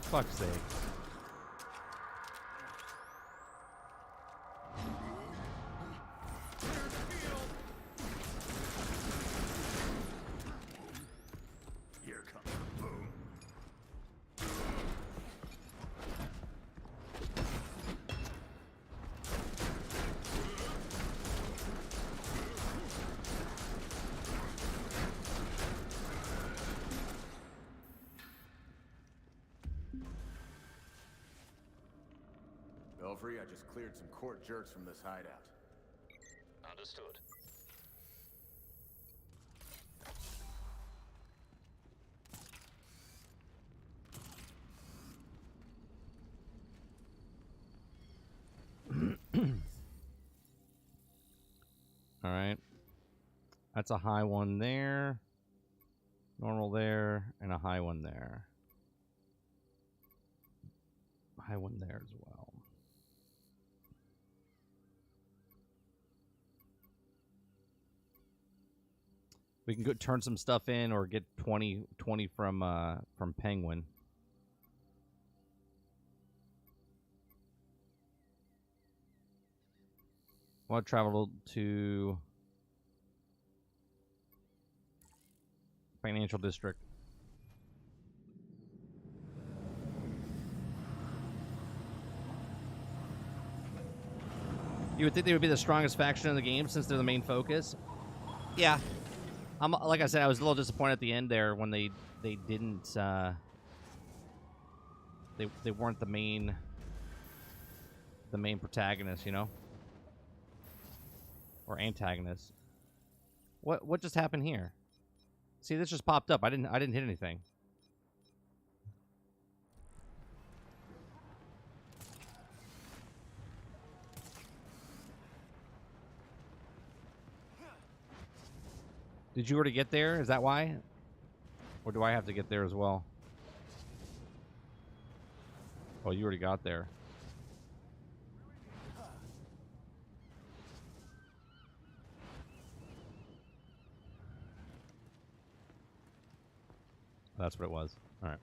For fuck's sake. Here comes the boom. Belfry, I just cleared some court jerks from this hideout. Understood. All right. That's a high one there. Normal there. And a high one there. High one there as well. We can go turn some stuff in or get 20 from Penguin. I want to travel to Financial District. You would think they would be the strongest faction in the game since they're the main focus. Yeah. Like I said, I was a little disappointed at the end there when they didn't they weren't the main protagonist, you know? Or antagonist. What just happened here? See, this just popped up. I didn't hit anything. Did you already get there? Is that why? Or do I have to get there as well? Oh, you already got there. That's what it was. All right.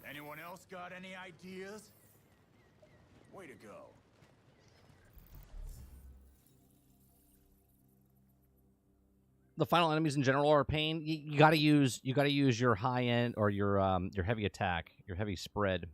Anyone else got any ideas? Way to go. The final enemies in general are a pain. You gotta use your high end or your heavy attack, your heavy spread.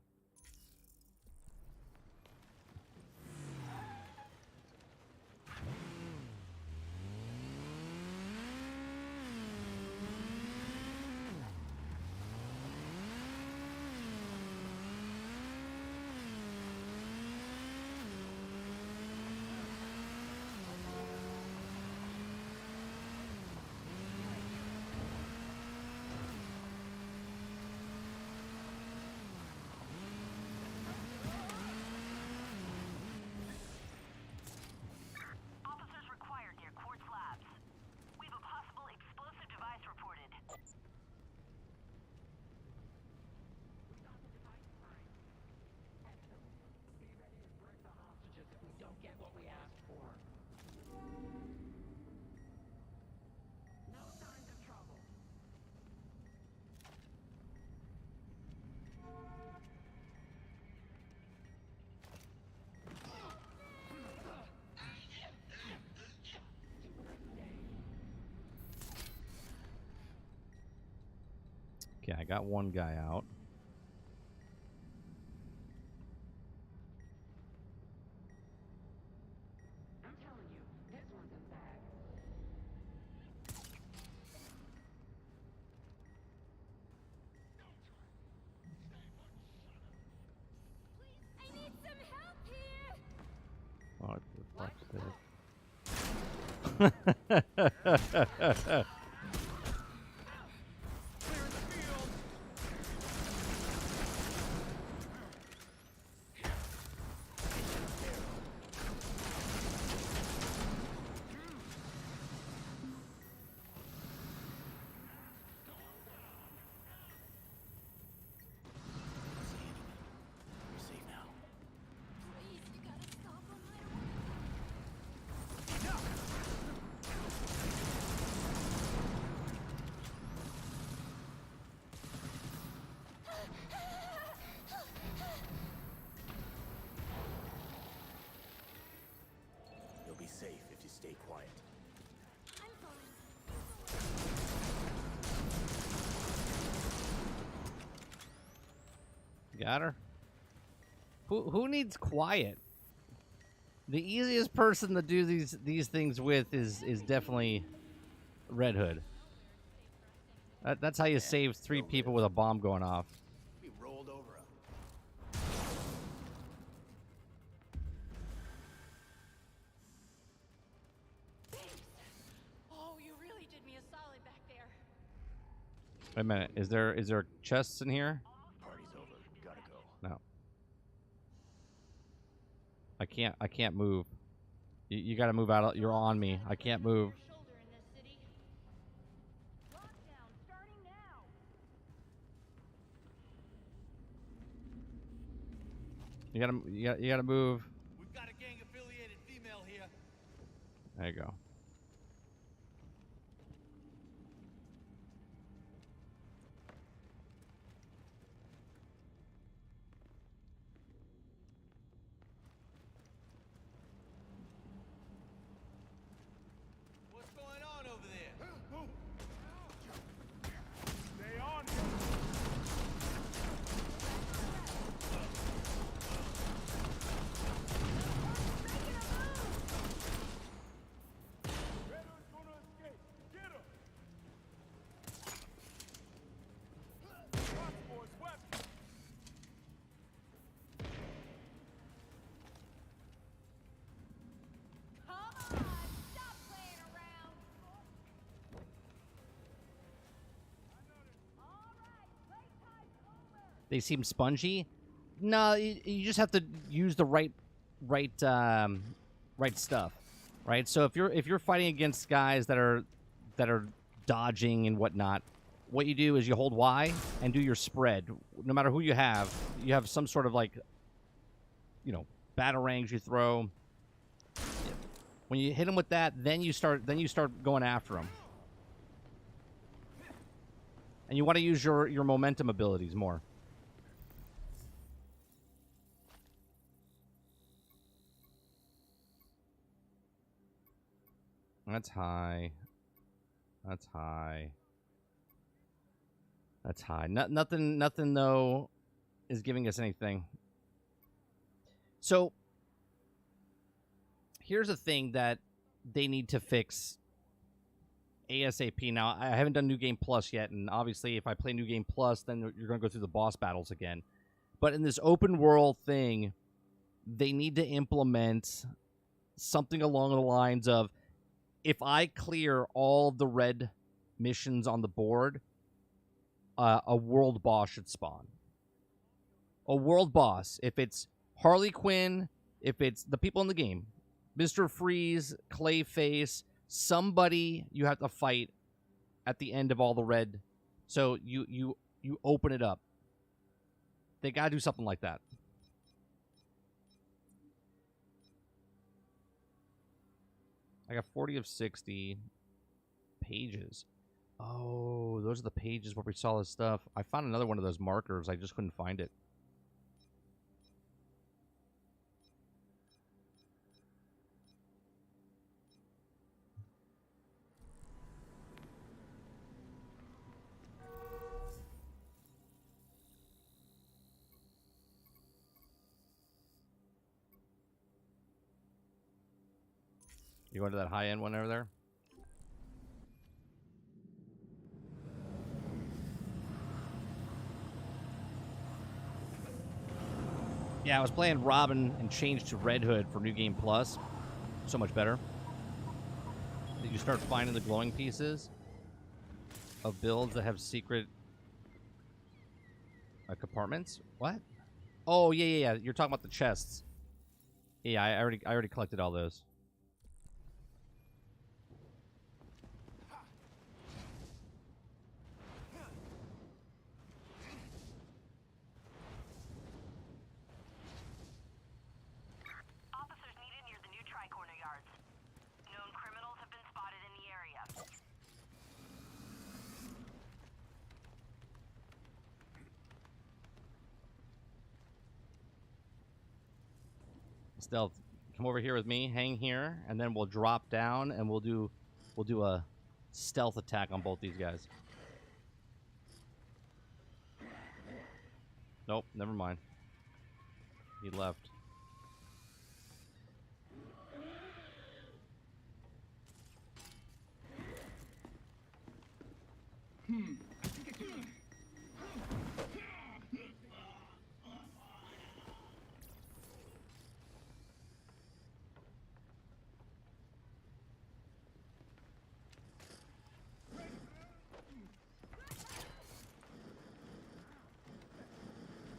Okay, I got one guy out. I'm telling you, this one's a bag. I need some help here. What the fuck's this? You're safe now. Please, you gotta stop him. You'll be safe if you stay quiet. I'm fine. Got her. Who needs quiet? The easiest person to do these things with is definitely Red Hood. That's how you save 3 people with a bomb going off. We rolled over him. Oh, you really did me a solid back there. Wait a minute. Is there chests in here? Party's over. Gotta go. No. I can't move. You got to move out. You're on me. I can't move. You gotta move. We've got a gang-affiliated female here. There you go. What's going on over there? Stay on. They seem spongy. No, you just have to use the right stuff, right? So if you're fighting against guys that are dodging and whatnot, what you do is you hold Y and do your spread. No matter who you have some sort of like, batarangs you throw. When you hit them with that, then you start going after them, and you want to use your momentum abilities more. That's high. That's high. That's high. Nothing though is giving us anything. So here's a thing that they need to fix ASAP. Now, I haven't done New Game Plus yet, and obviously if I play New Game Plus, then you're going to go through the boss battles again. But in this open world thing, they need to implement something along the lines of, if I clear all the red missions on the board, a world boss should spawn. A world boss. If it's Harley Quinn, if it's the people in the game, Mr. Freeze, Clayface, somebody you have to fight at the end of all the red. So you open it up. They got to do something like that. I got 40 of 60 pages. Oh, those are the pages where we saw this stuff. I found another one of those markers. I just couldn't find it. You going to that high-end one over there? Yeah, I was playing Robin and changed to Red Hood for New Game Plus. So much better. You start finding the glowing pieces of builds that have secret compartments. What? Oh, yeah. You're talking about the chests. Yeah, I already collected all those. Officers needed near the new Tricorner yards. Known criminals have been spotted in the area. Stealth, come over here with me. Hang here, and then we'll drop down, and we'll do a stealth attack on both these guys. Nope, never mind. He left.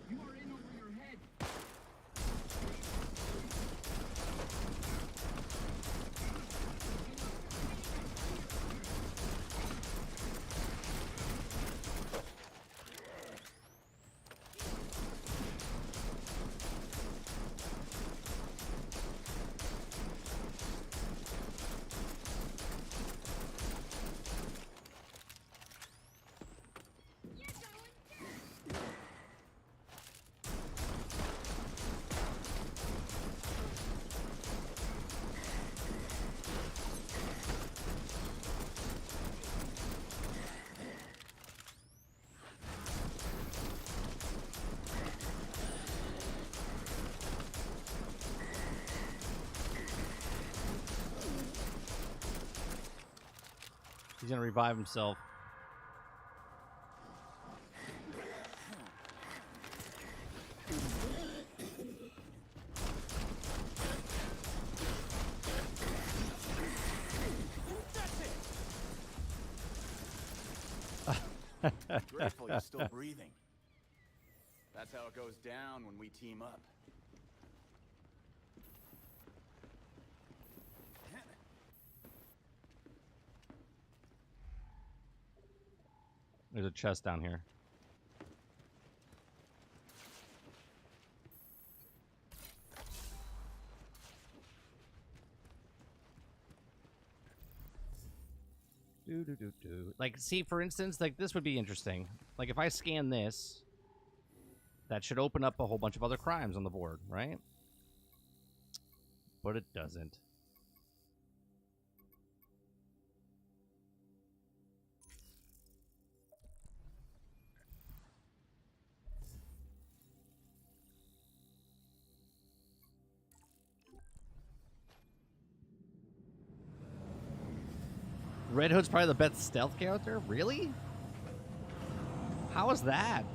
You are in over your head. He's gonna revive himself. Grateful you're still breathing. That's how it goes down when we team up. There's a chest down here. Like, see, for instance, like this would be interesting. Like, if I scan this, that should open up a whole bunch of other crimes on the board, right? But it doesn't. Red Hood's probably the best stealth character? Really? How is that?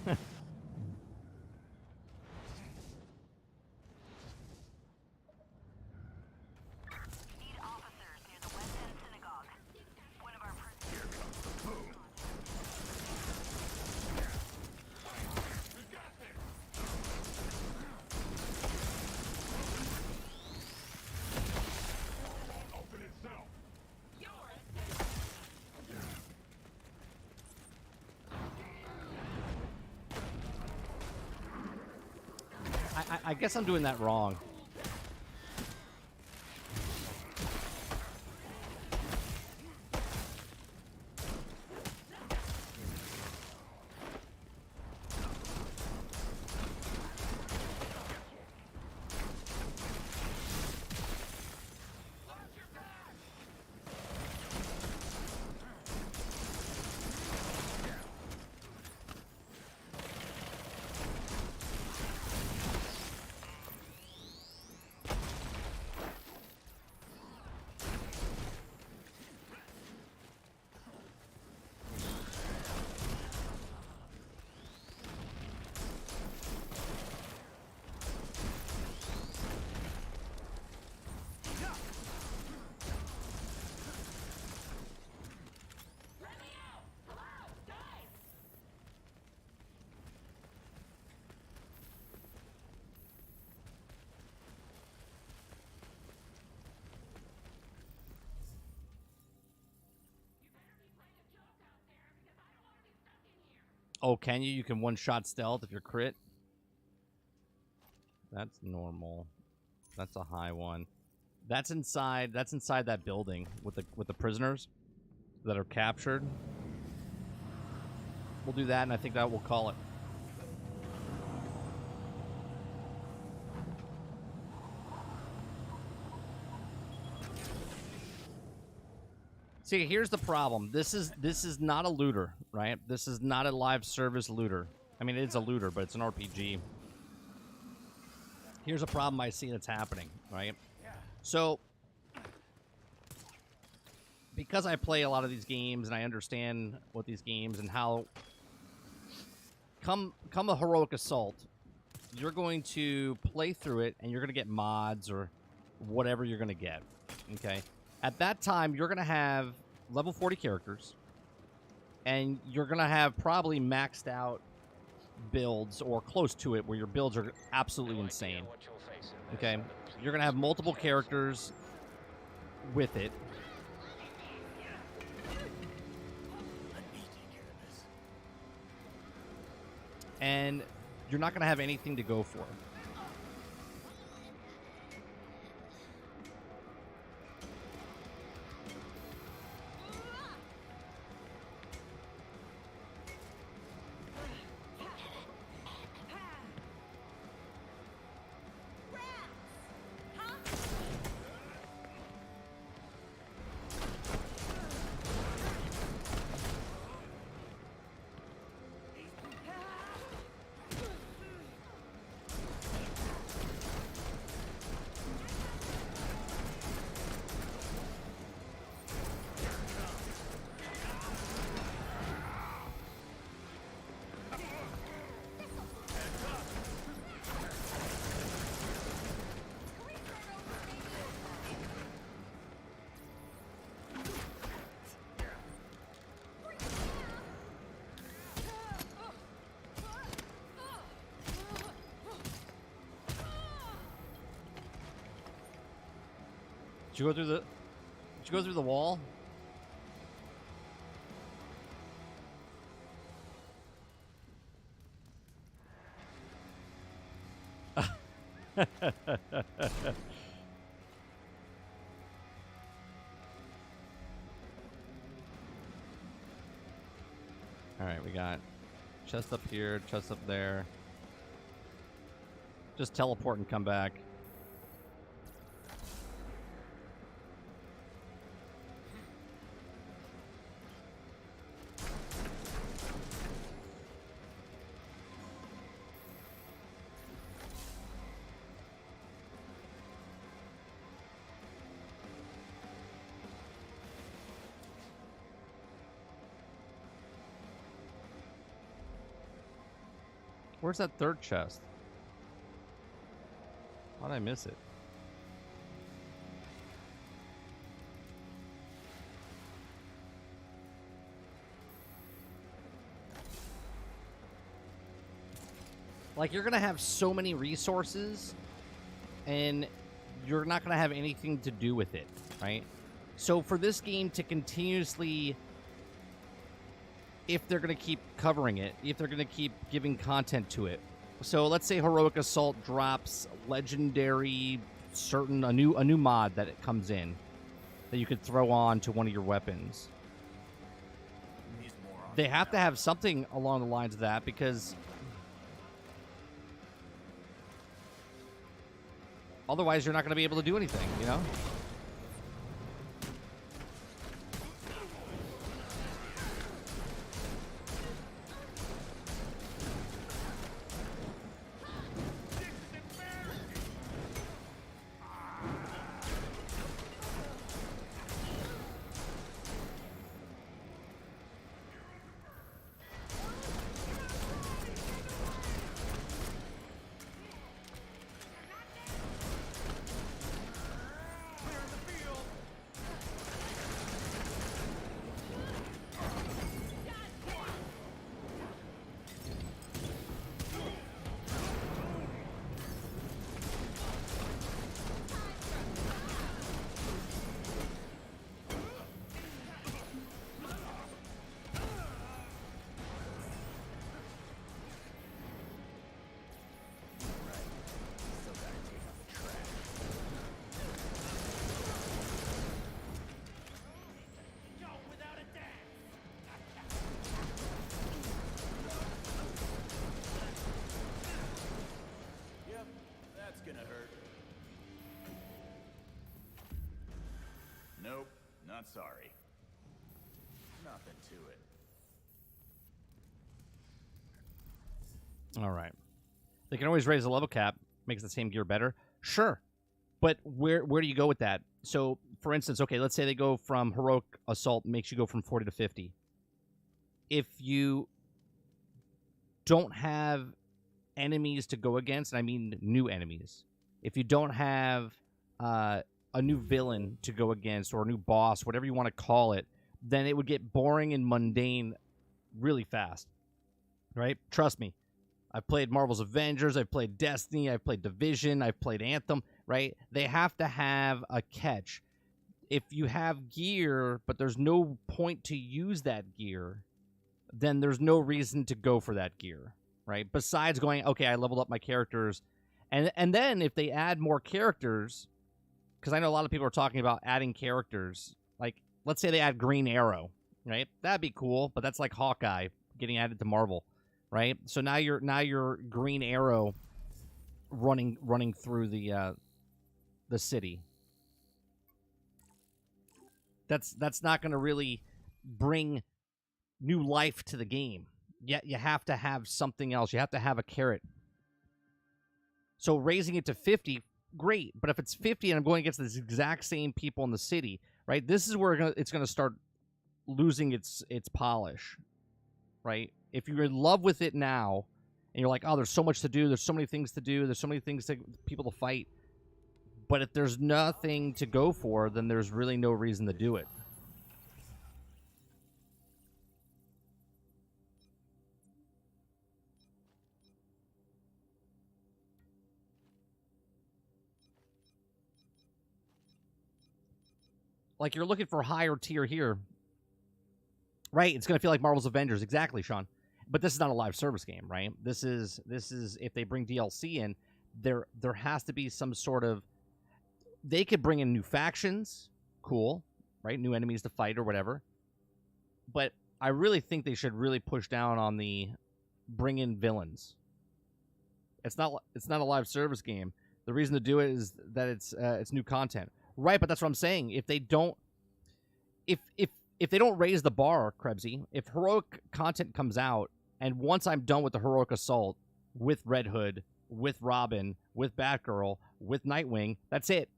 Need officers near the West End Synagogue. One of our prisoners. I guess I'm doing that wrong. Oh, can you? You can one-shot stealth if you're crit? That's normal. That's a high one. That's inside that building with the prisoners that are captured. We'll do that, and I think that will call it. See, here's the problem. This is not a looter, right? This is not a live service looter. I mean, it's a looter, but it's an RPG. Here's a problem I see that's happening, right? So, because I play a lot of these games and I understand what these games and how come a heroic assault, you're going to play through it and you're going to get mods or whatever you're going to get, okay? At that time, you're going to have level 40 characters, and you're going to have probably maxed out builds or close to it where your builds are absolutely insane, okay? You're going to have multiple characters with it. And you're not going to have anything to go for. Did you go through the wall? Alright, we got chest up here, chest up there. Just teleport and come back. Where's that third chest? Why did I miss it? Like, you're going to have so many resources, and you're not going to have anything to do with it, right? So for this game to continuously, if they're going to keep covering it, if they're going to keep giving content to it. So let's say Heroic Assault drops legendary a new mod that it comes in that you could throw on to one of your weapons. They have to have something along the lines of that, because otherwise you're not going to be able to do anything, you know? not sorry. Nothing to it. All right. They can always raise the level cap, makes the same gear better. Sure. But where do you go with that? So, for instance, okay, let's say they go from Heroic Assault, makes you go from 40 to 50. If you don't have enemies to go against, and I mean new enemies, if you don't have a new villain to go against or a new boss, whatever you want to call it, then it would get boring and mundane really fast, right? Trust me. I've played Marvel's Avengers, I've played Destiny, I've played Division, I've played Anthem, right? They have to have a catch. If you have gear, but there's no point to use that gear, then there's no reason to go for that gear, right? Besides going, okay, I leveled up my characters. And then if they add more characters, because I know a lot of people are talking about adding characters, like, let's say they add Green Arrow, right? That'd be cool, but that's like Hawkeye getting added to Marvel. Right, so now you're Green Arrow running through the city. That's not going to really bring new life to the game. Yet you have to have something else. You have to have a carrot. So raising it to 50, great. But if it's 50 and I'm going against the exact same people in the city, right? This is where it's going to start losing its polish, right? If you're in love with it now, and you're like, oh, there's so much to do, there's so many things to do, there's so many things people to fight, but if there's nothing to go for, then there's really no reason to do it. Like, you're looking for higher tier here, right? It's going to feel like Marvel's Avengers. Exactly, Sean. But this is not a live service game, right? This is if they bring DLC in, there has to be some sort of, they could bring in new factions, cool, right? New enemies to fight or whatever. But I really think they should really push down on the bring in villains. It's not a live service game. The reason to do it is that it's new content, right? But that's what I'm saying. If they don't, if they don't raise the bar, Krebsy, if heroic content comes out, and once I'm done with the Heroic Assault, with Red Hood, with Robin, with Batgirl, with Nightwing, that's it.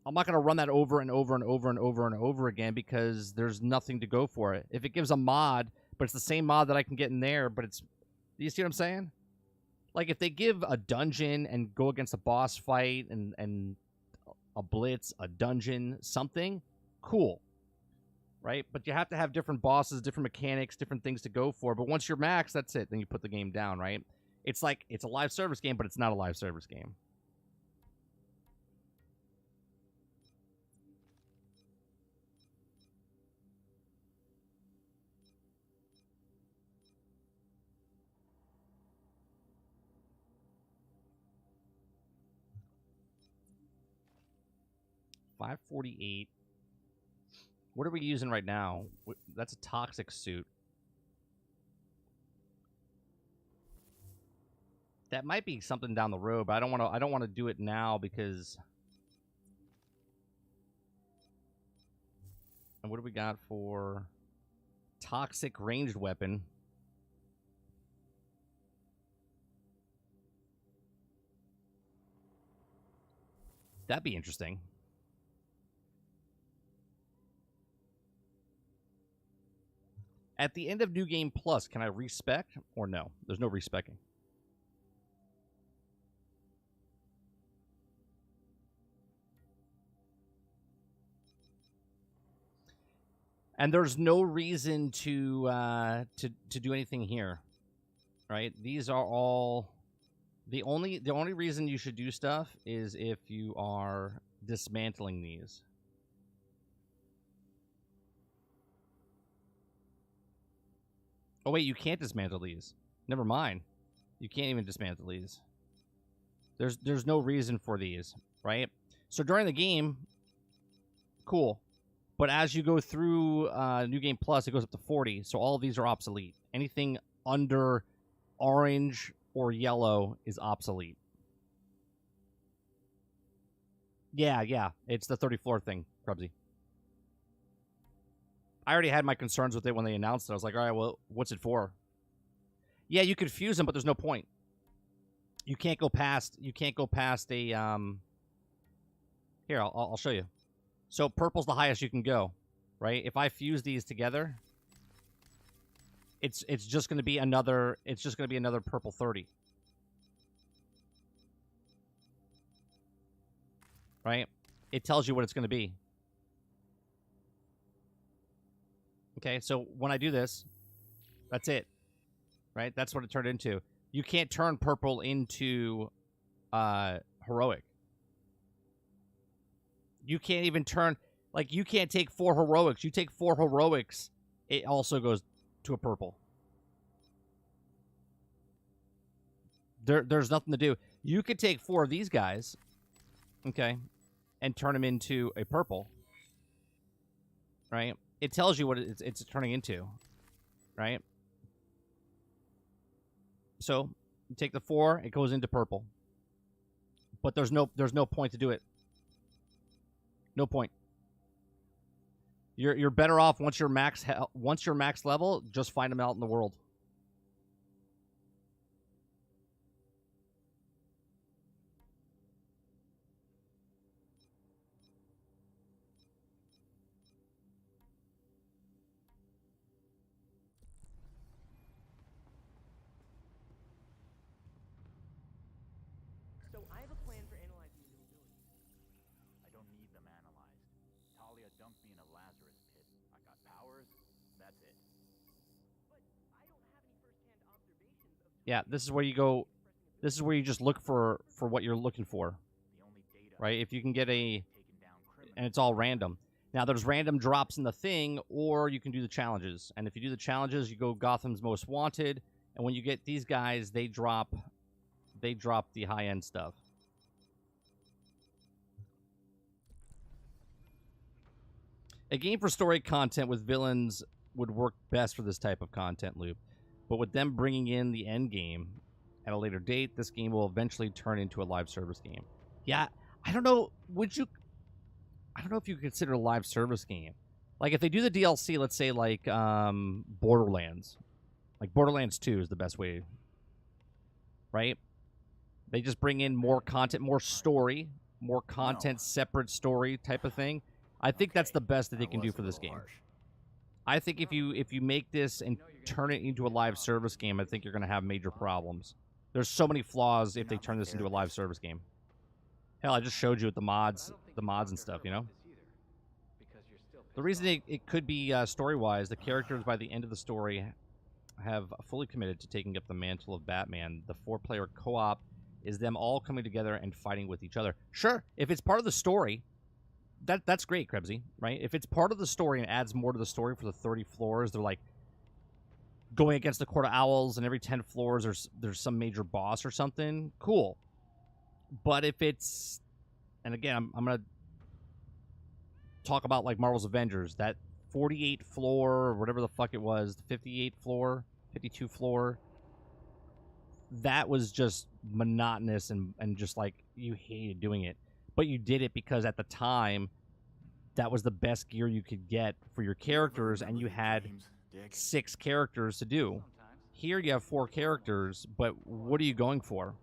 I'm not going to run that over and over and over and over and over again because there's nothing to go for it. If it gives a mod, but it's the same mod that I can get in there, but it's... Do you see what I'm saying? Like, if they give a dungeon and go against a boss fight and a blitz, a dungeon, something, cool. Right? But you have to have different bosses, different mechanics, different things to go for. But once you're maxed, that's it. Then you put the game down, right? It's like, it's a live service game, but it's not a live service game. $548. What are we using right now? That's a toxic suit. That might be something down the road, but I don't want to do it now because. And what do we got for toxic ranged weapon? That'd be interesting. At the end of New Game Plus, can I respec or no? There's no respecing. And there's no reason to do anything here, right? These are all the only reason you should do stuff is if you are dismantling these. Oh, wait, you can't dismantle these. Never mind. You can't even dismantle these. There's no reason for these, right? So during the game, cool. But as you go through New Game Plus, it goes up to 40. So all of these are obsolete. Anything under orange or yellow is obsolete. Yeah. It's the 30th floor thing, Krubsy. I already had my concerns with it when they announced it. I was like, all right, well, what's it for? Yeah, you could fuse them, but there's no point. You can't go past. You can't go past a. Here, I'll show you. So purple's the highest you can go, right? If I fuse these together, it's just going to be another. It's just going to be another purple 30. Right? It tells you what it's going to be. Okay, so when I do this, that's it. Right? That's what it turned into. You can't turn purple into heroic. You can't even turn... Like, you can't take 4 heroics. You take 4 heroics, it also goes to a purple. There's nothing to do. You could take 4 of these guys, okay, and turn them into a purple. Right? It tells you what it's turning into. Right? So, you take the 4, it goes into purple. But there's no point to do it. No point. You're better off once you're max level, just find them out in the world. So I have a plan for analyzing your new abilities. I don't need them analyzed. Talia dumped me in a Lazarus pit. I got powers. That's it. But I don't have any first-hand observations of... Yeah, this is where you go. This is where you just look for what you're looking for. Right? If you can get a... And it's all random. Now, there's random drops in the thing, or you can do the challenges. And if you do the challenges, you go Gotham's Most Wanted. And when you get these guys, they drop the high-end stuff. A game for story content with villains would work best for this type of content loop. But with them bringing in the end game at a later date, this game will eventually turn into a live service game. Yeah, I don't know. I don't know if you consider a live service game. Like, if they do the DLC, let's say, like, Borderlands. Like, Borderlands 2 is the best way. Right? They just bring in more content, more story, more content, separate story type of thing. I think that's the best that they can do for this game. I think if you make this and turn it into a live service game, I think you're going to have major problems. There's so many flaws if they turn this into a live service game. Hell, I just showed you with the mods and stuff, you know? The reason it could be story-wise, the characters by the end of the story have fully committed to taking up the mantle of Batman. The 4-player co-op is them all coming together and fighting with each other. Sure, if it's part of the story, that's great, Krebsy, right? If it's part of the story and adds more to the story for the 30 floors, they're like going against the Court of Owls, and every 10 floors there's some major boss or something, cool. But if it's, and again, I'm going to talk about like Marvel's Avengers, that 48 floor or whatever the fuck it was, 58 floor, 52 floor, that was just monotonous and just like you hated doing it. But you did it because at the time, that was the best gear you could get for your characters, and you had 6 characters to do. Here you have 4 characters, but what are you going for?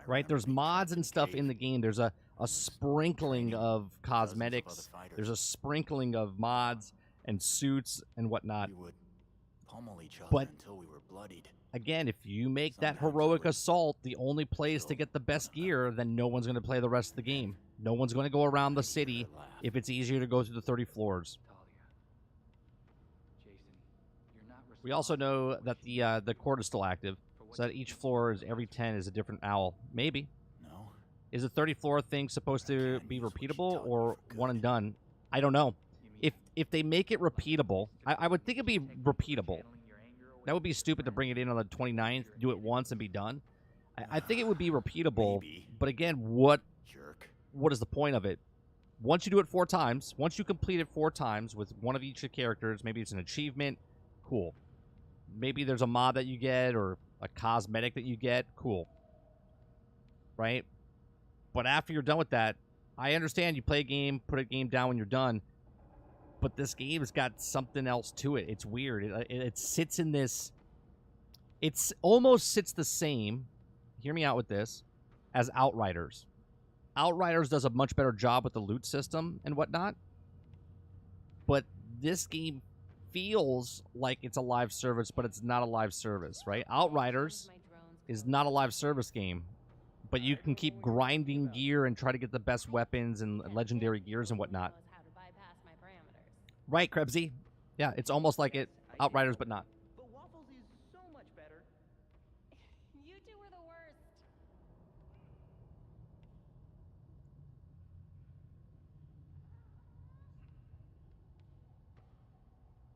Right? There's mods and stuff in the game. There's a sprinkling of cosmetics. There's a sprinkling of mods and suits and whatnot. But again, if you make that heroic assault the only place to get the best gear, then no one's going to play the rest of the game. No one's going to go around the city if it's easier to go through the 30 floors. We also know that the court is still active, so that each floor is every 10 is a different owl. Maybe. No. Is the 30 floor thing supposed to be repeatable or one and done? I don't know. If they make it repeatable, I would think it'd be repeatable. That would be stupid to bring it in on the 29th, do it once and be done. I think it would be repeatable, but again, what is the point of it? Once you do it 4 times, once you complete it 4 times with one of each of the characters, maybe it's an achievement, cool. Maybe there's a mod that you get or a cosmetic that you get, cool. Right? But after you're done with that, I understand you play a game, put a game down when you're done, but this game's got something else to it. It's weird. It sits in this. It's almost sits the same. Hear me out with this, as Outriders. Outriders does a much better job with the loot system and whatnot. But this game feels like it's a live service, but it's not a live service, right? Outriders is not a live service game, but you can keep grinding gear and try to get the best weapons and legendary gears and whatnot. Right, Krebsy? Yeah, it's almost like it Outriders, but not. But Waffles is so much better. You two were the worst.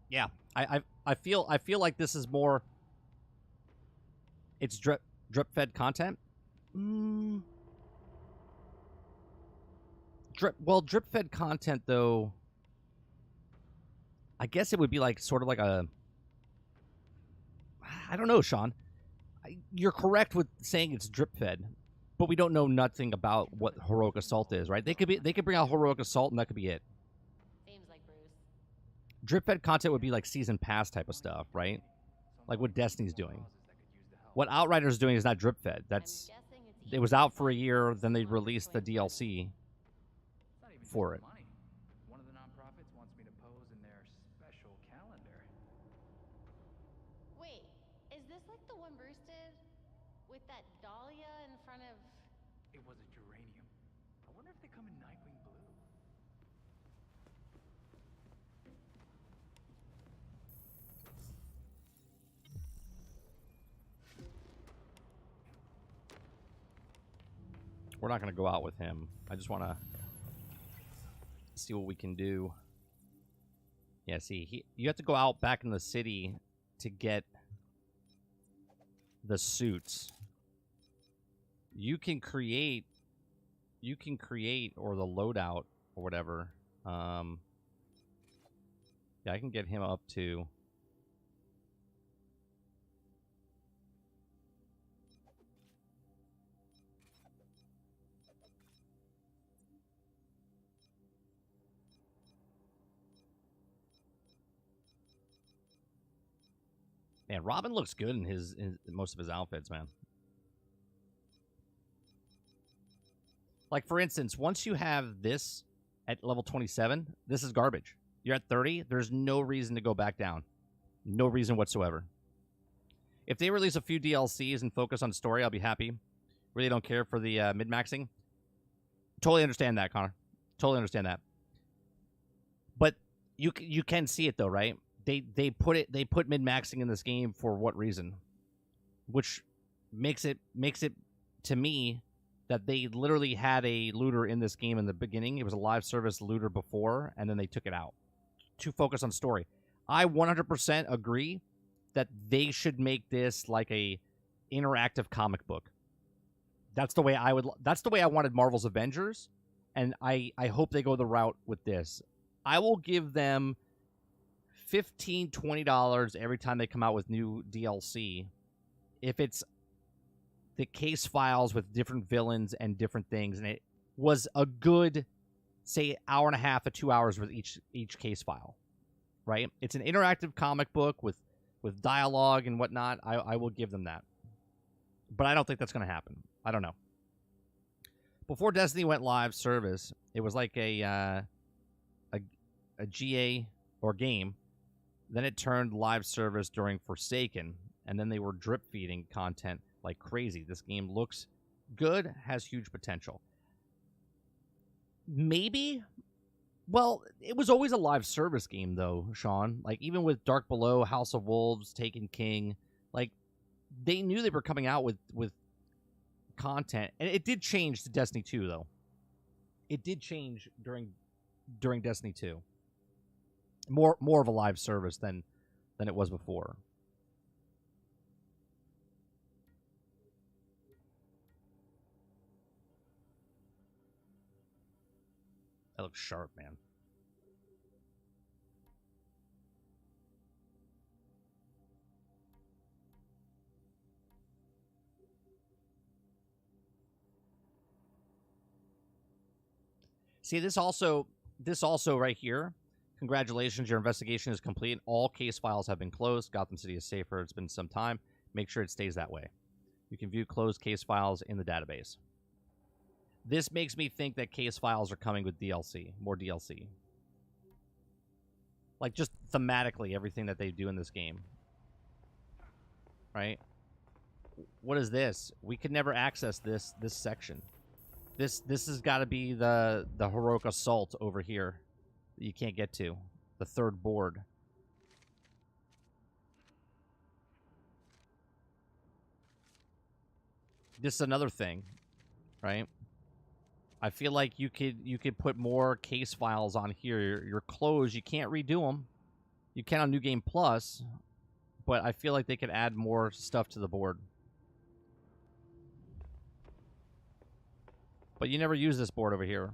Yeah, I feel like this is more. It's drip fed content. Drip fed content though. I guess it would be like sort of like a. I don't know, Sean. You're correct with saying it's drip fed, but we don't know nothing about what Heroic Assault is, right? They could bring out Heroic Assault and that could be it. Seems like Bruce. Drip fed content would be like season pass type of stuff, right? Like what Destiny's doing. What Outriders is doing is not drip fed. It was out for a year, then they released the DLC for it. One of the nonprofits wants me to pose in their special calendar. Wait, is this like the one Bruce did? With that dahlia in front of... It was a geranium. I wonder if they come in Nightwing blue. We're not going to go out with him. I just want to see what we can do. Yeah, see, you have to go out back in the city to get the suits. You can create or the loadout or whatever. Yeah, I can get him up to. Man, Robin looks good in his most of his outfits, man. Like, for instance, once you have this at level 27, this is garbage. You're at 30, there's no reason to go back down. No reason whatsoever. If they release a few DLCs and focus on story, I'll be happy. Really don't care for the mid-maxing. Totally understand that, Connor. Totally understand that. But you can see it, though, right? They put mid-maxing in this game for what reason? Which makes it to me that they literally had a looter in this game in the beginning. It was a live service looter before, and then they took it out to focus on story. I 100% agree that they should make this like a interactive comic book. That's the way I wanted Marvel's Avengers, and I hope they go the route with this. I will give them $15, $20 every time they come out with new DLC. If it's the case files with different villains and different things, and it was a good, say, hour and a half to 2 hours with each case file, right? It's an interactive comic book with dialogue and whatnot. I will give them that. But I don't think that's going to happen. I don't know. Before Destiny went live service, it was like a GA or game. Then it turned live service during Forsaken, and then they were drip feeding content like crazy. This game looks good, has huge potential. Maybe. Well, it was always a live service game, though, Sean. Like, even with Dark Below, House of Wolves, Taken King, like, they knew they were coming out with content. And it did change to Destiny 2, though. It did change during Destiny 2. More of a live service than it was before. That looks sharp, man. See, this also right here Congratulations, your investigation is complete. All case files have been closed. Gotham City is safer. It's been some time. Make sure it stays that way. You can view closed case files in the database. This makes me think that case files are coming with DLC, more DLC. Like, just thematically, everything that they do in this game. Right? What is this? We could never access this section. This has got to be the heroic assault over here that you can't get to. The third board. This is another thing, right? I feel like you could put more case files on here. You're closed. You can't redo them. You can on New Game Plus, but I feel like they could add more stuff to the board. But you never use this board over here.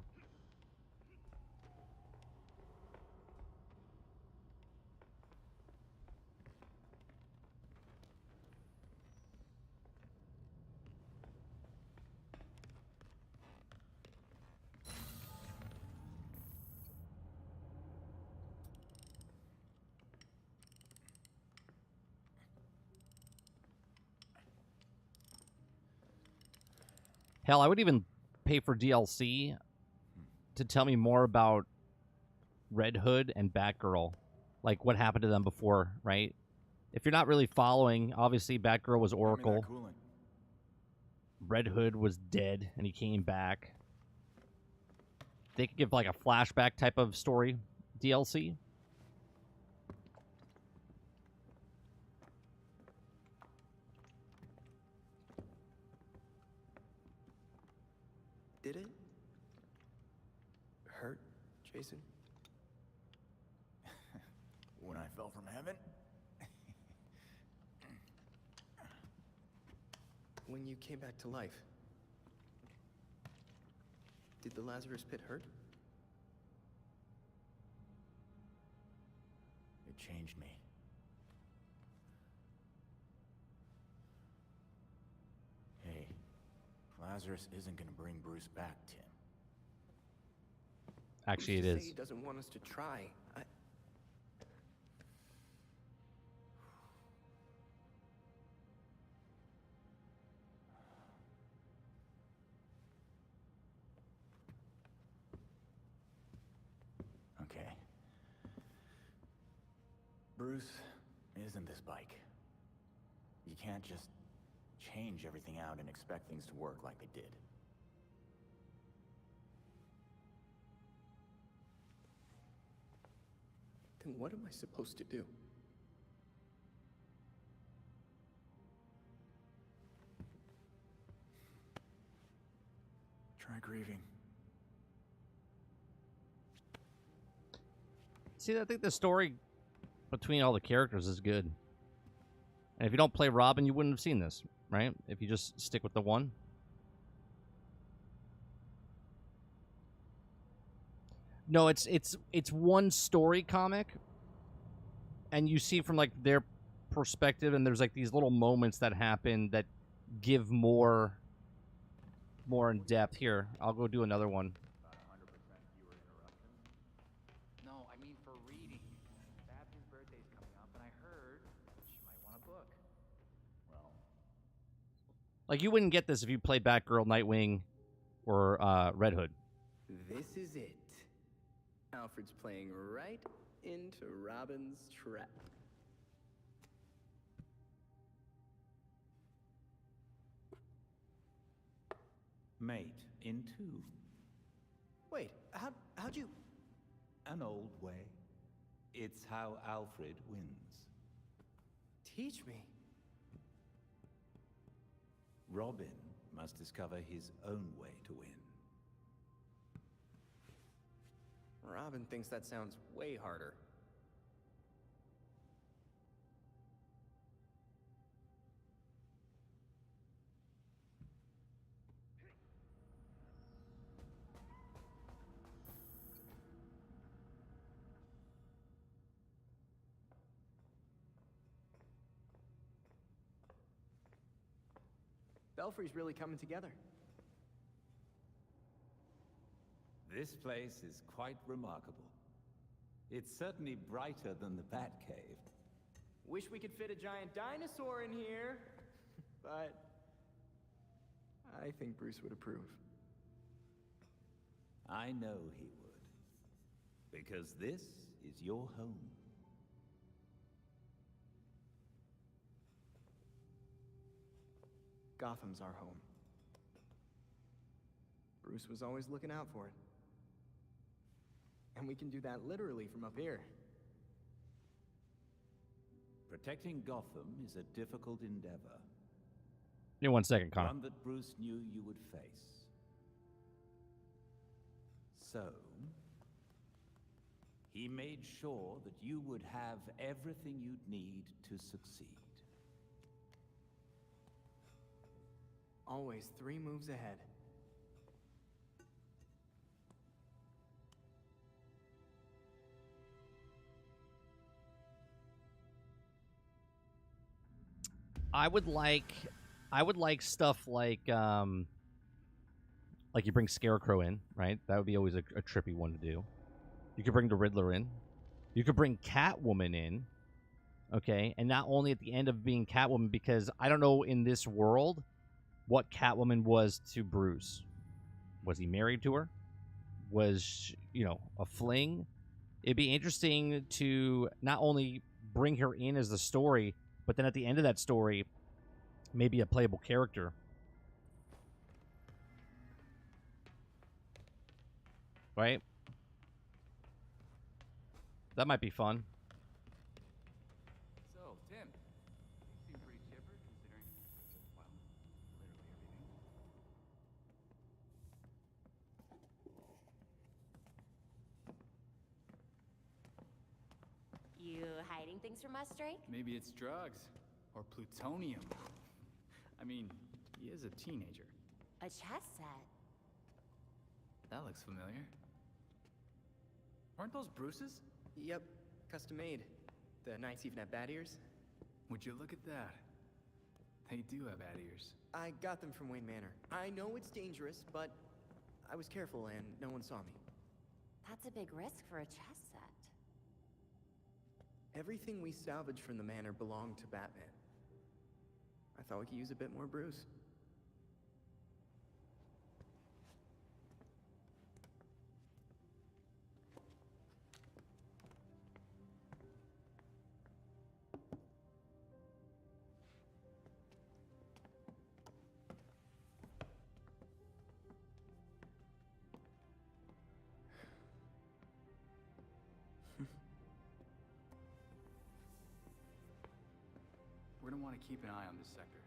Hell, I would even pay for DLC to tell me more about Red Hood and Batgirl. Like, what happened to them before, right? If you're not really following, obviously Batgirl was Oracle. Red Hood was dead, and he came back. They could give, like, a flashback type of story DLC. Did it hurt, Jason? When I fell from heaven? When you came back to life, did the Lazarus Pit hurt? It changed me. Hey, Lazarus isn't gonna bring Bruce back, Tim. Actually, it Who's to is. say he doesn't want us to try. Okay. Bruce isn't this bike. You can't just change everything out and expect things to work like they did. Then what am I supposed to do? Try grieving. See, I think the story between all the characters is good. And if you don't play Robin, you wouldn't have seen this, right? If you just stick with the one. No, it's one story comic, and you see from like their perspective, and there's like these little moments that happen that give more in depth. Here, I'll go do another one. No, I mean for reading. Babsy's birthday's coming up, and I heard she might want a book. Well, Like, you wouldn't get this if you played Batgirl, Nightwing, or Red Hood. This is it. Alfred's playing right into Robin's trap. Mate in two. Wait, how'd you... An old way. It's how Alfred wins. Teach me. Robin must discover his own way to win. Robin thinks that sounds way harder. Belfry's really coming together. This place is quite remarkable. It's certainly brighter than the Batcave. Wish we could fit a giant dinosaur in here, but I think Bruce would approve. I know he would. Because this is your home. Gotham's our home. Bruce was always looking out for it. And we can do that literally from up here. Protecting Gotham is a difficult endeavor. Give me 1 second, Connor. One that Bruce knew you would face. So, he made sure that you would have everything you'd need to succeed. Always 3 moves ahead. I would like stuff like you bring Scarecrow in, right? That would be always a trippy one to do. You could bring the Riddler in. You could bring Catwoman in, okay? And not only at the end of being Catwoman, because I don't know in this world what Catwoman was to Bruce. Was he married to her? Was, a fling? It'd be interesting to not only bring her in as the story, but then at the end of that story, maybe a playable character. Right? That might be fun. So, Tim, you seem pretty chipper considering, well, literally everything. You hiding things from us, Drake? Maybe it's drugs. Or plutonium. I mean, he is a teenager. A chess set. That looks familiar. Aren't those Bruce's? Yep, custom made. The Knights even have bat ears. Would you look at that? They do have bat ears. I got them from Wayne Manor. I know it's dangerous, but I was careful and no one saw me. That's a big risk for a chess set. Everything we salvaged from the manor belonged to Batman. I thought we could use a bit more Bruce. We're gonna want to keep an eye on this sector.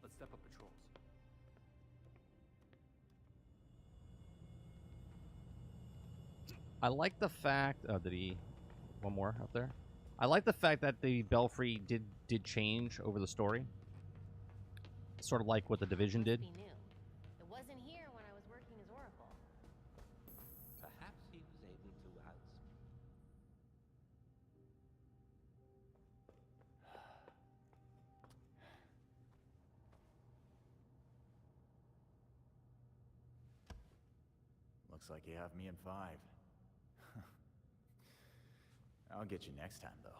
Let's step up patrols. I like the fact... Oh, did he... One more up there? I like the fact that the Belfry did change over the story. Sort of like what the Division did. Must be new. It wasn't here when I was working as Oracle. Perhaps he was able to outsmart. Looks like you have me in 5. I'll get you next time, though.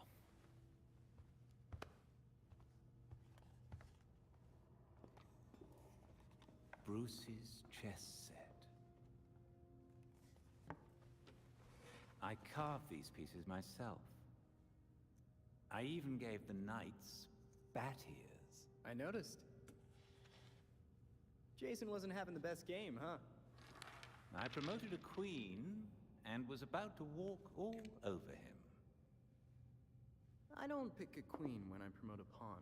Bruce's chess set. I carved these pieces myself. I even gave the knights bat ears. I noticed. Jason wasn't having the best game, huh? I promoted a queen and was about to walk all over him. I don't pick a queen when I promote a pawn.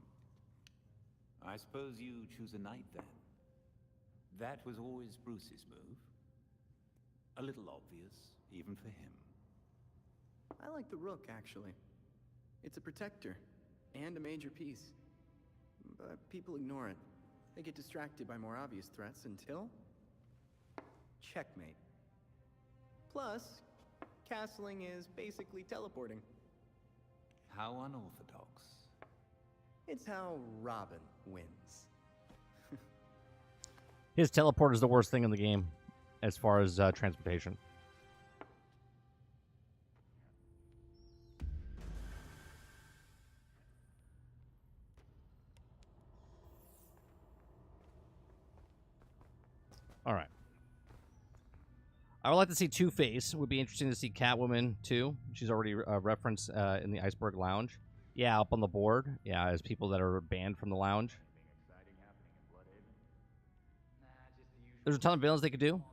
I suppose you choose a knight then. That was always Bruce's move. A little obvious, even for him. I like the rook, actually. It's a protector, and a major piece. But people ignore it. They get distracted by more obvious threats until... checkmate. Plus, castling is basically teleporting. How unorthodox. It's how Robin wins. His teleport is the worst thing in the game as far as transportation. All right. I would like to see Two-Face. Would be interesting to see Catwoman, too. She's already referenced in the Iceberg Lounge. Yeah, up on the board. Yeah, as people that are banned from the lounge. There's a ton of villains they could do,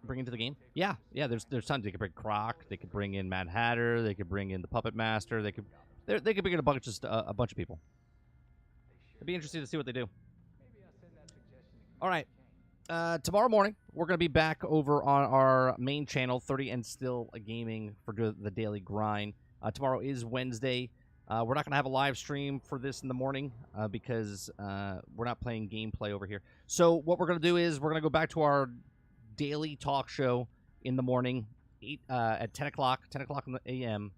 bring into the game. Yeah, there's tons. They could bring Croc. They could bring in Mad Hatter. They could bring in the Puppet Master. They could bring in a bunch of people. It'd be interesting to see what they do. All right. Tomorrow morning, we're going to be back over on our main channel, 30 and Still Gaming, for the daily grind. Tomorrow is Wednesday. We're not going to have a live stream for this in the morning because we're not playing gameplay over here. So what we're going to do is we're going to go back to our daily talk show in the morning at 10 o'clock in the a.m.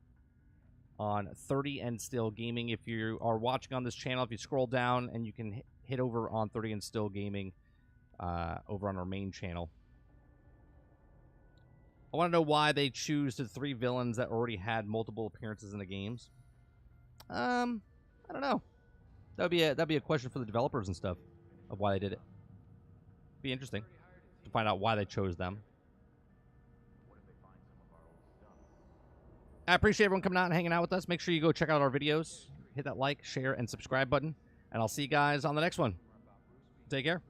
on 30 and Still Gaming. If you are watching on this channel, if you scroll down and you can hit over on 30 and Still Gaming over on our main channel. I want to know why they choose the 3 villains that already had multiple appearances in the games. I don't know. That'd be a question for the developers and stuff of why they did it. Be interesting to find out why they chose them. I appreciate everyone coming out and hanging out with us. Make sure you go check out our videos. Hit that like, share, and subscribe button. And I'll see you guys on the next one. Take care.